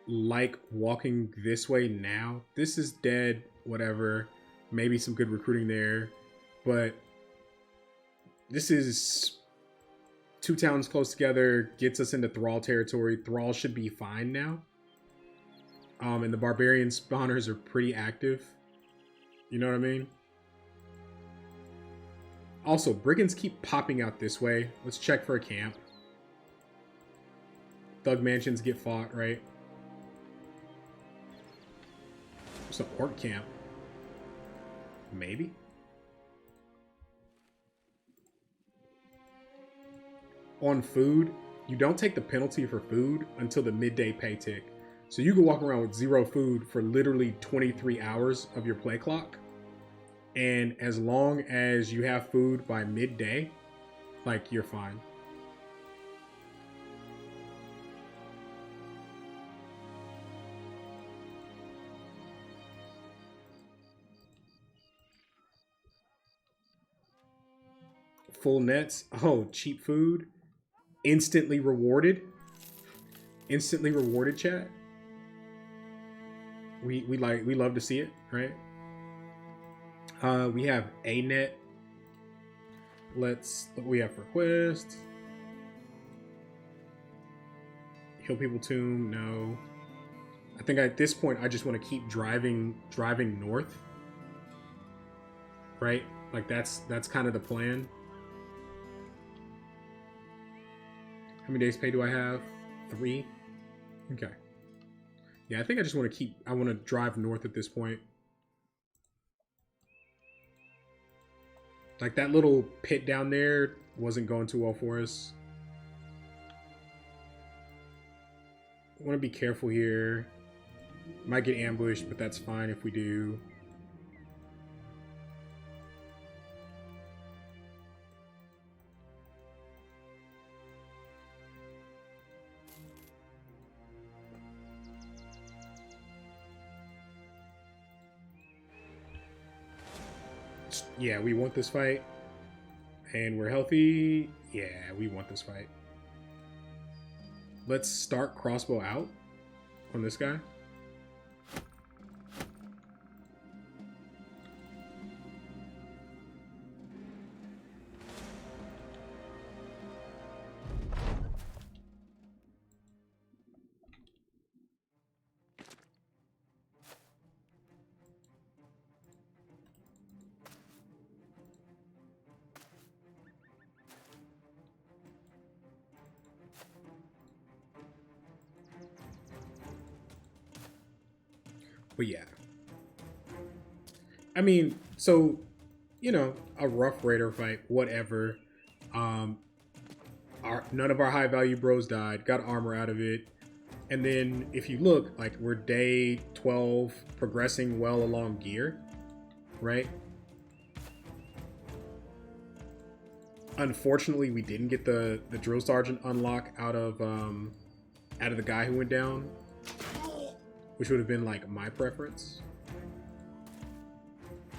like walking this way now. This is dead, whatever. Maybe some good recruiting there. But this is two towns close together, gets us into Thrall territory. Thrall should be fine now. And the barbarian spawners are pretty active. You know what I mean? Also, brigands keep popping out this way. Let's check for a camp. Thug mansions get fought, right? There's an orc camp. Maybe? On food, you don't take the penalty for food until the midday pay tick. So you can walk around with 0 food for literally 23 hours of your play clock. And as long as you have food by midday, like, you're fine. Full nets. Oh, cheap food. Instantly rewarded. Instantly rewarded, chat. We love to see it, right? We have a net. Let's look what we have for quest. Heal people tomb, no. I think at this point I just want to keep driving north. Right? Like that's kind of the plan. How many days pay do I have? 3? Okay. Yeah, I think I just want to I want to drive north at this point. Like that little pit down there wasn't going too well for us. I want to be careful here. Might get ambushed, but that's fine if we do. Yeah, we want this fight. And we're healthy. Yeah, we want this fight. Let's start crossbow out on this guy. But yeah. I mean, so, you know, a rough raider fight, whatever. None of our high value bros died, got armor out of it. And then if you look, like, we're day 12, progressing well along gear, right? Unfortunately, we didn't get the drill sergeant unlock out of the guy who went down, which would have been like my preference.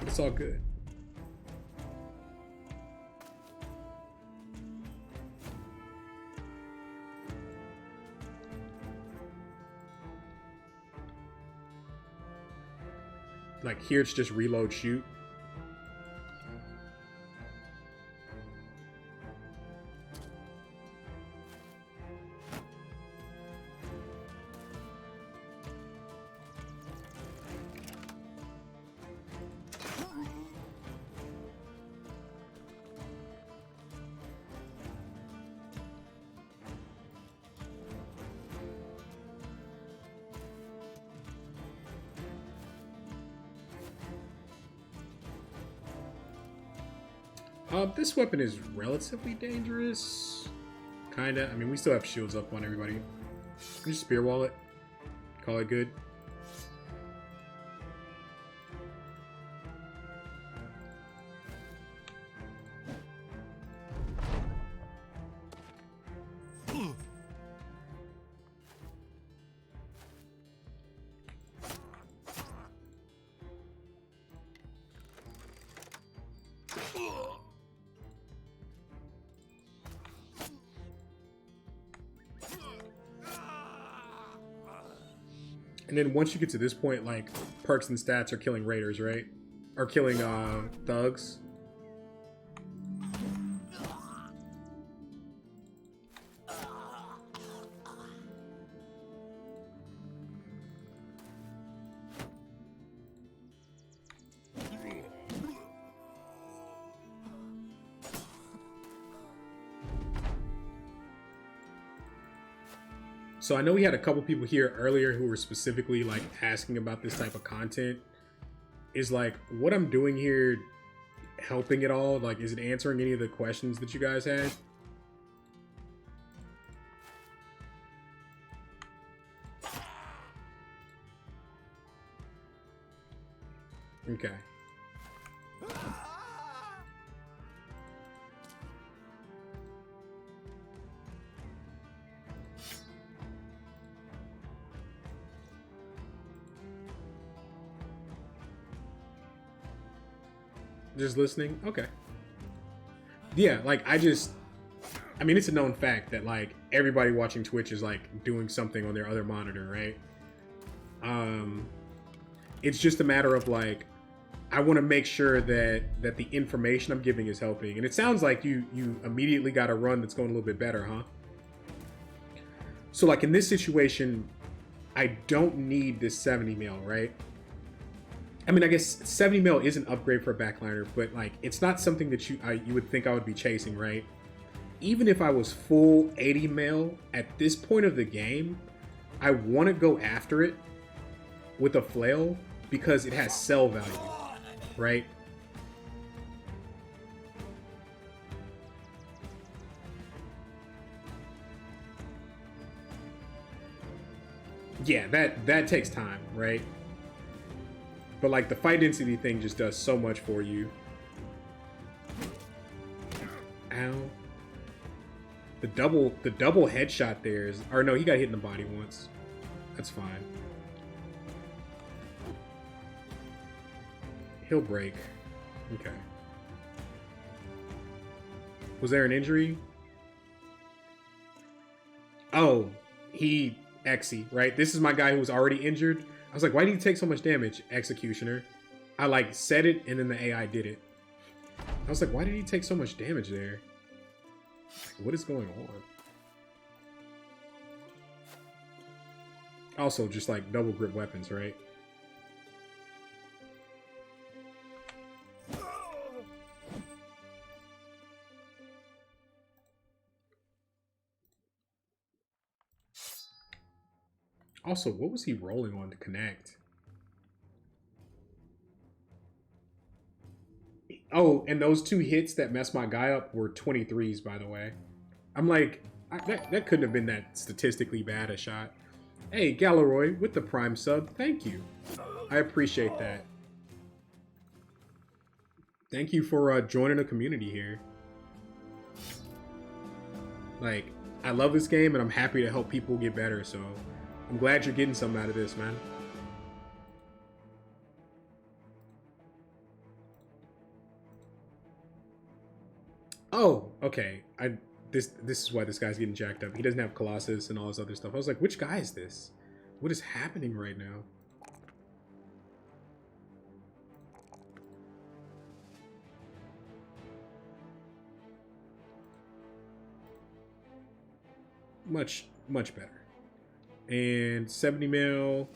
It's all good. Like here it's just reload, shoot. This weapon is relatively dangerous. Kinda. I mean, we still have shields up on everybody. Just spear wall it. Call it good. And then once you get to this point, like, perks and stats are killing raiders, right? Or killing thugs. So I know we had a couple people here earlier who were specifically like asking about this type of content. Is like what I'm doing here helping at all? Like, is it answering any of the questions that you guys had? Okay. Just listening? Okay. Yeah, like, I mean, it's a known fact that, like, everybody watching Twitch is, like, doing something on their other monitor, right? It's just a matter of, like, I want to make sure that the information I'm giving is helping. And it sounds like you immediately got a run that's going a little bit better, huh? So, like, in this situation, I don't need this 70 mil, right? I mean, I guess 70 mil is an upgrade for a backliner, but like, it's not something that you would think I would be chasing, right? Even if I was full 80 mil at this point of the game, I want to go after it with a flail because it has sell value, right? Yeah, that takes time, right? But like the fight density thing just does so much for you. Ow. The double headshot there is, or no, he got hit in the body once. That's fine. He'll break. Okay. Was there an injury? Oh, he Exy, right? This is my guy who was already injured. I was like, why did he take so much damage? Executioner. I like said it and then the AI did it. I was like, why did he take so much damage there? What is going on? Also, just like double grip weapons, right? Also, what was he rolling on to connect? Oh, and those 2 hits that messed my guy up were 23s, by the way. I'm like, that couldn't have been that statistically bad a shot. Hey, Galeroy, with the Prime sub, thank you. I appreciate that. Thank you for joining the community here. Like, I love this game, and I'm happy to help people get better, so I'm glad you're getting something out of this, man. Oh, okay. This is why this guy's getting jacked up. He doesn't have Colossus and all this other stuff. I was like, which guy is this? What is happening right now? Much better. And 70 mil.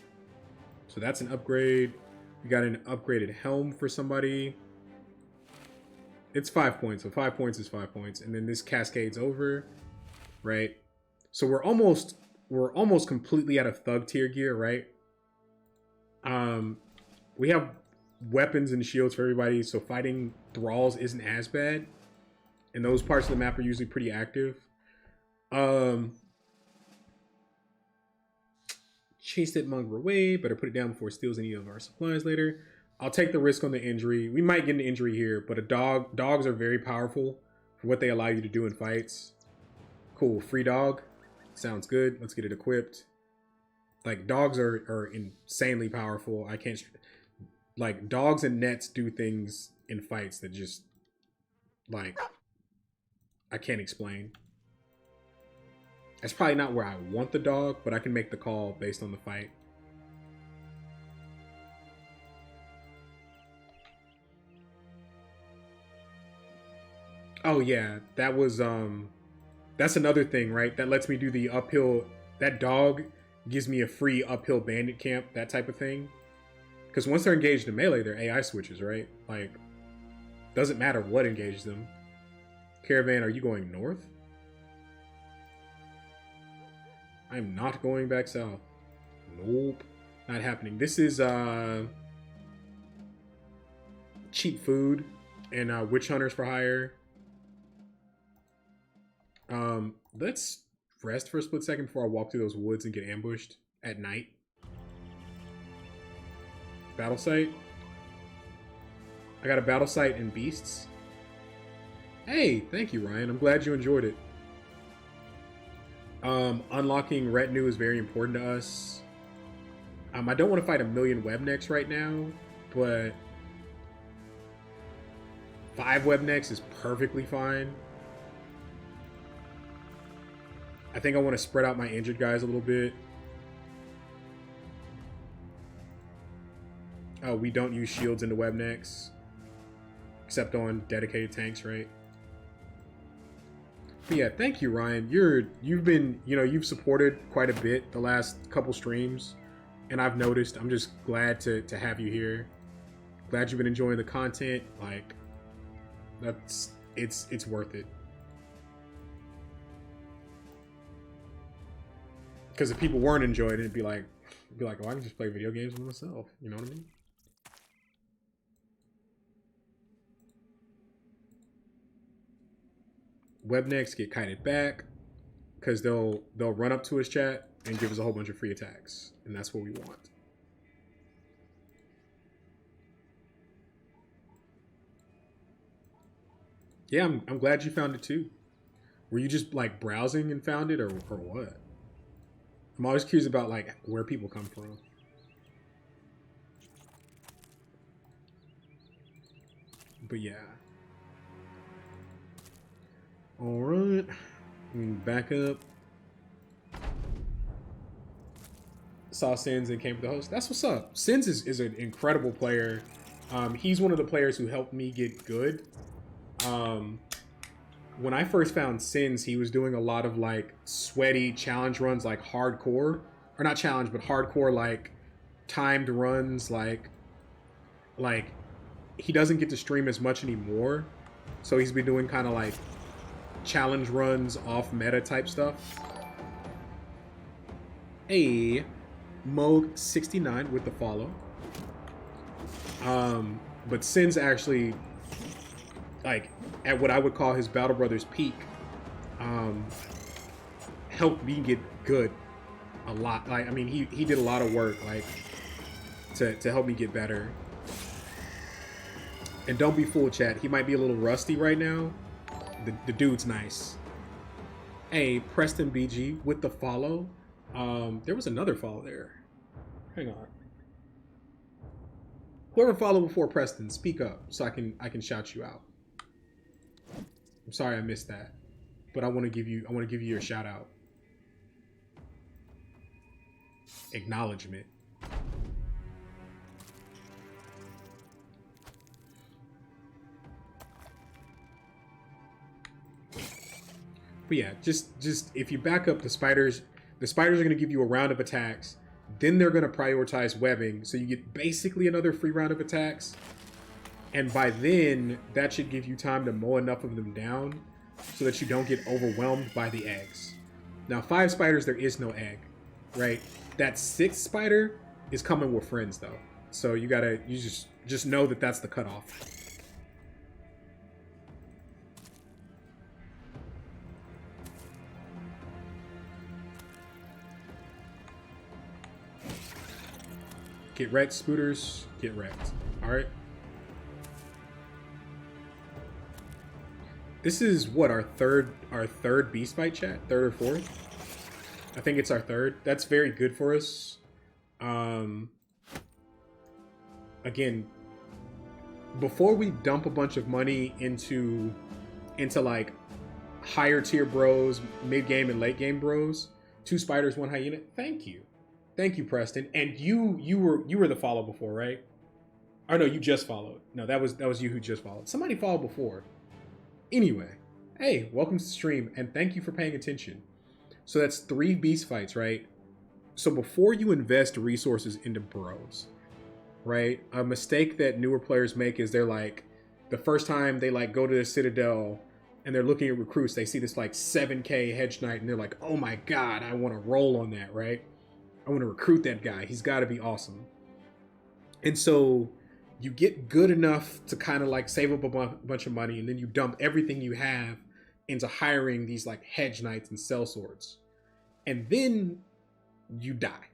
So that's an upgrade. We got an upgraded helm for somebody. It's 5 points. So 5 points is 5 points. And then this cascades over, right? So we're almost completely out of thug tier gear, right? We have weapons and shields for everybody, so fighting thralls isn't as bad. And those parts of the map are usually pretty active. Chase that mongrel away. Better put it down before it steals any of our supplies later. I'll take the risk on the injury. We might get an injury here, but dogs are very powerful for what they allow you to do in fights. Cool, free dog. Sounds good. Let's get it equipped. Like, dogs are insanely powerful. I can't... Like, dogs and nets do things in fights that just... Like, I can't explain. That's probably not where I want the dog, but I can make the call based on the fight. Oh yeah, that was that's another thing, right? That lets me do the uphill. That dog gives me a free uphill bandit camp, that type of thing. Because once they're engaged in melee, they're AI switches, right? Like, doesn't matter what engages them. Caravan, are you going north? I'm not going back south. Nope, not happening. This is cheap food and witch hunters for hire. Let's rest for a split second before I walk through those woods and get ambushed at night. Battle site. I got a battle site and beasts. Hey, thank you, Ryan. I'm glad you enjoyed it. Unlocking retinue is very important to us. I don't want to fight a million webnecks right now, but 5 webnecks is perfectly fine. I think I want to spread out my injured guys a little bit. Oh, we don't use shields into webnecks, except on dedicated tanks, right? But yeah, thank you, Ryan. You've been, you've supported quite a bit the last couple streams, and I've noticed. I'm just glad to have you here. Glad you've been enjoying the content. Like, it's worth it. Because if people weren't enjoying it, it'd be like, oh, I can just play video games with myself. You know what I mean? Webnecks get kited back because they'll run up to us, chat, and give us a whole bunch of free attacks, and that's what we want. Yeah, I'm glad you found it too. Were you just like browsing and found it, or what? I'm always curious about like where people come from. But yeah. All right. Back up. Saw Sins and came to the host. That's what's up. Sins is an incredible player. He's one of the players who helped me get good. When I first found Sins, he was doing a lot of like sweaty challenge runs, like hardcore, or not challenge, but hardcore like timed runs. Like he doesn't get to stream as much anymore, so he's been doing kind of like challenge runs off meta type stuff. A Moog 69 with the follow. But Sins actually, like, at what I would call his Battle Brothers peak, helped me get good a lot. Like, I mean, he did a lot of work, like, to help me get better. And don't be fooled, chat. He might be a little rusty right now. The dude's nice. Hey, Preston BG with the follow. There was another follow there. Hang on. Whoever followed before Preston, speak up so I can shout you out. I'm sorry I missed that, but I want to give you your shout out. Acknowledgement. But yeah, just if you back up the spiders are going to give you a round of attacks. Then they're going to prioritize webbing, so you get basically another free round of attacks. And by then, that should give you time to mow enough of them down so that you don't get overwhelmed by the eggs. Now, 5 spiders, there is no egg, right? That 6th spider is coming with friends, though. So you just know that that's the cutoff. Get wrecked, spooters. Get wrecked. All right. This is what, our third beast fight, chat? Third or fourth? I think it's our third. That's very good for us. Again, before we dump a bunch of money into like higher tier bros, mid game and late game bros, 2 spiders, 1 hyena. Thank you. Thank you, Preston. And you were the follow before, right? Or no, you just followed. No, that was you who just followed. Somebody followed before. Anyway, hey, welcome to the stream, and thank you for paying attention. So that's 3 beast fights, right? So before you invest resources into bros, right? A mistake that newer players make is they're like, the first time they like go to the Citadel and they're looking at recruits, they see this like 7K hedge knight and they're like, oh my god, I want to roll on that, right? I want to recruit that guy. He's got to be awesome. And so you get good enough to kind of like save up a bunch of money, and then you dump everything you have into hiring these like hedge knights and sellswords. And then you die.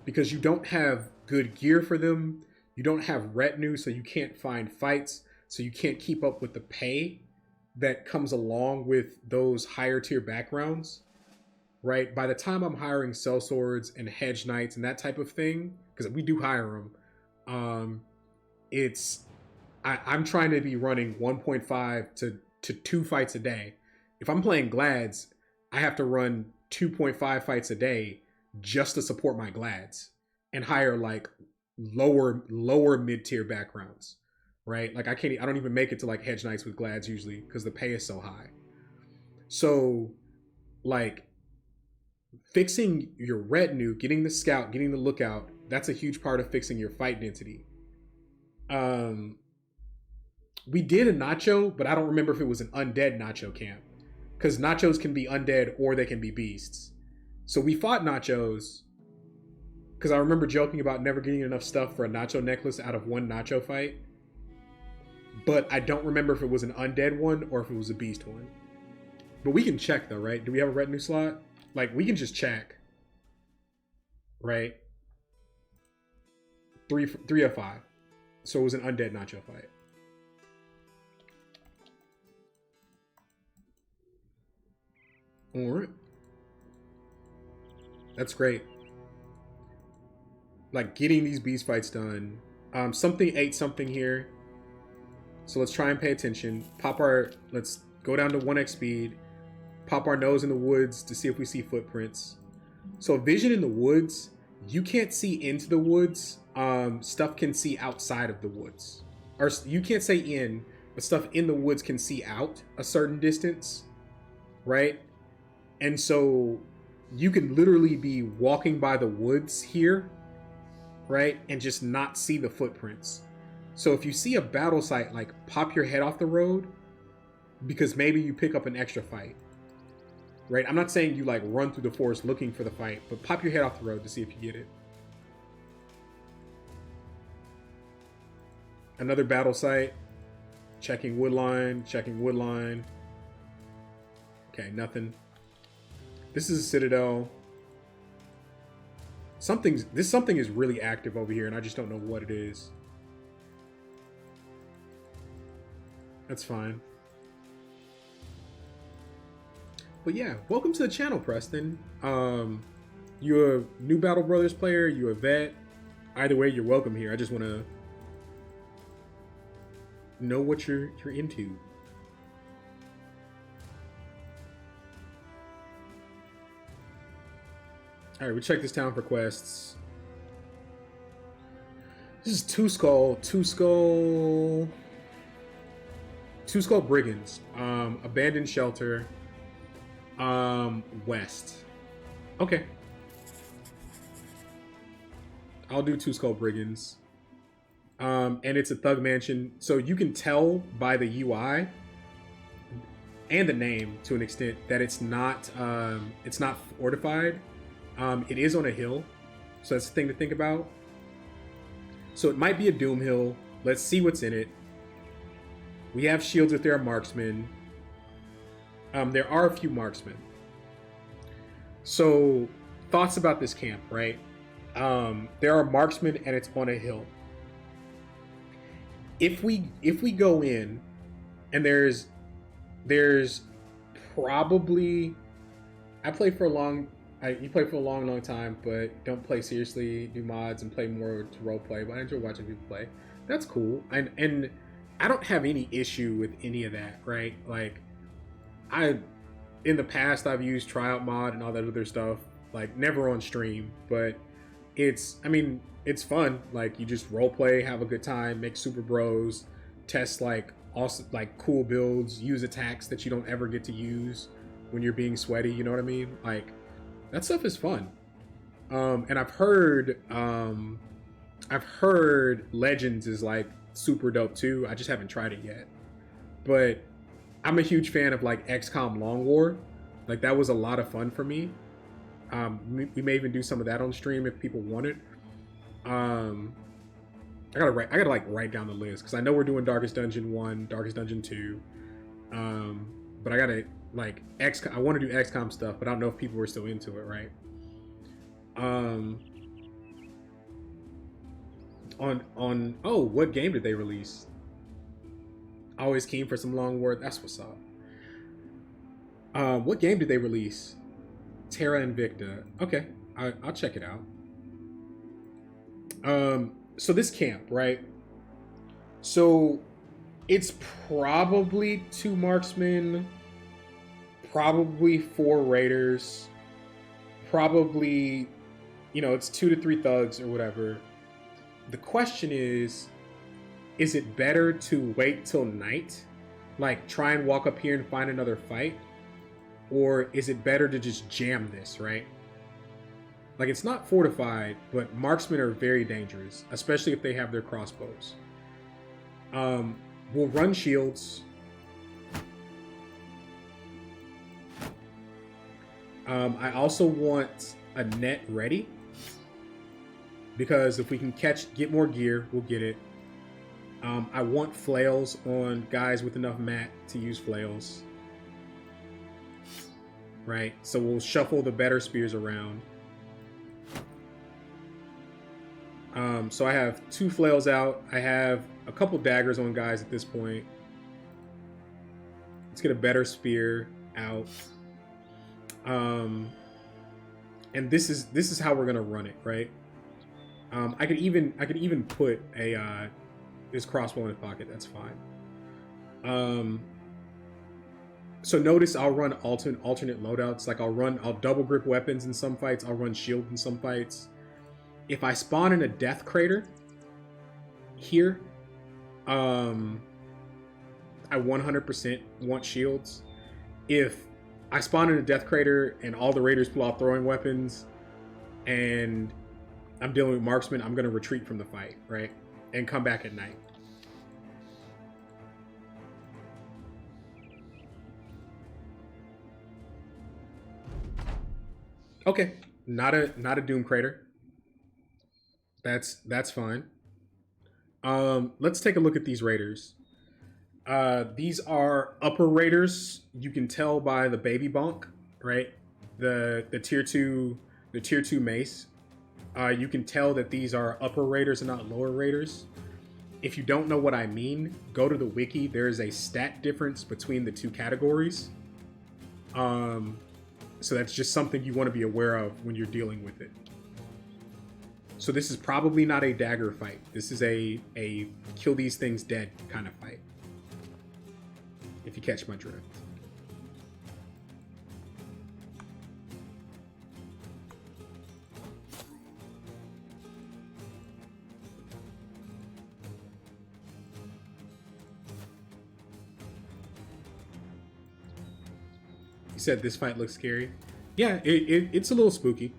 Because you don't have good gear for them. You don't have retinue, so you can't find fights. So you can't keep up with the pay that comes along with those higher tier backgrounds. Right, by the time I'm hiring sellswords and hedge knights and that type of thing, because we do hire them, I'm trying to be running 1.5 to 2 fights a day. If I'm playing glads, I have to run 2.5 fights a day just to support my glads and hire like lower mid tier backgrounds, right? Like I don't even make it to like hedge knights with glads usually because the pay is so high. So like, fixing your retinue, getting the scout, getting the lookout, that's a huge part of fixing your fight density. We did a nacho, but I don't remember if it was an undead nacho camp, because nachos can be undead or they can be beasts. So we fought nachos because I remember joking about never getting enough stuff for a nacho necklace out of 1 nacho fight, but I don't remember if it was an undead one or if it was a beast one. But we can check though, right? Do we have a retinue slot? Like, we can just check, right? 3 of 5. So it was an undead nacho fight. All right. That's great. Like, getting these beast fights done. Something ate something here. So let's try and pay attention. Let's go go down to 1x speed, pop our nose in the woods to see if we see footprints. So vision in the woods, you can't see into the woods. Stuff can see outside of the woods. Or you can't say in, but stuff in the woods can see out a certain distance, right? And so you can literally be walking by the woods here, right? And just not see the footprints. So if you see a battle site, like pop your head off the road because maybe you pick up an extra fight, right? I'm not saying you like run through the forest looking for the fight, but pop your head off the road to see if you get it. Another battle site. Checking woodline, checking woodline. Okay, nothing. This is a citadel. Something is really active over here, and I just don't know what it is. That's fine. But yeah, welcome to the channel, Preston. You're a new Battle Brothers player, you're a vet. Either way, you're welcome here. I just want to know what you're into. All right, we check this town for quests. This is Two Skull Brigands. Abandoned shelter. West. Okay. I'll do Two Skull Brigands. And it's a thug mansion, so you can tell by the UI and the name to an extent that it's not fortified. It is on a hill, so that's the thing to think about. So it might be a doom hill. Let's see what's in it. We have shields if there are marksmen. There are a few marksmen. So thoughts about this camp, right? There are marksmen and it's on a hill. If we go in and there's probably you play for a long time, but don't play seriously, do mods and play more to role play, but I enjoy watching people play. That's cool. And I don't have any issue with any of that, right? Like in the past I've used tryout mod and all that other stuff, like never on stream, but it's fun. Like you just role play, have a good time, make super bros, test like awesome, like cool builds, use attacks that you don't ever get to use when you're being sweaty, you know what I mean? Like that stuff is fun. And I've heard Legends is like super dope too. I just haven't tried it yet. But I'm a huge fan of like XCOM Long War. Like that was a lot of fun for me. We may even do some of that on stream if people want it. I gotta like write down the list because I know we're doing Darkest Dungeon 1, Darkest Dungeon 2. But I gotta like I want to do XCOM stuff, but I don't know if people are still into it, right? What game did they release? Always keen for some Long War. That's what's up. What game did they release? Terra Invicta. Okay, I'll check it out. So this camp, right? So it's probably 2 marksmen, probably 4 raiders, probably, it's 2 to 3 thugs or whatever. The question is it better to wait till night, like try and walk up here and find another fight? Or is it better to just jam this, right? Like it's not fortified, but marksmen are very dangerous, especially if they have their crossbows. We'll run shields. I also want a net ready because if we can get more gear, we'll get it. I want flails on guys with enough mat to use flails. Right, so we'll shuffle the better spears around. So I have 2 flails out. I have a couple daggers on guys at this point. Let's get a better spear out. And this is how we're gonna run it, right? I could even put this crossbow in his pocket. That's fine. So notice I'll run alternate loadouts. Like I'll double grip weapons in some fights. I'll run shield in some fights. If I spawn in a death crater here, I 100% want shields. If I spawn in a death crater and all the raiders pull out throwing weapons and I'm dealing with marksmen, I'm going to retreat from the fight, right? And come back at night. Okay, not a doom crater. That's fine. Let's take a look at these raiders. These are upper raiders. You can tell by the baby bonk, right? The tier 2 mace. You can tell that these are upper raiders and not lower raiders. If you don't know what I mean, go to the wiki. There is a stat difference between the two categories. So that's just something you want to be aware of when you're dealing with it. So this is probably not a dagger fight. This is a kill these things dead kind of fight. If you catch my drift. You said this fight looks scary. Yeah, it's a little spooky.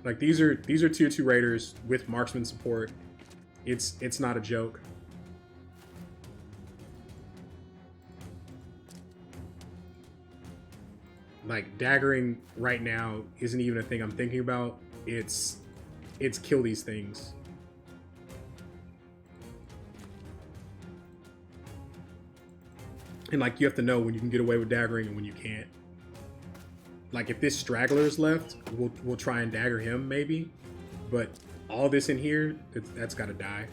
Like these are tier 2 raiders with marksman support. It's not a joke. Like daggering right now isn't even a thing I'm thinking about. It's kill these things. And like you have to know when you can get away with daggering and when you can't. Like if this straggler is left, we'll try and dagger him maybe, but all this in here, that's got to die.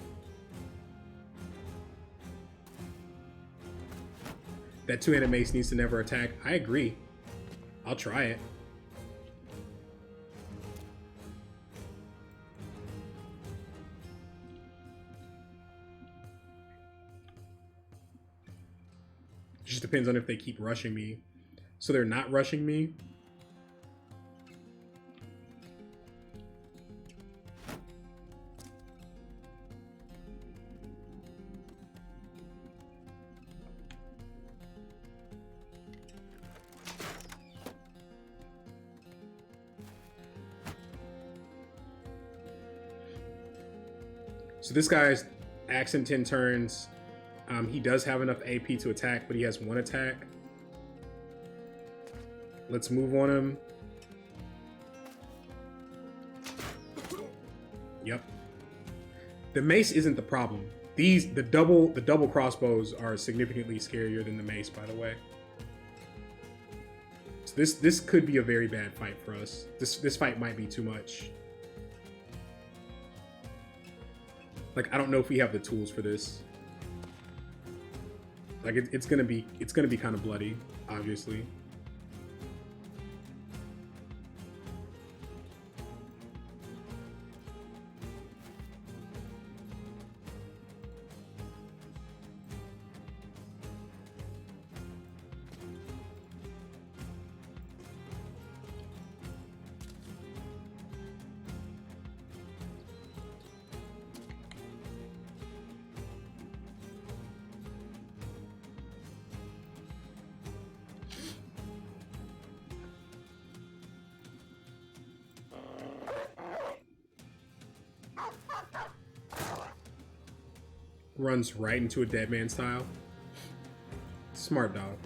That two-handed mace needs to never attack. I agree. I'll try it. It just depends on if they keep rushing me. So they're not rushing me. So this guy's axe in 10 turns. He does have enough AP to attack, but he has 1 attack. Let's move on him. Yep. The mace isn't the problem. The double crossbows are significantly scarier than the mace, by the way. So this could be a very bad fight for us. This fight might be too much. Like I don't know if we have the tools for this. Like it's gonna be kind of bloody, obviously. Runs right into a dead man style. Smart dog.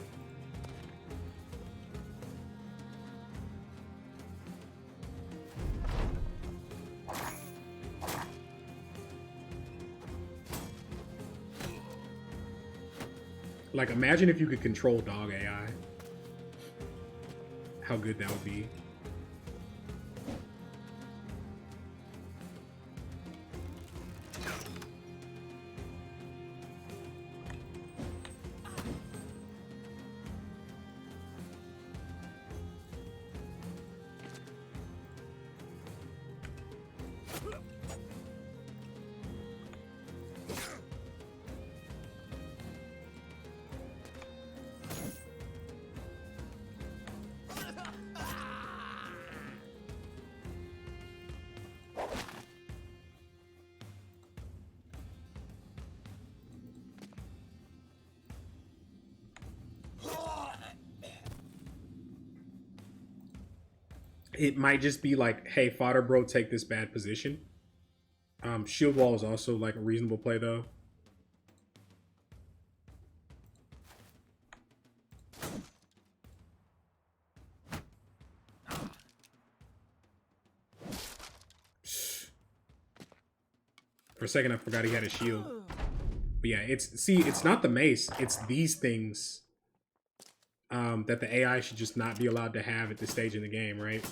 Like imagine if you could control dog AI. How good that would be. It might just be like, hey, fodder bro, take this bad position. Shield wall is also like a reasonable play though. For a second, I forgot he had a shield. But yeah, it's not the mace. It's these things that the AI should just not be allowed to have at this stage in the game, right?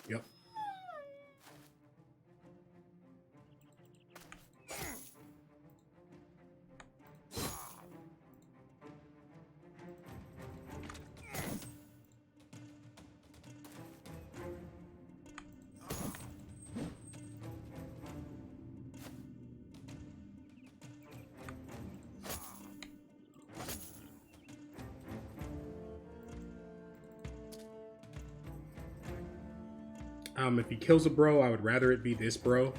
Yep. If he kills a bro, I would rather it be this bro.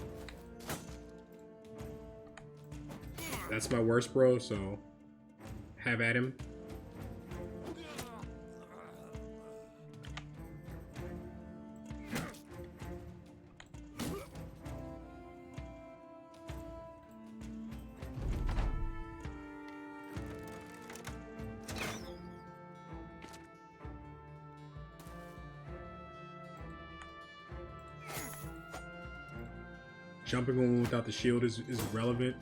That's my worst bro, so have at him. Jumping on one without the shield is relevant.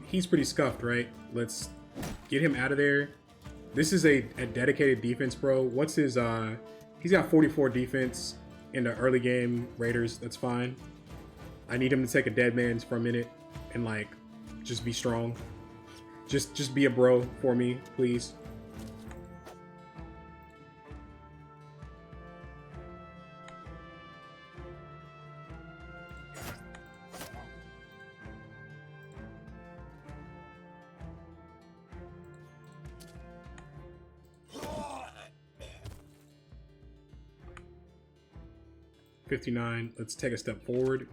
He's pretty scuffed, right? Let's get him out of there. This is a dedicated defense, bro. What's his, he's got 44 defense in the early game Raiders. That's fine. I need him to take a dead man's for a minute and like just be strong. Just be a bro for me, please. $59. Let's take a step forward.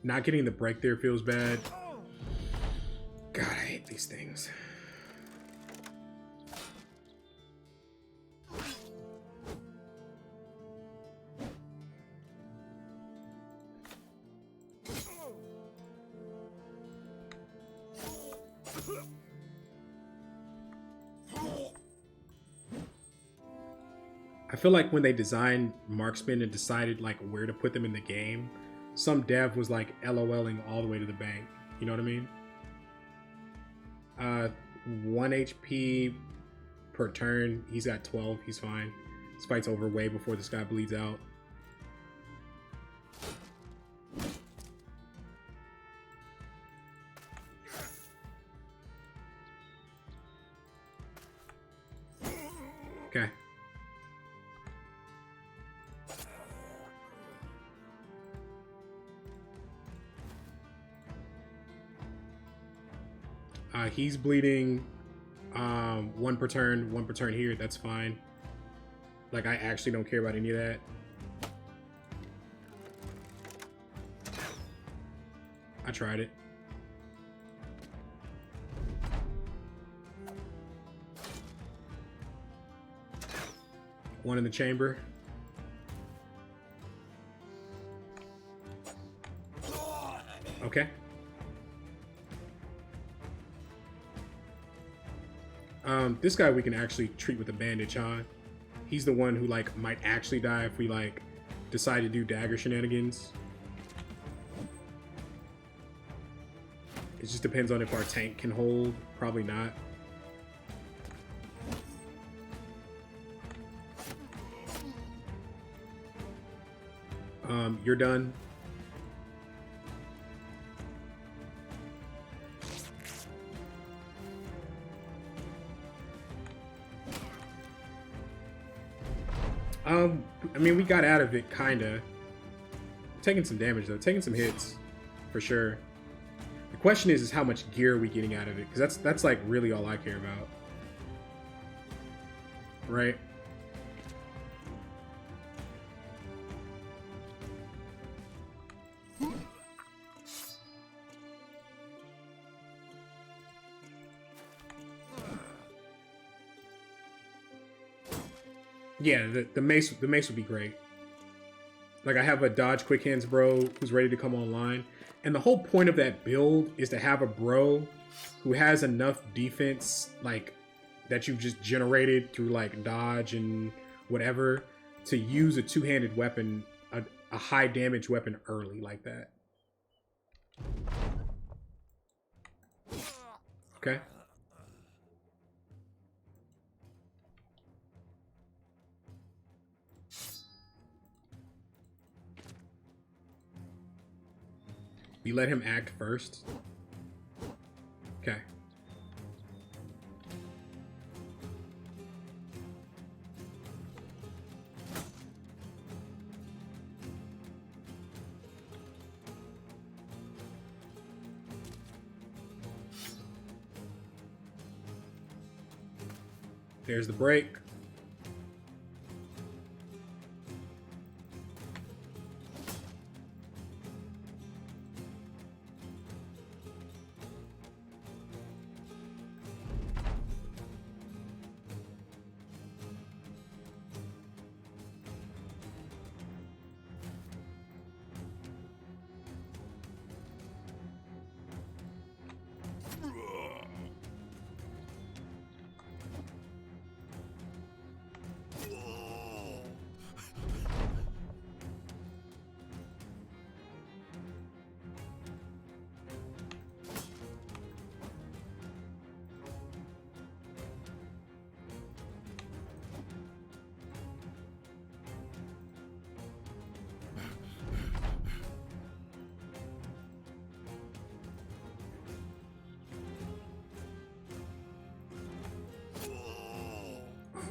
Not getting the break there feels bad. God, I hate these things. I feel like when they designed marksmen and decided like where to put them in the game, some dev was like LOLing all the way to the bank. You know what I mean? 1 HP per turn. He's at 12. He's fine. This fight's over way before this guy bleeds out. Okay. He's bleeding 1 per turn, 1 per turn here. That's fine. Like, I actually don't care about any of that. I tried it. One in the chamber. Okay. This guy we can actually treat with a bandage, huh? He's the one who like might actually die if we like decide to do dagger shenanigans. It just depends on if our tank can hold. Probably not. You're done. I mean, we got out of it, kinda. Taking some damage, though. Taking some hits, for sure. The question is how much gear are we getting out of it? Because that's like, really all I care about. right? Yeah, the mace would be great. Like I have a dodge quick hands bro who's ready to come online. And the whole point of that build is to have a bro who has enough defense, like that you've just generated through like dodge and whatever, to use a two-handed weapon, a high damage weapon early like that. Okay. We let him act first. Okay. There's the break.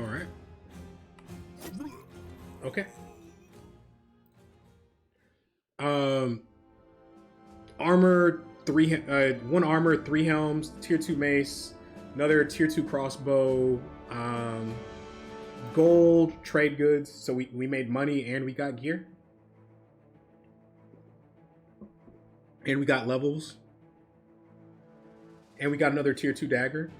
All right. Okay. Armor, one armor, 3 helms, tier 2 mace, another tier 2 crossbow, gold, trade goods. So we made money and we got gear. And we got levels. And we got another tier 2 dagger.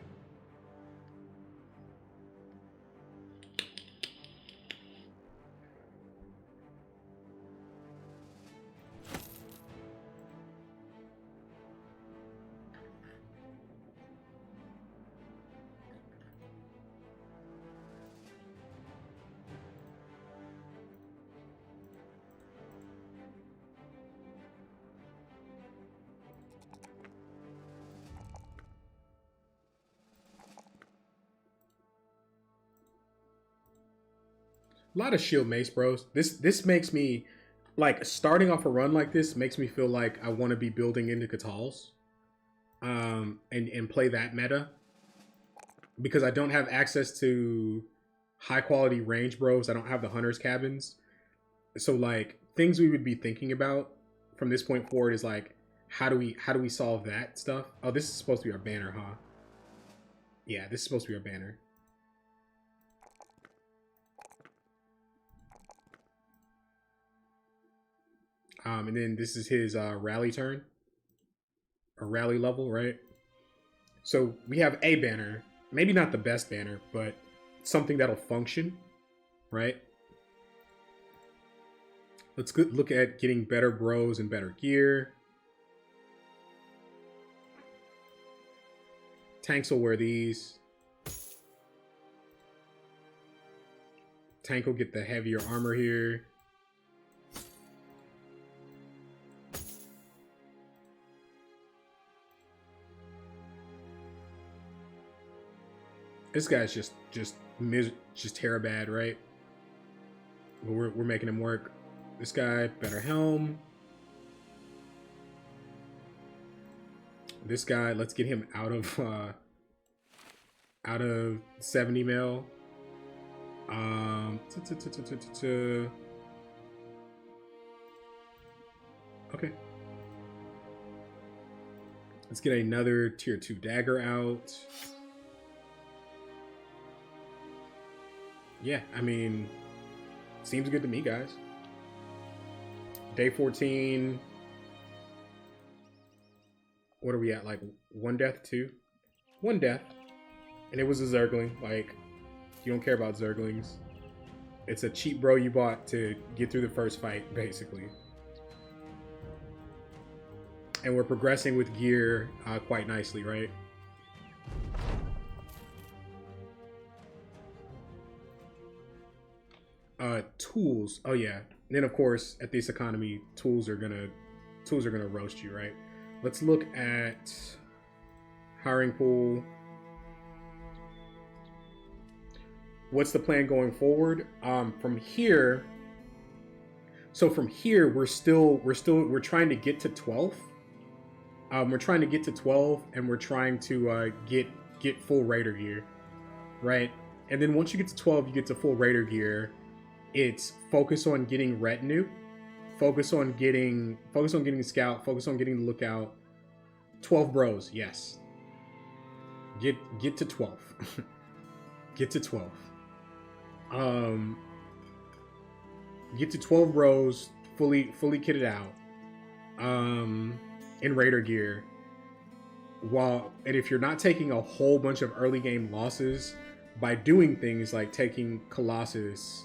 A lot of shield mace, bros. This makes me, like, starting off a run like this makes me feel like I want to be building into Catals, and play that meta, because I don't have access to high quality range bros. I don't have the hunters cabins, so like things we would be thinking about from this point forward is like how do we solve that stuff? Oh, this is supposed to be our banner, huh? Yeah, this is supposed to be our banner. And then this is his rally turn, or rally level, right? So we have a banner, maybe not the best banner, but something that'll function, right? Let's look at getting better bros and better gear. Tanks will wear these. Tank will get the heavier armor here. This guy's just terribad, right? But we're making him work. This guy, better helm. This guy, let's get him out of 70 mil. Okay. Let's get another tier 2 dagger out. Yeah, I mean, seems good to me, guys. Day 14. What are we at? Like 1 death, 2? 1 death. And it was a Zergling. Like, you don't care about Zerglings. It's a cheap bro you bought to get through the first fight, basically. And we're progressing with gear quite nicely, right? Tools. Oh yeah. And then of course, at this economy, tools are gonna roast you, right? Let's look at hiring pool. What's the plan going forward? From here. So from here, we're trying to get to 12. We're trying to get to 12, and we're trying to get full Raider gear, right? And then once you get to 12, you get to full Raider gear. It's focus on getting retinue, focus on getting scout, focus on getting the lookout. 12 bros, yes. Get to 12. Get to 12. Get to 12 bros, fully kitted out. In Raider gear. And if you're not taking a whole bunch of early game losses by doing things like taking Colossus,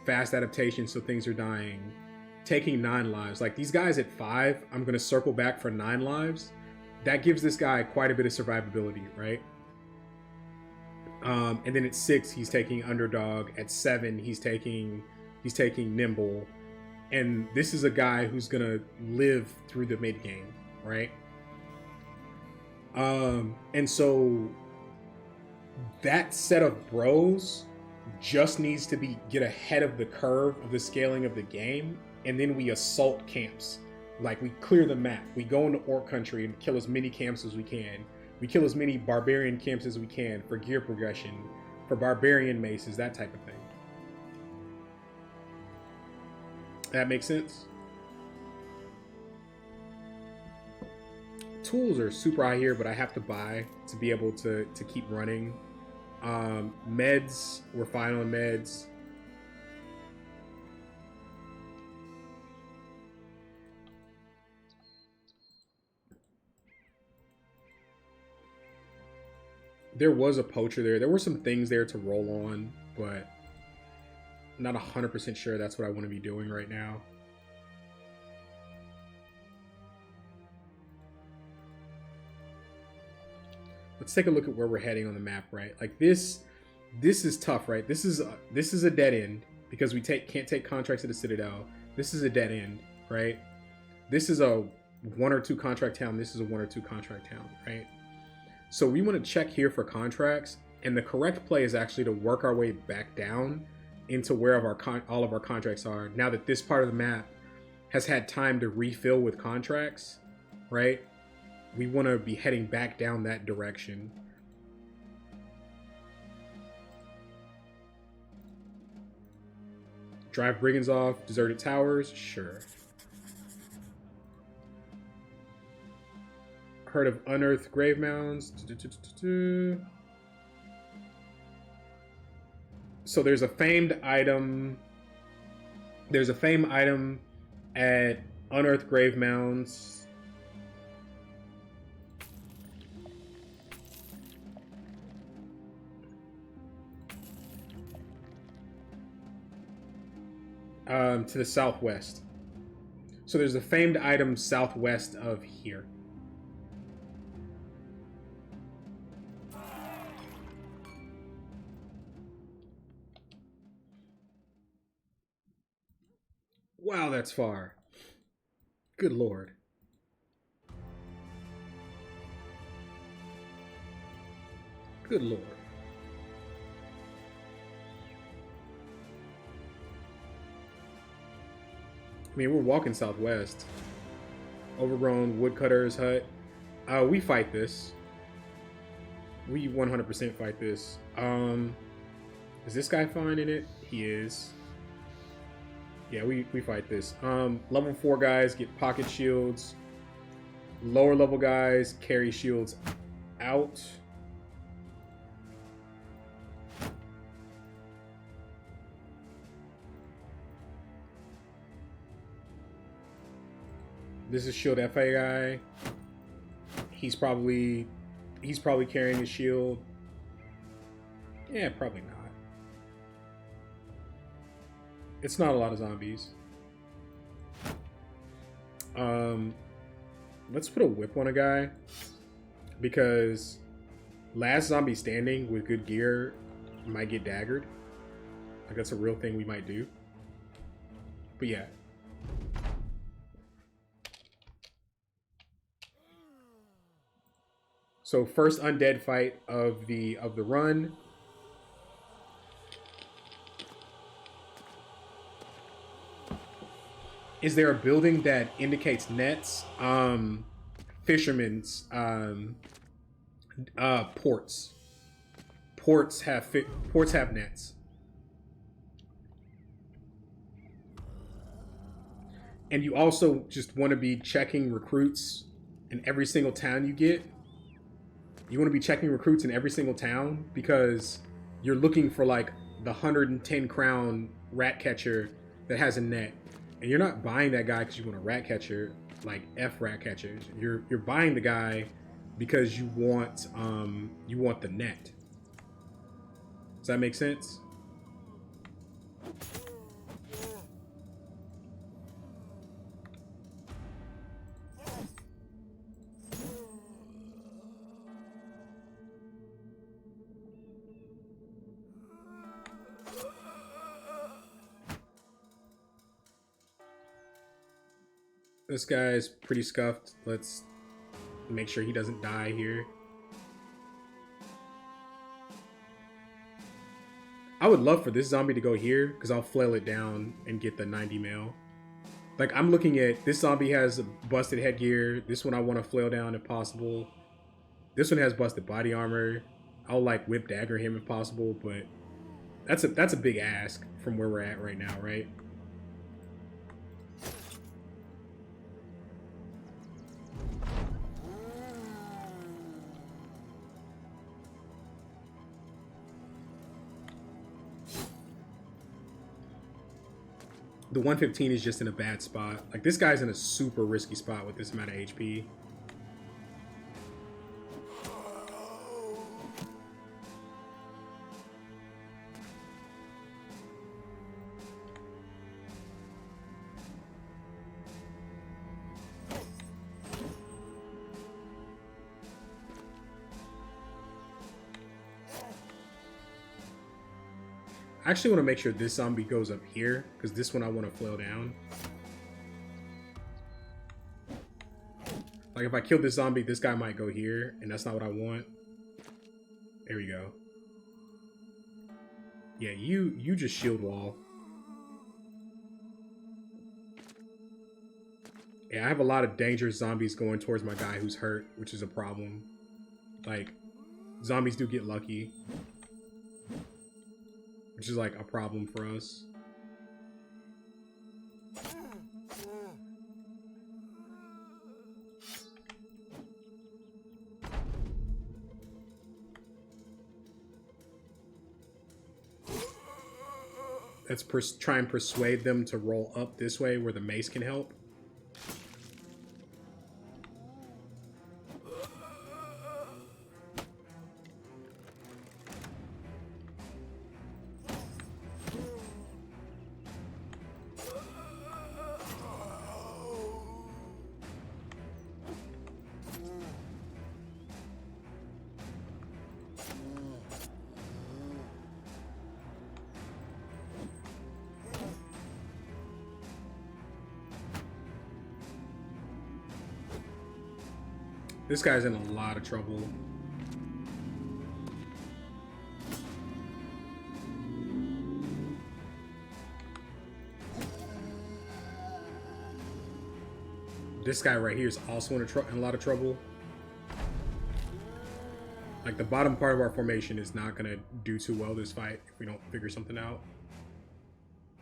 fast adaptation so things are dying, taking 9 lives. Like these guys at 5, I'm going to circle back for 9 lives. That gives this guy quite a bit of survivability, right? And then at 6, he's taking Underdog. At 7, he's taking Nimble. And this is a guy who's going to live through the mid game, right? And so that set of bros just needs to get ahead of the curve of the scaling of the game, and then we assault camps. Like we clear the map. We go into Orc country and kill as many camps as we can. We kill as many barbarian camps as we can for gear progression, for barbarian maces, that type of thing. That makes sense? Tools are super high here, but I have to buy to be able to keep running. Meds, we're fine on meds. There was a poacher there. There were some things there to roll on, but I'm not 100% sure that's what I want to be doing right now. Let's take a look at where we're heading on the map, right? Like this is tough, right? This is a dead end because we can't take contracts at the Citadel. This is a dead end, right? This is a 1 or 2 contract town. This is a 1 or 2 contract town, right? So we want to check here for contracts, and the correct play is actually to work our way back down into where all of our contracts are. Now that this part of the map has had time to refill with contracts, right? We want to be heading back down that direction. Drive brigands off deserted towers, sure. Heard of unearthed grave mounds. So there's a famed item. There's a famed item at unearthed grave mounds. To the southwest. So there's a famed item southwest of here. Wow, that's far. Good lord. Good lord. I mean, we're walking southwest. Overgrown woodcutter's hut. We fight this. We 100% fight this. Is this guy fine in it? He is. Yeah, we fight this. Level 4 guys get pocket shields. Lower level guys carry shields out. This is shield FA guy. He's probably carrying a shield. Yeah, probably not. It's not a lot of zombies. Let's put a whip on a guy, because last zombie standing with good gear might get daggered. Like, that's a real thing we might do. But yeah. So first undead fight of the run. Is there a building that indicates nets? Fishermen's ports. Ports have nets. And you also just want to be checking recruits in every single town you get. You want to be checking recruits in every single town, because you're looking for like the 110 crown rat catcher that has a net. And you're not buying that guy because you want a rat catcher, like F rat catchers. You're buying the guy because you want the net. Does that make sense? This guy's pretty scuffed. Let's make sure he doesn't die here. I would love for this zombie to go here, because I'll flail it down and get the 90 mil. Like, I'm looking at, this zombie has a busted headgear. This one I want to flail down if possible. This one has busted body armor. I'll like whip dagger him if possible, but that's a big ask from where we're at right now, right? The 115 is just in a bad spot. Like, this guy's in a super risky spot with this amount of HP. I actually want to make sure this zombie goes up here, because this one I want to flail down. Like, if I kill this zombie, this guy might go here, and that's not what I want. There we go. Yeah, you just shield wall. Yeah, I have a lot of dangerous zombies going towards my guy who's hurt, which is a problem. Like, zombies do get lucky, which is like a problem for us. Let's try and persuade them to roll up this way where the mace can help. This guy's in a lot of trouble. This guy right here is also in a lot of trouble. Like, the bottom part of our formation is not gonna do too well this fight if we don't figure something out.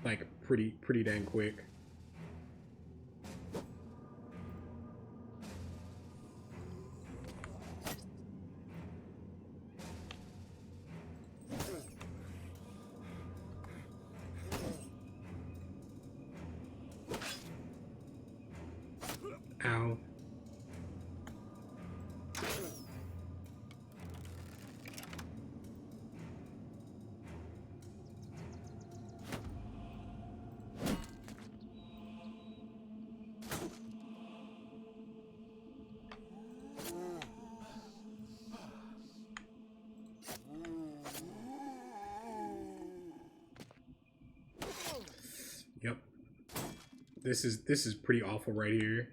Like, pretty dang quick. Ow. Yep. This is pretty awful right here.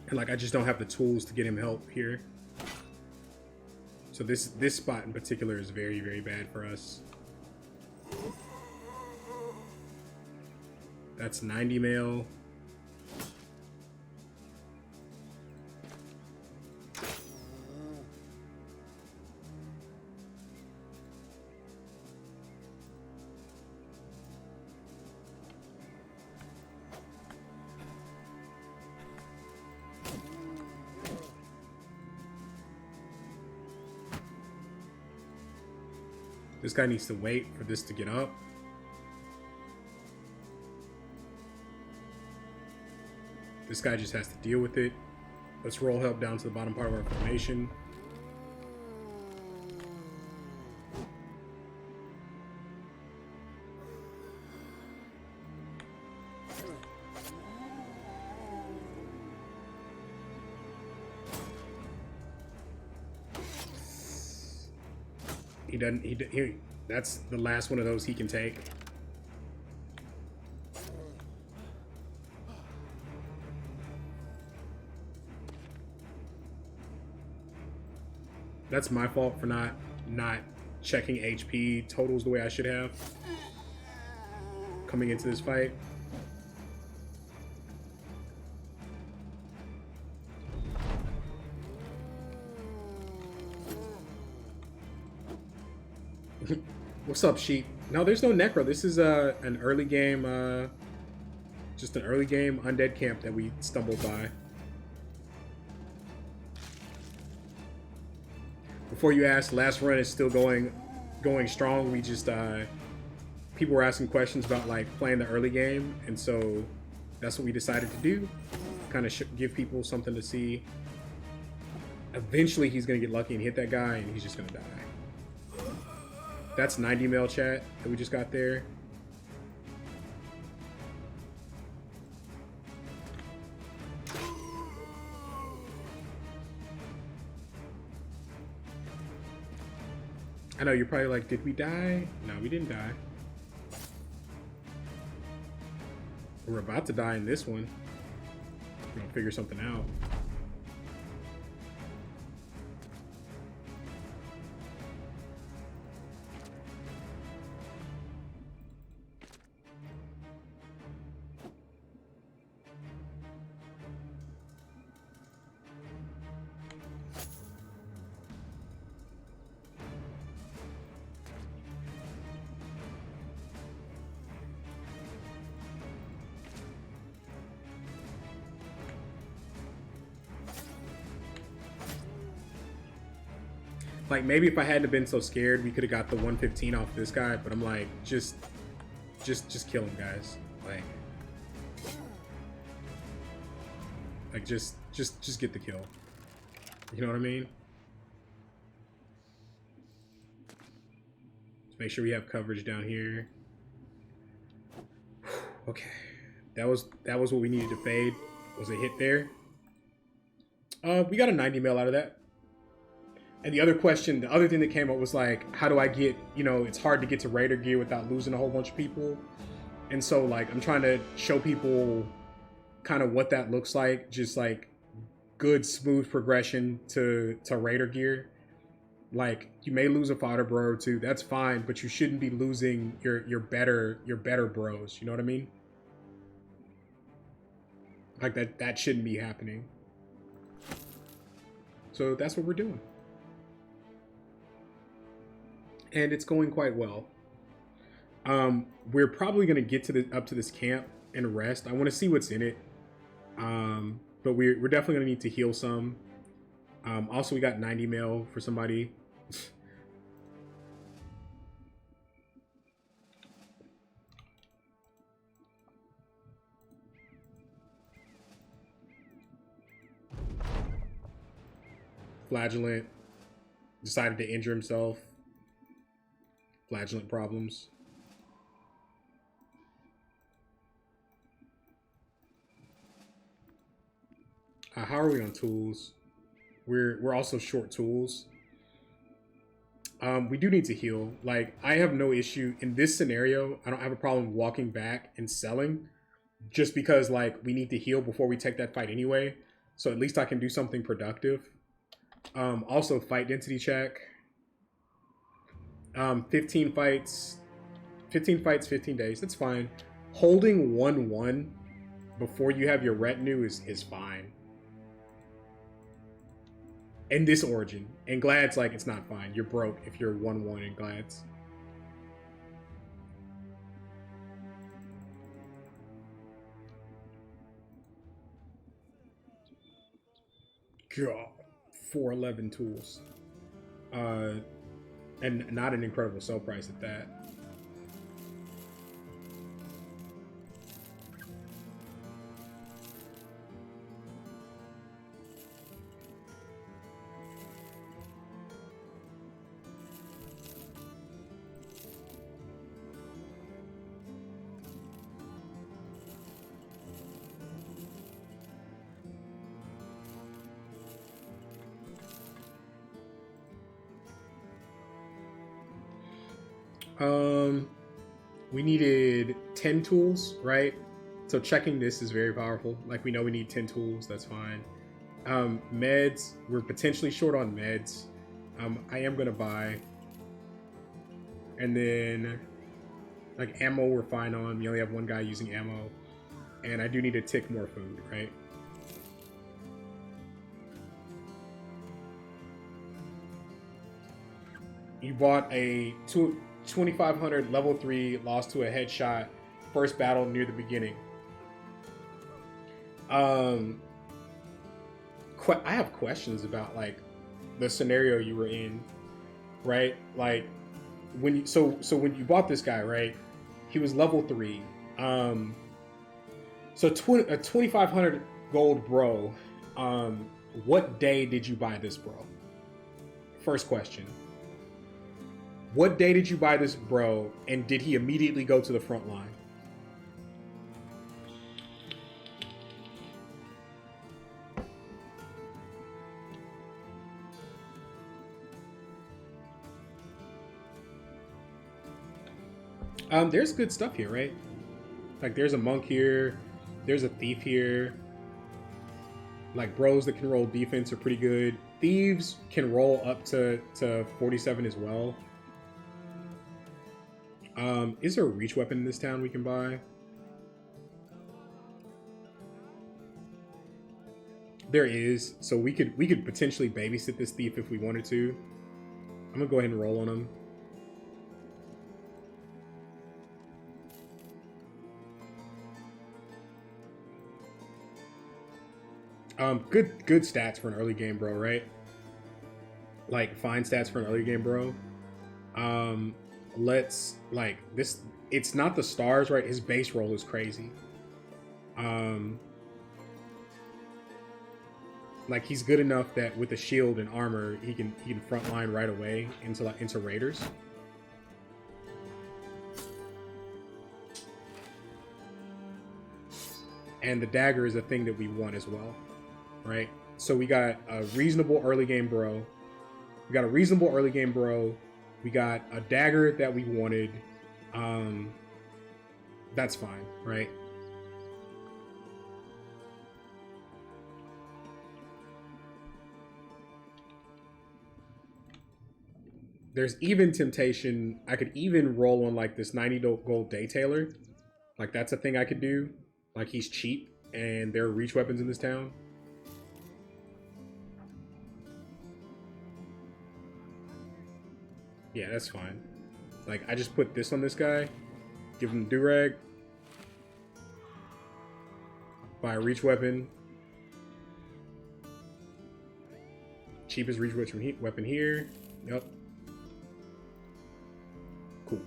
And like I just don't have the tools to get him help here. So this spot in particular is very, very bad for us. That's 90 mil. This guy needs to wait for this to get up. This guy just has to deal with it. Let's roll help down to the bottom part of our formation. He doesn't. That's the last one of those he can take. That's my fault for not checking HP totals the way I should have coming into this fight. What's up, sheep? No, there's no necro. This is an early game, just an early game undead camp that we stumbled by. Before you ask, last run is still going strong. We just people were asking questions about like playing the early game, and so that's what we decided to do. Kind of give people something to see. Eventually, he's gonna get lucky and hit that guy, and he's just gonna die. That's 90 mil chat that we just got there. I know you're probably like, did we die? No, we didn't die. We're about to die in this one. We're gonna figure something out. Like, maybe if I hadn't been so scared, we could have got the 115 off this guy, but I'm like, just kill him, guys. Like just get the kill. You know what I mean? Let's make sure we have coverage down here. Okay. That was what we needed to fade. Was a hit there. We got a 90 mil out of that. And the other question, the other thing that came up was like, how do I get, you know, it's hard to get to Raider gear without losing a whole bunch of people. And so like, I'm trying to show people kind of what that looks like. Just like good, smooth progression to Raider gear. Like, you may lose a fodder bro or two, that's fine, but you shouldn't be losing your better bros. You know what I mean? Like that shouldn't be happening. So that's what we're doing. and it's going quite well. We're probably gonna get to up to this camp and rest. I want to see what's in it. But we're definitely gonna need to heal some. Also, we got 90 mil for somebody. Flagellant decided to injure himself. Flagellant problems. How are we on tools? We're also short tools. We do need to heal. Like, I have no issue in this scenario. I don't have a problem walking back and selling, just because like we need to heal before we take that fight anyway. So at least I can do something productive. Also, fight density check. 15 fights, 15 days. That's fine. Holding 1-1 before you have your retinue is fine. In this origin. And Glad's like, it's not fine. You're broke if you're 1-1 in Glad's. God. 411 tools. And not an incredible sell price at that. We needed 10 tools, right? So checking this is very powerful. Like, we know we need 10 tools. That's fine. Meds, we're potentially short on meds. I am gonna buy. And then, like, ammo we're fine on. We only have one guy using ammo. And I do need to tick more food, right? You bought a 2500 level 3, lost to a headshot, first battle near the beginning. I have questions about like the scenario you were in, right? Like when you, so when you bought this guy, right? He was level 3. So a 2500 gold bro. What day did you buy this bro? First question. What day did you buy this bro, and did he immediately go to the front line? There's good stuff here, right? Like, there's a monk here, there's a thief here. Like, bros that can roll defense are pretty good. Thieves can roll up to 47 as well. Is there a reach weapon in this town we can buy? There is, so we could potentially babysit this thief if we wanted to. I'm gonna go ahead and roll on him. Good stats for an early game bro, right? Like, fine stats for an early game bro. Let's, like, this, it's not the stars, right? His base roll is crazy. Like, he's good enough that with the shield and armor, he can frontline right away into raiders. And the dagger is a thing that we want as well, right? So we got a reasonable early game bro. We got a dagger that we wanted. That's fine, right? There's even temptation. I could even roll on like this 90 gold Daytailer. Like, that's a thing I could do. Like, he's cheap and there are reach weapons in this town. Yeah, that's fine. Like, I just put this on this guy, give him do-rag, buy a reach weapon, cheapest reach weapon here. Yep. Cool.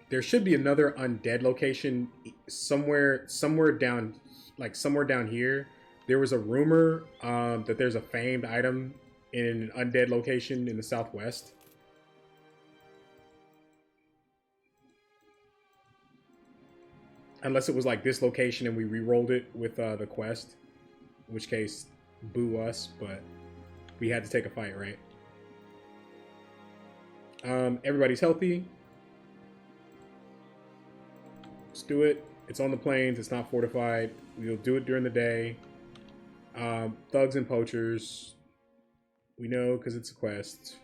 There should be another undead location somewhere down, like somewhere down here. There was a rumor that there's a famed item in an undead location in the southwest. Unless it was like this location and we re-rolled it with the quest, in which case, boo us. But we had to take a fight, right? Everybody's healthy. Let's do it. It's on the plains. It's not fortified. We'll do it during the day. Thugs and poachers. We know because it's a quest.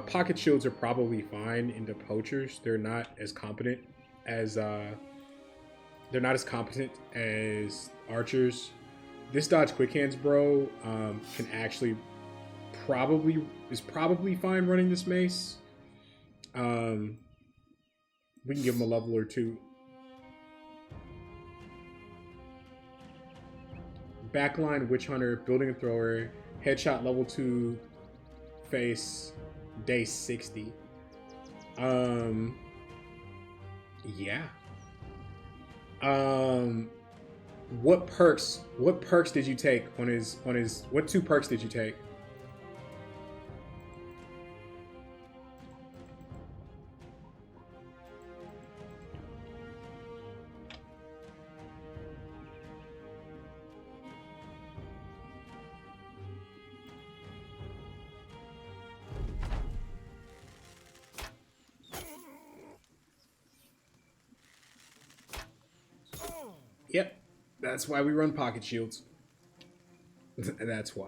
Pocket shields are probably fine into poachers. They're not as competent as archers. This dodge quick hands, bro, can actually is probably fine running this mace. We can give him a level or two. Backline Witch Hunter, Building and Thrower, Headshot level 2, face, day 60. Yeah. What perks did you take on his what 2 perks did you take? Yep, that's why we run pocket shields. That's why.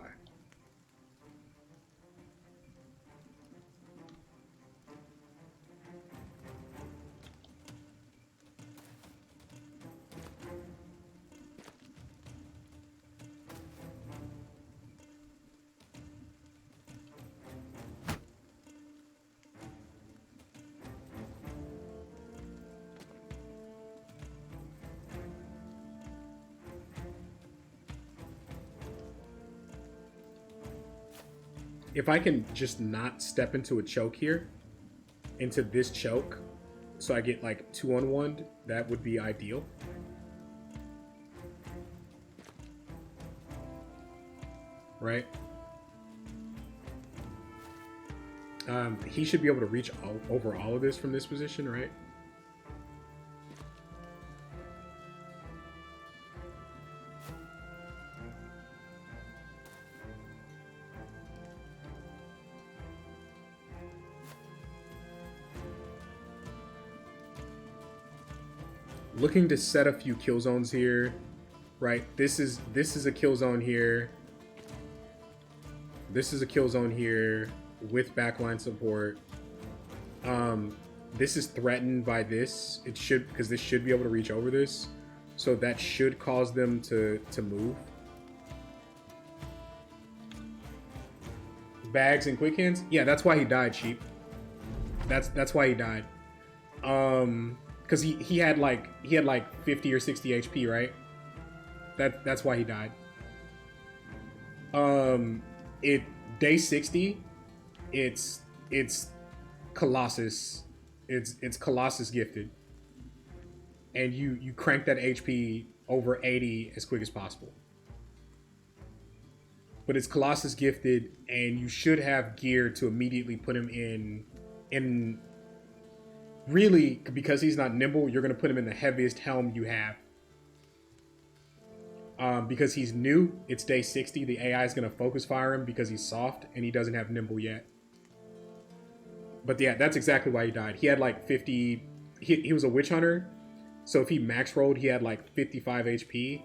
If I can just not step into a choke here, into this choke, so I get like 2-on-1, that would be ideal. Right? He should be able to reach over all of this from this position, right? Looking to set a few kill zones here, right? This is a kill zone here. This is a kill zone here with backline support. This is threatened by this. It should, because this should be able to reach over this, so that should cause them to move. Bags and quick hands. Yeah, that's why he died, Sheep. That's why he died. Because he had like 50 or 60 HP, right? That's why he died. Day 60, it's Colossus. It's Colossus gifted. And you crank that HP over 80 as quick as possible. But it's Colossus gifted, and you should have gear to immediately put him in really, because he's not nimble, you're going to put him in the heaviest helm you have. Because he's new, it's day 60. The AI is going to focus fire him because he's soft and he doesn't have nimble yet. But yeah, that's exactly why he died. He had like 50... He was a witch hunter, So if he max rolled, he had like 55 HP.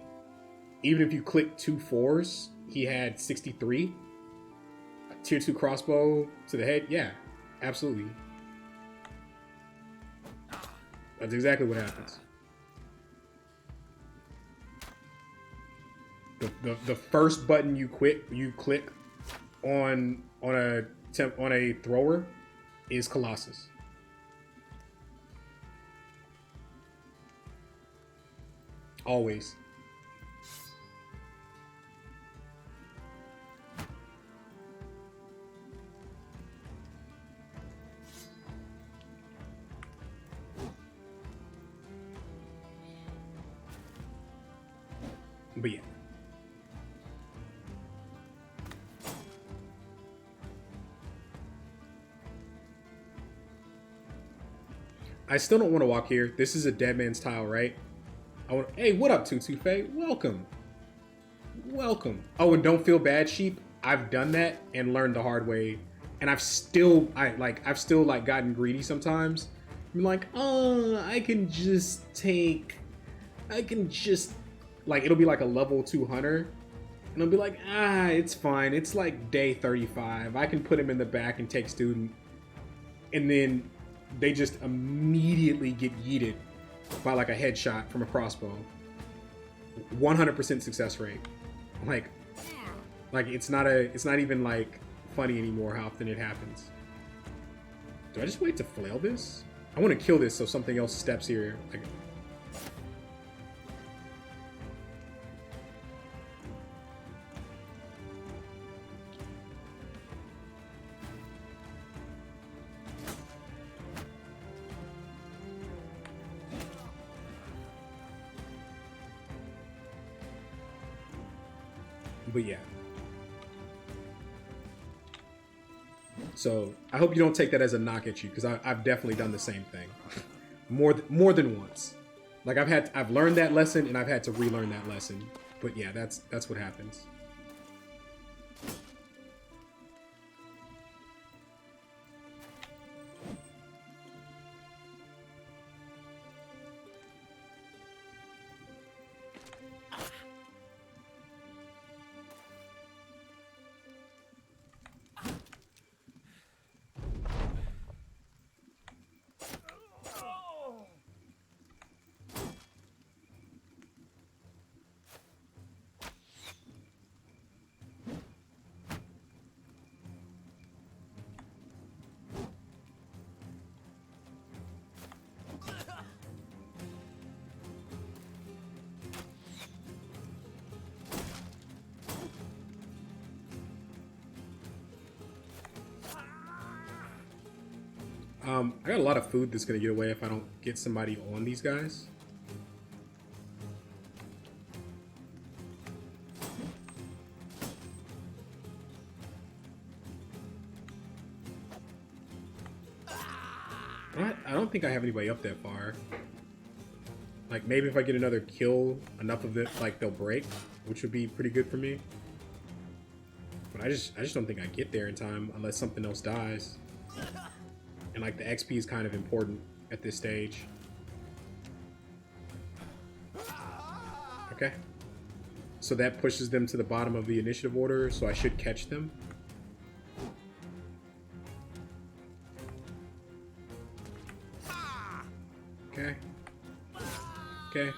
Even if you click 2 4s, he had 63. A tier 2 crossbow to the head. Yeah, absolutely. That's exactly what happens. The first button you click on a thrower is Colossus. Always. But yeah. I still don't want to walk here. This is a dead man's tile, right? Hey, what up, Tutu Faye? Welcome. Welcome. Oh, and don't feel bad, sheep. I've done that and learned the hard way. And I've still gotten greedy sometimes. I'm like, oh, I can just it'll be like a level 2 hunter. And I'll be like, it's fine. It's like day 35. I can put him in the back and take student. And then they just immediately get yeeted by like a headshot from a crossbow. 100% success rate. Like it's not even like funny anymore how often it happens. Do I just wait to flail this? I want to kill this so something else steps here. Like, but yeah. So I hope you don't take that as a knock at you, because I've definitely done the same thing, more than once. Like I've learned that lesson and I've had to relearn that lesson. But yeah, that's what happens. I got a lot of food that's gonna get away if I don't get somebody on these guys. I don't think I have anybody up that far. Like maybe if I get another kill, enough of it, like they'll break, which would be pretty good for me. But I just don't think I get there in time unless something else dies. And like the XP is kind of important at this stage. Okay. So that pushes them to the bottom of the initiative order, so I should catch them. Okay. Okay.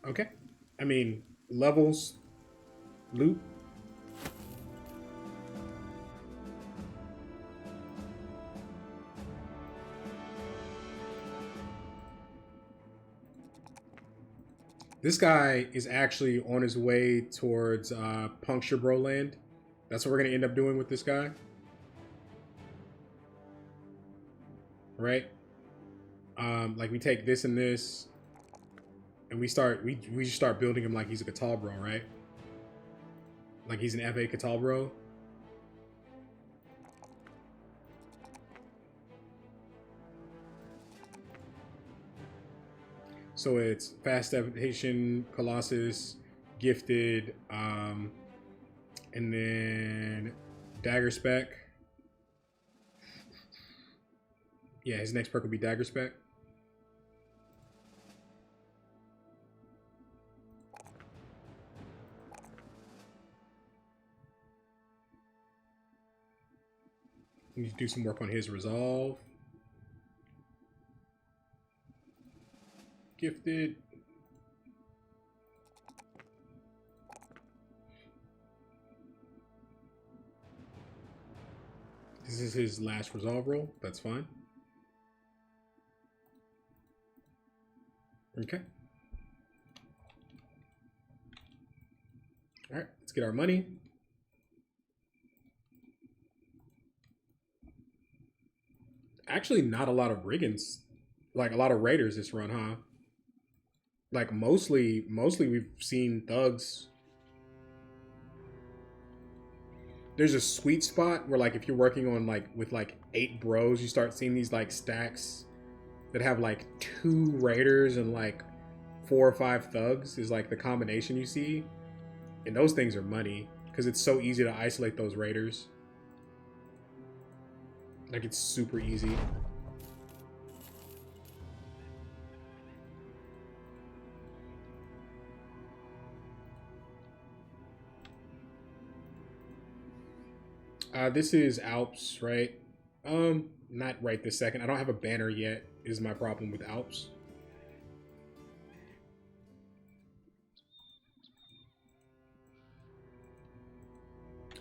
Okay. I mean, levels, loot. This guy is actually on his way towards Puncture Bro Land. That's what we're going to end up doing with this guy. Right? Like we take this and this. And we just start building him like he's a Catal bro, right? Like he's an FA Catal bro. So it's fast adaptation, Colossus, gifted, and then dagger spec. Yeah, his next perk will be dagger spec. We need to do some work on his resolve. Gifted. This is his last resolve roll. That's fine. Okay. All right, let's get our money. Actually, not a lot of brigands, like a lot of raiders this run, huh? Like mostly we've seen thugs. There's a sweet spot where like if you're working on like with like 8 bros, you start seeing these like stacks that have like 2 raiders and like 4 or 5 thugs is like the combination you see. And those things are money because it's so easy to isolate those raiders. Like it's super easy. This is Alps, right? Not right this second. I don't have a banner yet, is my problem with Alps.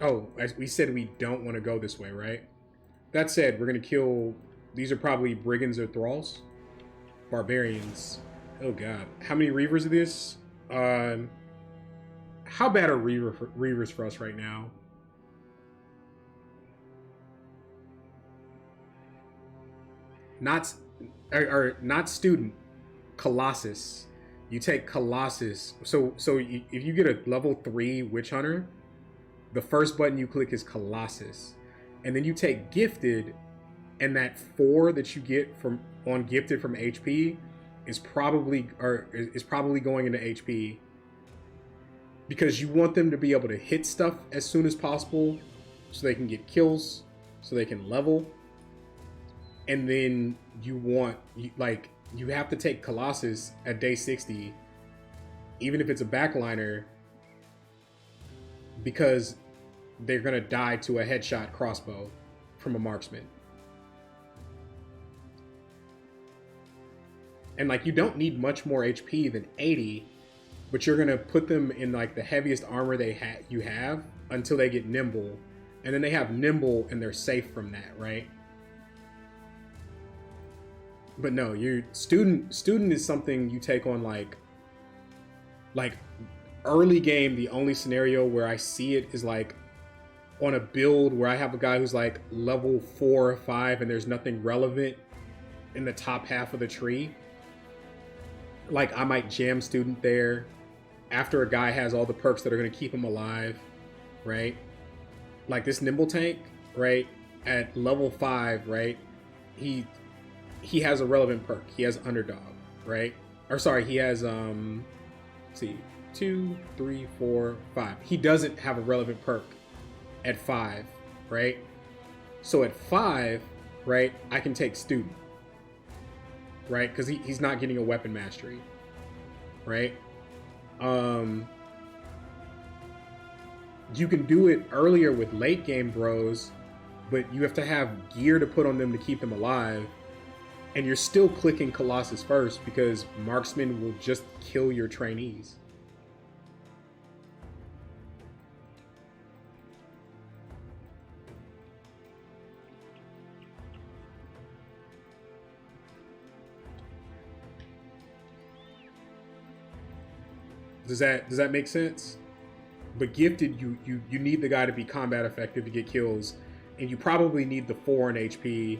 Oh, we said we don't want to go this way, right? That said, we're going to kill... These are probably brigands or thralls. Barbarians. Oh, God. How many reavers are this? How bad are reavers for us right now? Not student. Colossus. You take Colossus. So if you get a level 3 witch hunter, the first button you click is Colossus. And then you take gifted, and that 4 that you get from on gifted from HP is probably going into HP. Because you want them to be able to hit stuff as soon as possible so they can get kills, so they can level. And then you have to take Colossus at day 60, even if it's a backliner, because they're gonna die to a headshot crossbow from a marksman. And like you don't need much more HP than 80, but you're gonna put them in like the heaviest armor you have until they get nimble, and then they have nimble and they're safe from that, right? But no, your student is something you take on like early game. The only scenario where I see it is like on a build where I have a guy who's like level 4 or 5 and there's nothing relevant in the top half of the tree. Like I might jam student there after a guy has all the perks that are going to keep him alive, right? Like this nimble tank, right? At level 5, right? He has a relevant perk. He has underdog, right? Or sorry, he has let's see, 2, 3, 4, 5. He doesn't have a relevant perk at 5, right? So at 5, right, I can take student, right? Because he's not getting a weapon mastery, right? You can do it earlier with late game bros, but you have to have gear to put on them to keep them alive. And you're still clicking Colossus first because marksman will just kill your trainees. Does that make sense? But gifted, you need the guy to be combat effective to get kills, and you probably need the 4 in HP.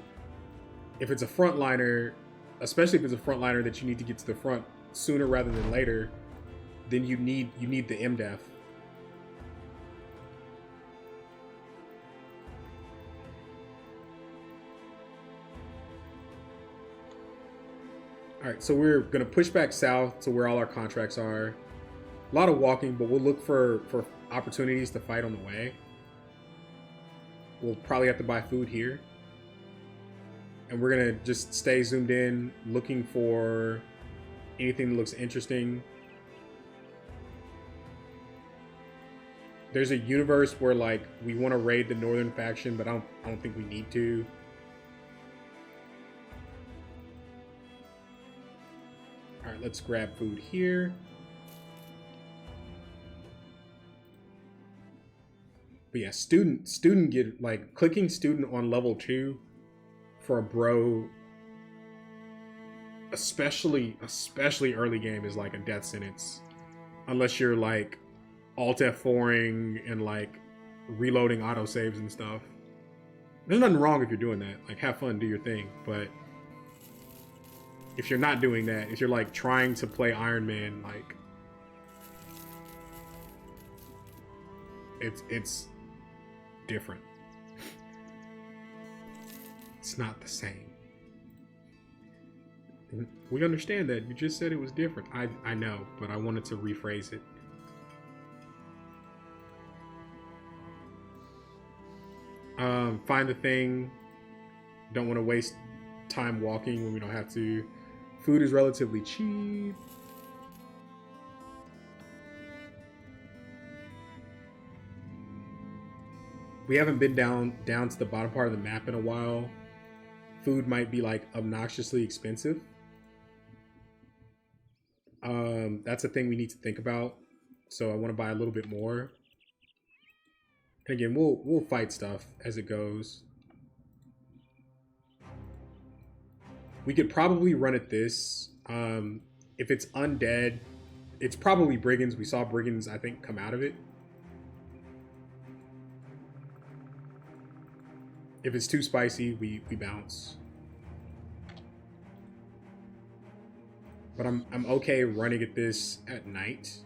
If it's a frontliner, especially if it's a frontliner that you need to get to the front sooner rather than later, then you need the MDEF. All right, so we're gonna push back south to where all our contracts are. A lot of walking, but we'll look for opportunities to fight on the way. We'll probably have to buy food here. And we're gonna just stay zoomed in, looking for anything that looks interesting. There's a universe where like we want to raid the northern faction, but I don't think we need to. All right, let's grab food here. But yeah, student get like clicking student on level 2 for a bro, especially early game, is like a death sentence, unless you're like alt F4ing and like reloading autosaves and stuff. There's nothing wrong if you're doing that. Like, have fun, do your thing. But if you're not doing that, if you're like trying to play Iron Man, like it's different. It's not the same. We understand that. You just said it was different. I know, but I wanted to rephrase it. Find the thing. Don't want to waste time walking when we don't have to. Food is relatively cheap. We haven't been down to the bottom part of the map in a while. Food might be like obnoxiously expensive. That's a thing we need to think about. So I want to buy a little bit more. And again, we'll fight stuff as it goes. We could probably run at this. If it's undead, it's probably brigands. We saw brigands, I think, come out of it. If it's too spicy, we bounce. But I'm okay running at this at night.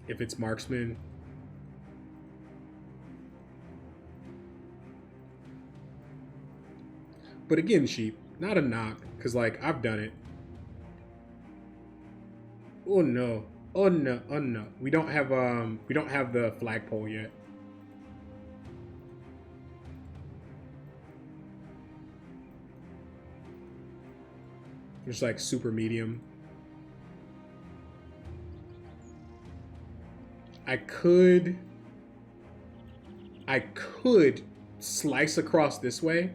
If it's marksman. But again, sheep, not a knock, because like I've done it. Oh no. Oh no. Oh no. We don't have the flagpole yet. It's like super medium. I could slice across this way,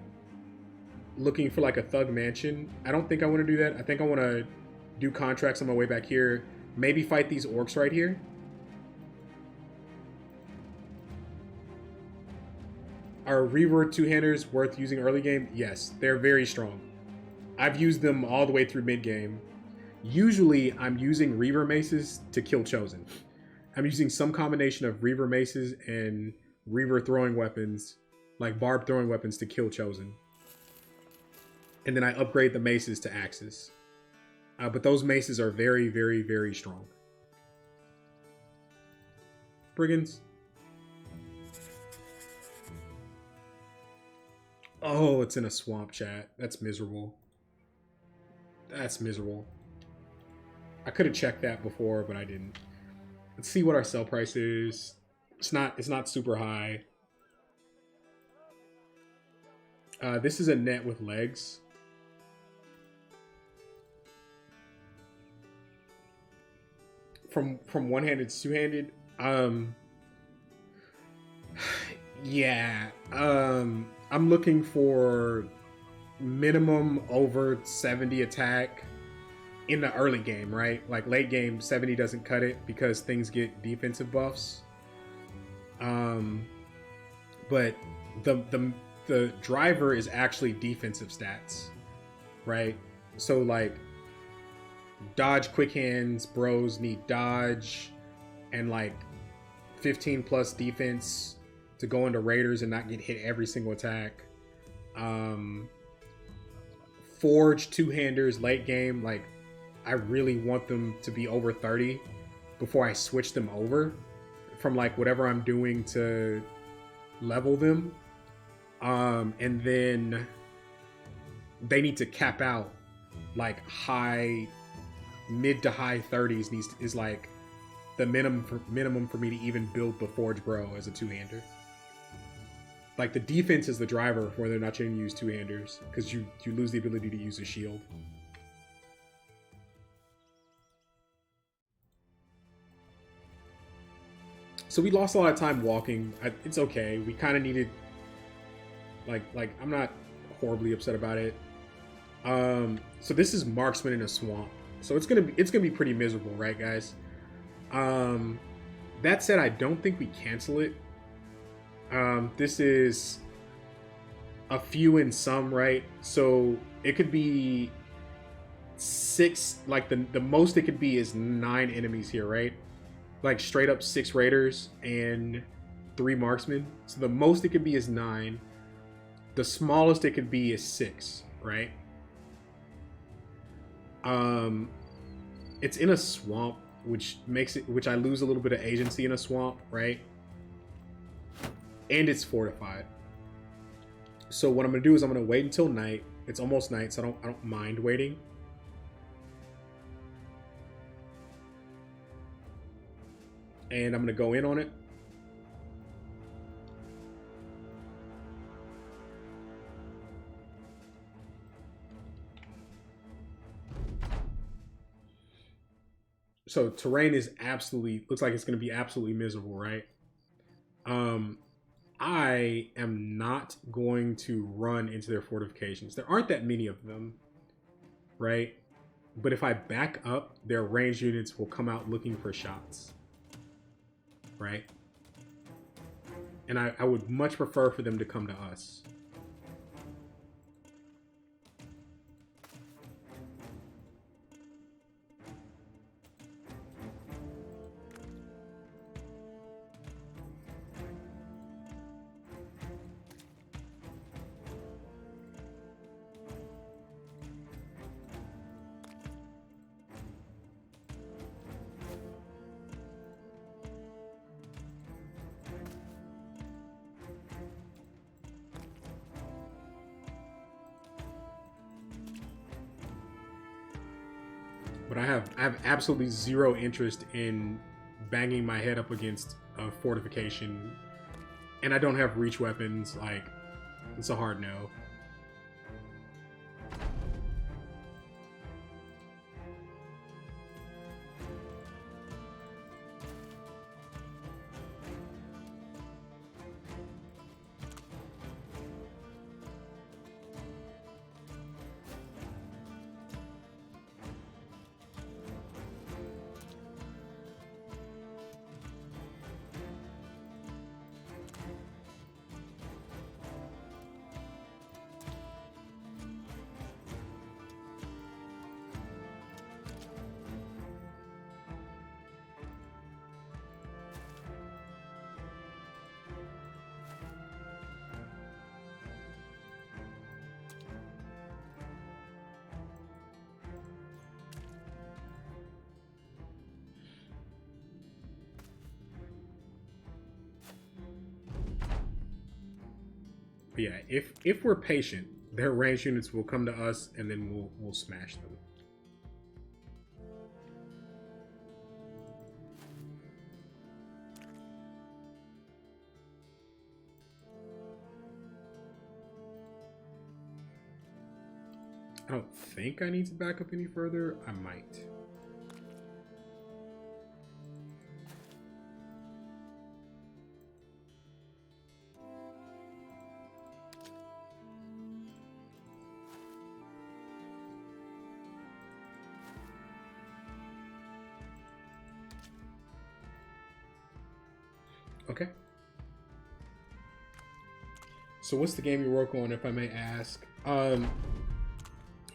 looking for like a thug mansion. I don't think I want to do that. I think I want to do contracts on my way back here. Maybe fight these orcs right here. Are Reaver two-handers worth using early game? Yes, they're very strong. I've used them all the way through mid-game. Usually, I'm using Reaver maces to kill Chosen. I'm using some combination of Reaver maces and Reaver throwing weapons, like barb throwing weapons, to kill Chosen. And then I upgrade the maces to axes. But those maces are very, very, very strong. Brigands. Oh, it's in a swamp, chat. That's miserable. That's miserable. I could have checked that before, but I didn't. Let's see what our sell price is. It's not super high. This is a net with legs. From one-handed to two-handed. Yeah. I'm looking for minimum over 70 attack in the early game, right? Like late game, 70 doesn't cut it because things get defensive buffs. But the driver is actually defensive stats, right? So like dodge quick hands bros need dodge and like 15 plus defense to go into raiders and not get hit every single attack. forge two-handers late game, like I really want them to be over 30 before I switch them over from like whatever I'm doing to level them. And then they need to cap out like mid to high 30s is like the minimum for me to even build the Forge Bro as a two-hander. Like the defense is the driver where they're not trying to use two-handers because you lose the ability to use a shield. So we lost a lot of time walking. It's okay. We kind of needed like I'm not horribly upset about it. So this is marksman in a swamp. So it's gonna be pretty miserable, right, guys? That said, I don't think we cancel it. This is a few in some, right? So it could be 6, like the most it could be is 9 enemies here, right? Like straight up 6 raiders and 3 marksmen. So the most it could be is 9. The smallest it could be is 6, right? It's in a swamp, which I lose a little bit of agency in a swamp, right? And it's fortified. So what I'm gonna do is I'm gonna wait until night. It's almost night, so I don't mind waiting. And I'm gonna go in on it. So terrain is looks like it's gonna be absolutely miserable, right? I am not going to run into their fortifications. There aren't that many of them, right? But if I back up, their ranged units will come out looking for shots, right? And I would much prefer for them to come to us. But I have absolutely zero interest in banging my head up against a fortification, and I don't have reach weapons. Like, it's a hard no. But yeah, if we're patient, their ranged units will come to us, and then we'll smash them. I don't think I need to back up any further. I might. Okay. So what's the game you work on, if I may ask?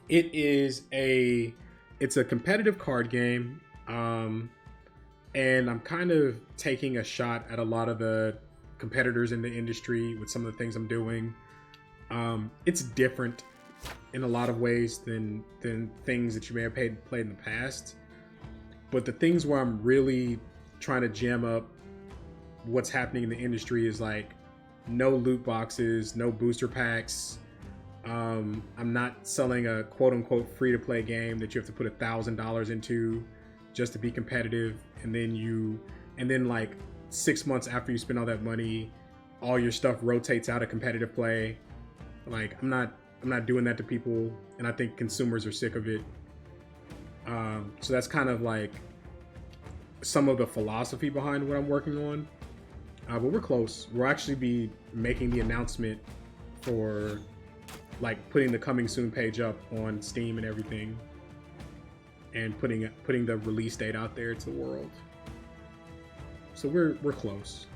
It's a competitive card game. And I'm kind of taking a shot at a lot of the competitors in the industry with some of the things I'm doing. It's different. in a lot of ways than things that you may have played in the past. But the things where I'm really trying to jam up what's happening in the industry is like no loot boxes, no booster packs. I'm not selling a quote unquote free to play game that you have to put $1,000 into just to be competitive, and then like 6 months after you spend all that money, all your stuff rotates out of competitive play. Like I'm not doing that to people, and I think consumers are sick of it. So that's kind of like some of the philosophy behind what I'm working on. But we're close. We'll actually be making the announcement for like putting the coming soon page up on Steam and everything, and putting the release date out there to the world. So we're close.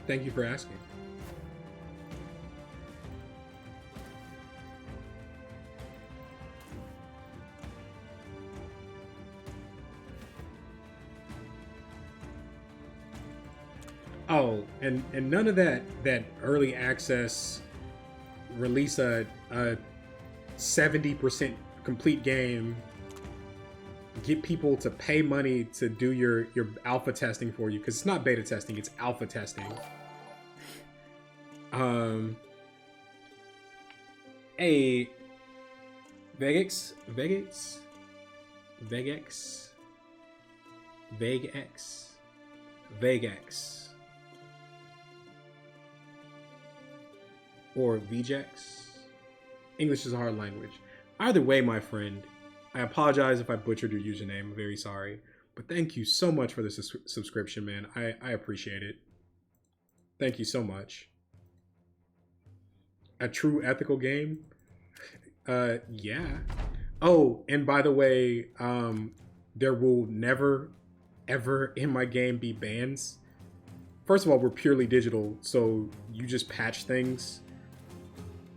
Thank you for asking. Oh, and none of that early access release a 70% complete game, get people to pay money to do your alpha testing for you, because it's not beta testing, it's alpha testing. Hey, Vegex, or VJX. English is a hard language. Either way, my friend, I apologize if I butchered your username. I'm very sorry. But thank you so much for the subscription, man. I appreciate it. Thank you so much. A true ethical game? Yeah. Oh, and by the way, there will never, ever in my game be bans. First of all, we're purely digital, so you just patch things,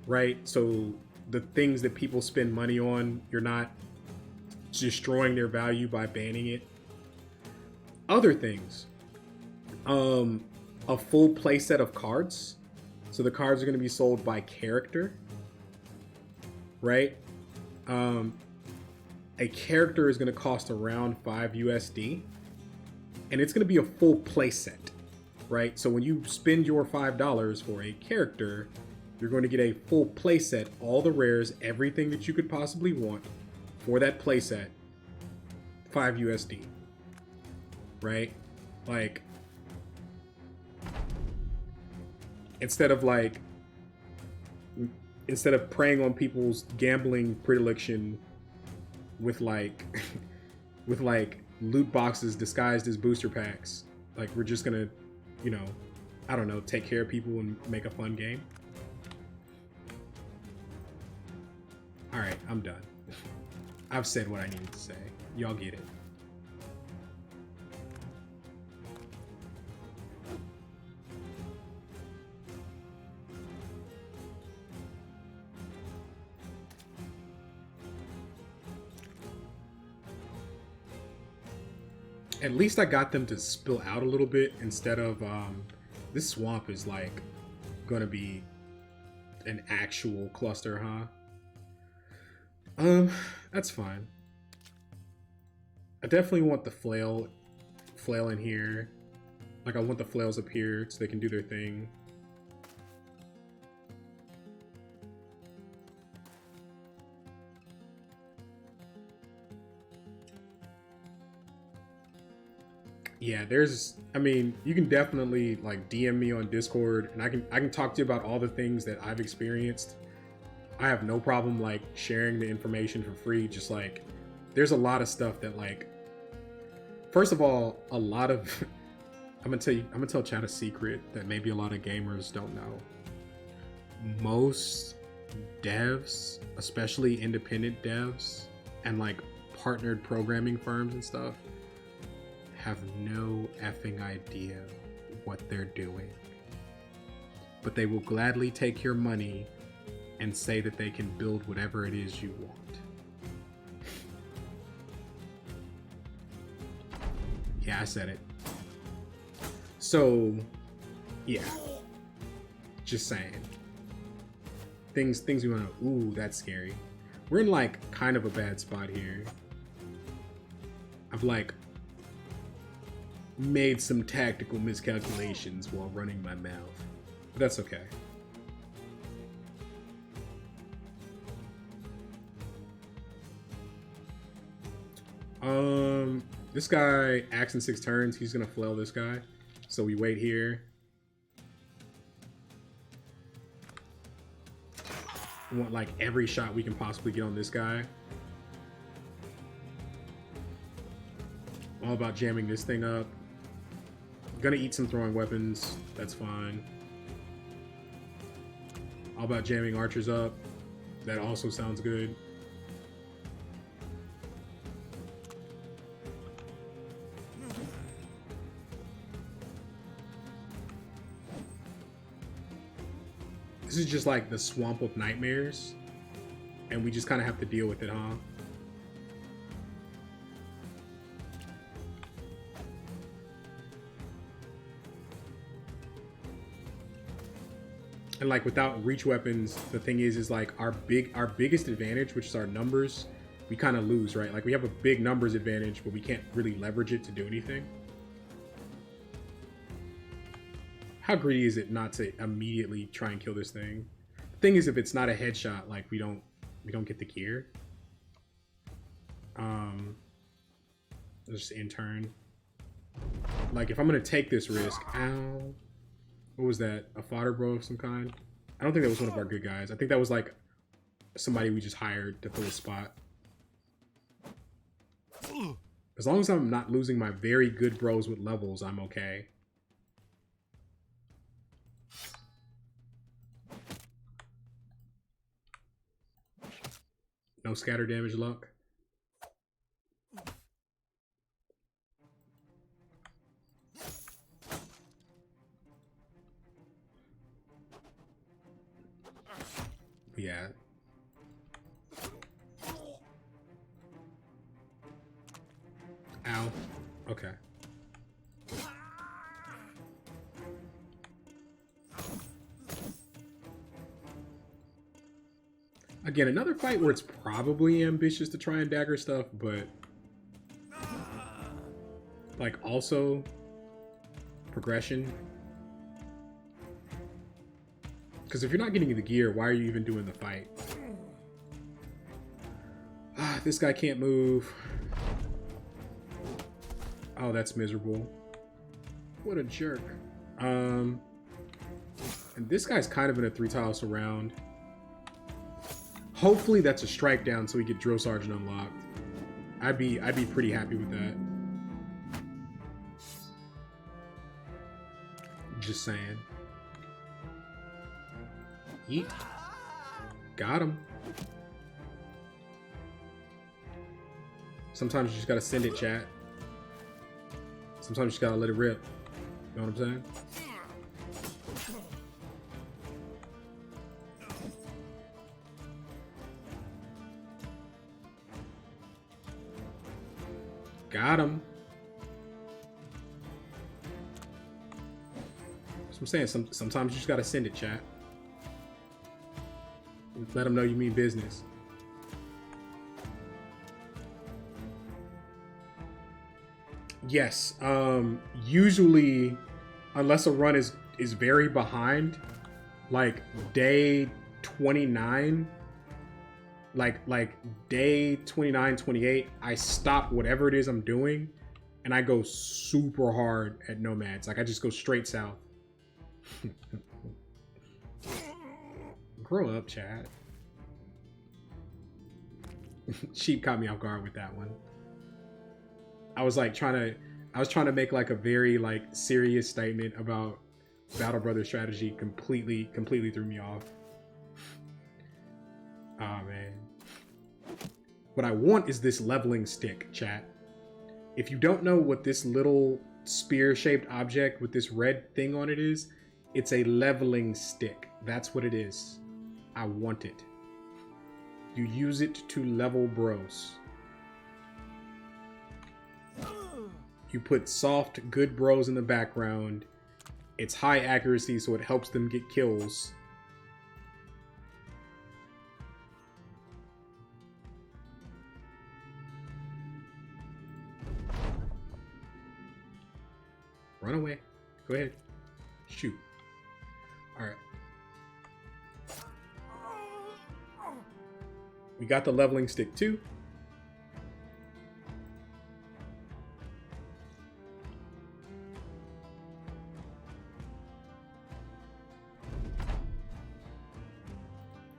right? So the things that people spend money on, you're not destroying their value by banning it. Other things, a full playset of cards. So the cards are going to be sold by character, right? A character is going to cost around 5 USD, and it's going to be a full playset, right? So when you spend your $5 for a character, you're going to get a full playset, all the rares, everything that you could possibly want for that playset, 5 USD, right? Like, instead of preying on people's gambling predilection with like with like loot boxes disguised as booster packs, like we're just gonna, you know, I don't know, take care of people and make a fun game. All right, I'm done. I've said what I needed to say. Y'all get it. At least I got them to spill out a little bit instead of this swamp is like gonna be an actual cluster, huh? That's fine. I definitely want the flail in here. Like, I want the flails up here so they can do their thing. Yeah, I mean, you can definitely like DM me on Discord, and I can talk to you about all the things that I've experienced. I have no problem like sharing the information for free. Just like, there's a lot of stuff that, like, first of all, a lot of I'm gonna tell chat a secret that maybe a lot of gamers don't know. Most devs, especially independent devs and like partnered programming firms and stuff, have no effing idea what they're doing. But they will gladly take your money and say that they can build whatever it is you want. Yeah, I said it. So, yeah. Just saying. Things we want to... Ooh, that's scary. We're in, like, kind of a bad spot here. I've, like, made some tactical miscalculations while running my mouth. But that's okay. This guy acts in 6 turns. He's gonna flail this guy. So we wait here. We want like every shot we can possibly get on this guy. All about jamming this thing up. Gonna eat some throwing weapons. That's fine. All about jamming archers up. That also sounds good. This is just like the swamp of nightmares, and we just kind of have to deal with it, huh? And like without reach weapons, the thing is like our biggest advantage, which is our numbers, we kind of lose, right? Like we have a big numbers advantage, but we can't really leverage it to do anything. How greedy is it not to immediately try and kill this thing? The thing is, if it's not a headshot, like we don't get the gear. Just in turn. Like if I'm gonna take this risk, ow. What was that? A fodder bro of some kind? I don't think that was one of our good guys. I think that was like somebody we just hired to fill a spot. As long as I'm not losing my very good bros with levels, I'm okay. No scatter damage luck. Yeah. Ow. Okay. Again, another fight where it's probably ambitious to try and dagger stuff, but like also progression. Because if you're not getting the gear, why are you even doing the fight? This guy can't move. Oh, that's miserable. What a jerk. And this guy's kind of in a 3-tile surround. Hopefully that's a strike down so we get Drill Sergeant unlocked. I'd be pretty happy with that. Just saying. Yeet. Got him. Sometimes you just gotta send it, chat. Sometimes you just gotta let it rip. You know what I'm saying? Got him. That's what I'm saying. Sometimes you just gotta send it, chat. Let them know you mean business. Yes. Usually, unless a run is very behind, like day 29, like day 29, 28, I stop whatever it is I'm doing, and I go super hard at nomads. Like I just go straight south. Grow up, Chad. Sheep caught me off guard with that one. I was trying to make like a very like serious statement about Battle Brother strategy. Completely threw me off. Oh man. What I want is this leveling stick, chat. If you don't know what this little spear-shaped object with this red thing on it is, it's a leveling stick. That's what it is. I want it. You use it to level bros. You put soft, good bros in the background. It's high accuracy, so it helps them get kills. Run away. Go ahead. Shoot. Alright. We got the leveling stick too.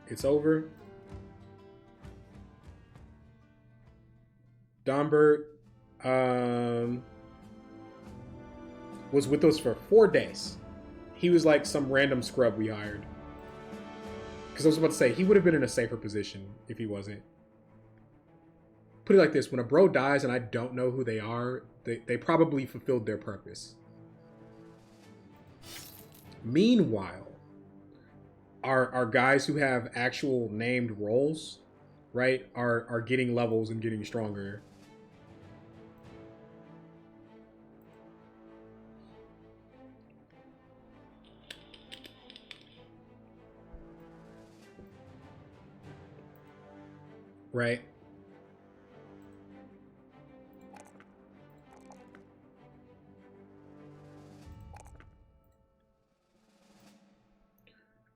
It's over. Donbert was with us for 4 days. He was like some random scrub we hired. Because I was about to say, he would have been in a safer position if he wasn't. Put it like this, when a bro dies and I don't know who they are, they probably fulfilled their purpose. Meanwhile, our guys who have actual named roles, right, are getting levels and getting stronger. Right?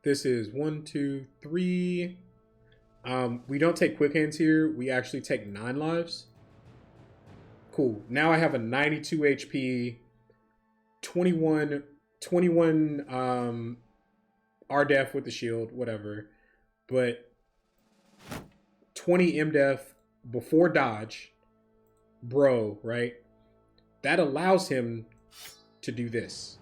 This is 1, 2, 3. We don't take quick hands here. We actually take 9 lives. Cool. Now I have a 92 HP, 21 RDEF with the shield, whatever. But 20 MDEF before dodge, bro, right? That allows him to do this.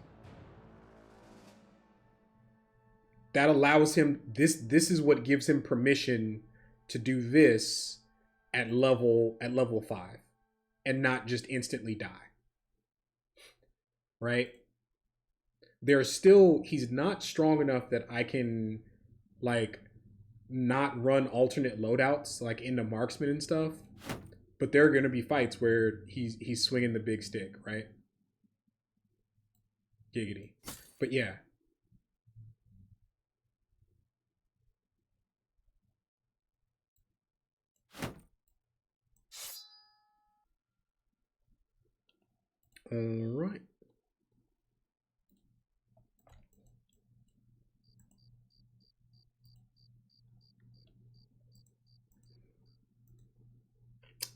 That allows him, this is what gives him permission to do this at level 5 and not just instantly die. Right? There's still, he's not strong enough that I can like not run alternate loadouts like into marksman and stuff, but there are going to be fights where he's swinging the big stick, right? Giggity. But yeah. All right.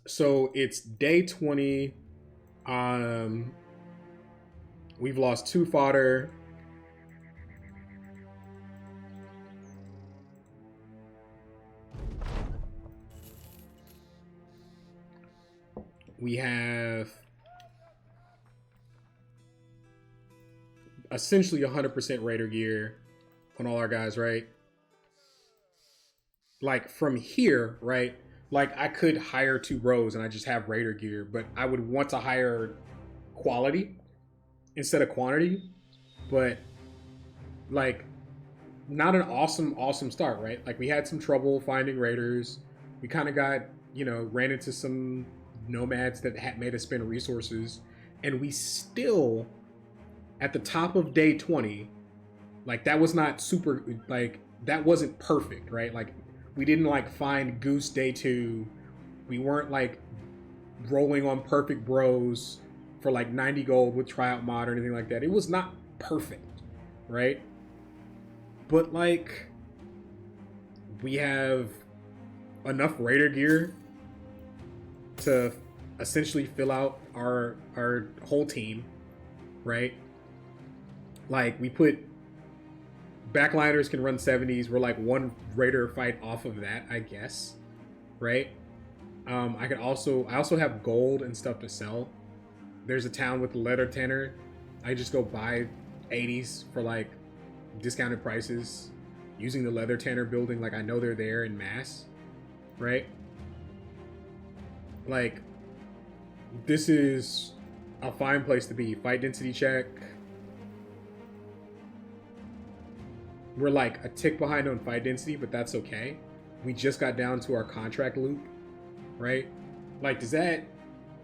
So it's day 20. We've lost 2 fodder. We have essentially 100% raider gear on all our guys, right? Like from here, right? Like I could hire 2 bros and I just have raider gear, but I would want to hire quality instead of quantity. But like not an awesome start, right? Like we had some trouble finding raiders. We kind of got, ran into some nomads that had made us spend resources, and we still at the top of day 20, like that was not super, like that wasn't perfect, right? Like we didn't like find goose day 2. We weren't like rolling on perfect bros for like 90 gold with tryout mod or anything like that. It was not perfect, right? But like we have enough raider gear to essentially fill out our whole team, right? Like we put backliners can run 70s. We're like 1 raider fight off of that, I guess, right? I also have gold and stuff to sell. There's a town with leather tanner. I just go buy 80s for like discounted prices using the leather tanner building. Like I know they're there in mass, right? Like this is a fine place to be. Fight density check. We're like a tick behind on fight density, but that's okay. We just got down to our contract loop, right? Like, does that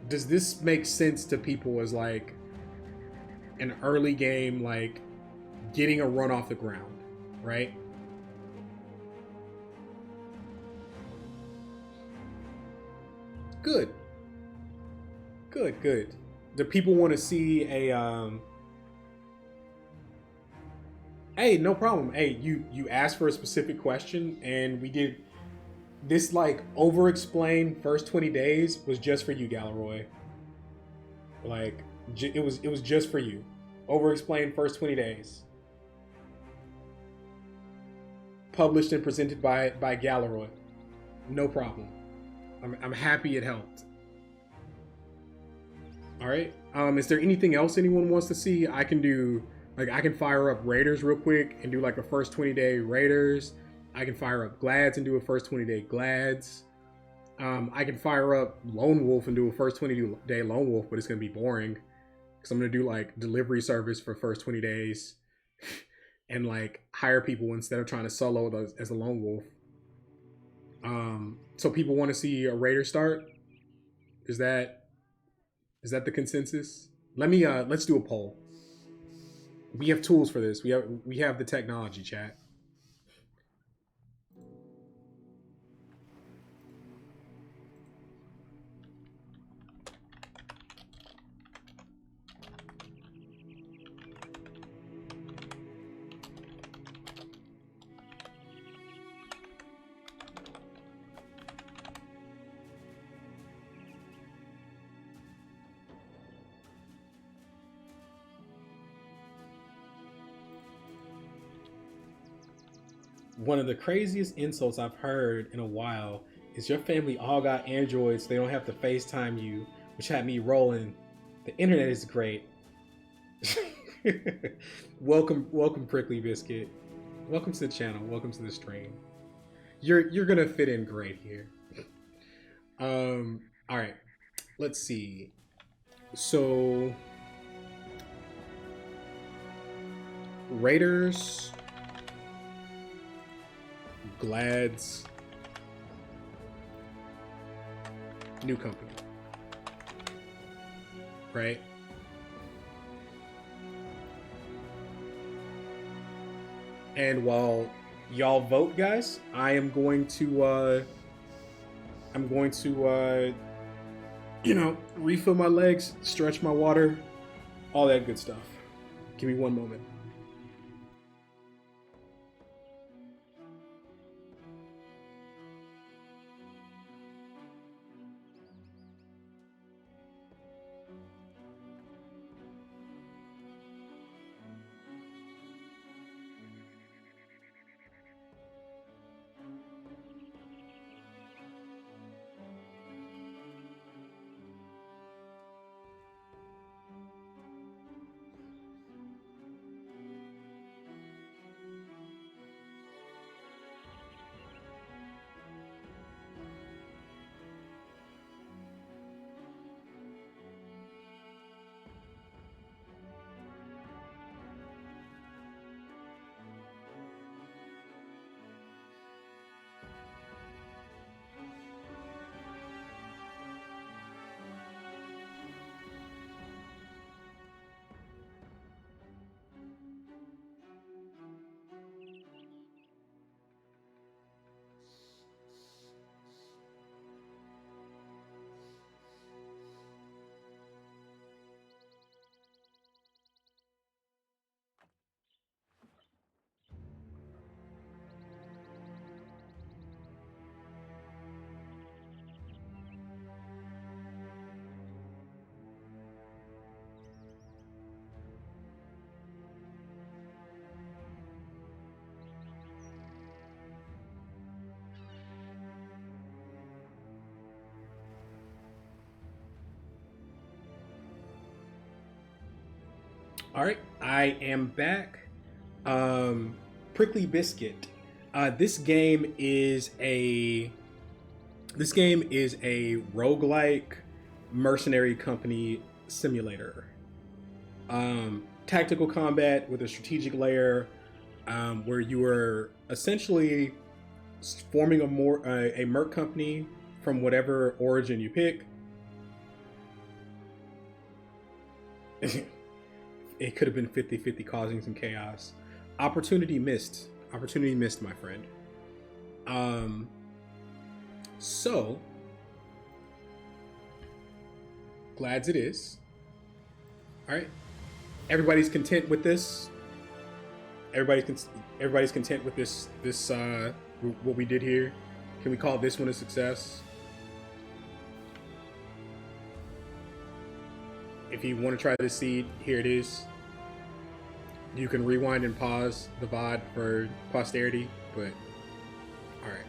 does this make sense to people as like an early game, like getting a run off the ground, right? Good. Good, good. Do people want to see a hey, no problem. Hey, you asked for a specific question and we did this. Like over-explain first 20 days was just for you, Galeroy. Like it was just for you. Over-explain first 20 days. Published and presented by Galeroy. No problem. I'm happy it helped. All right. Is there anything else anyone wants to see? I can do, like, I can fire up Raiders real quick and do like a first 20-day Raiders. I can fire up Glads and do a first 20-day Glads. I can fire up Lone Wolf and do a first 20-day Lone Wolf, but it's gonna be boring because I'm gonna do like delivery service for first 20 days and like hire people instead of trying to solo as a Lone Wolf. So people want to see a Raider start. Is that the consensus? Let's do a poll. We have tools for this. We have the technology, chat. One of the craziest insults I've heard in a while is your family all got Androids, so they don't have to FaceTime you, which had me rolling. The internet is great. welcome, Prickly Biscuit. Welcome to the channel. Welcome to the stream. You're gonna fit in great here. All right. Let's see. So, Raiders. Glads, new company, right? And while y'all vote, guys, I'm going to you know, refill my legs, stretch my water, all that good stuff. Give me one moment. All right, I am back. Prickly Biscuit. This game is a roguelike mercenary company simulator. Tactical combat with a strategic layer, where you are essentially forming a merc company from whatever origin you pick. It could have been 50-50 causing some chaos. Opportunity missed. Opportunity missed, my friend. So glad it is. All right. Everybody's content with this. Everybody's content with this what we did here. Can we call this one a success? If you want to try this seed, here it is. You can rewind and pause the VOD for posterity, but all right.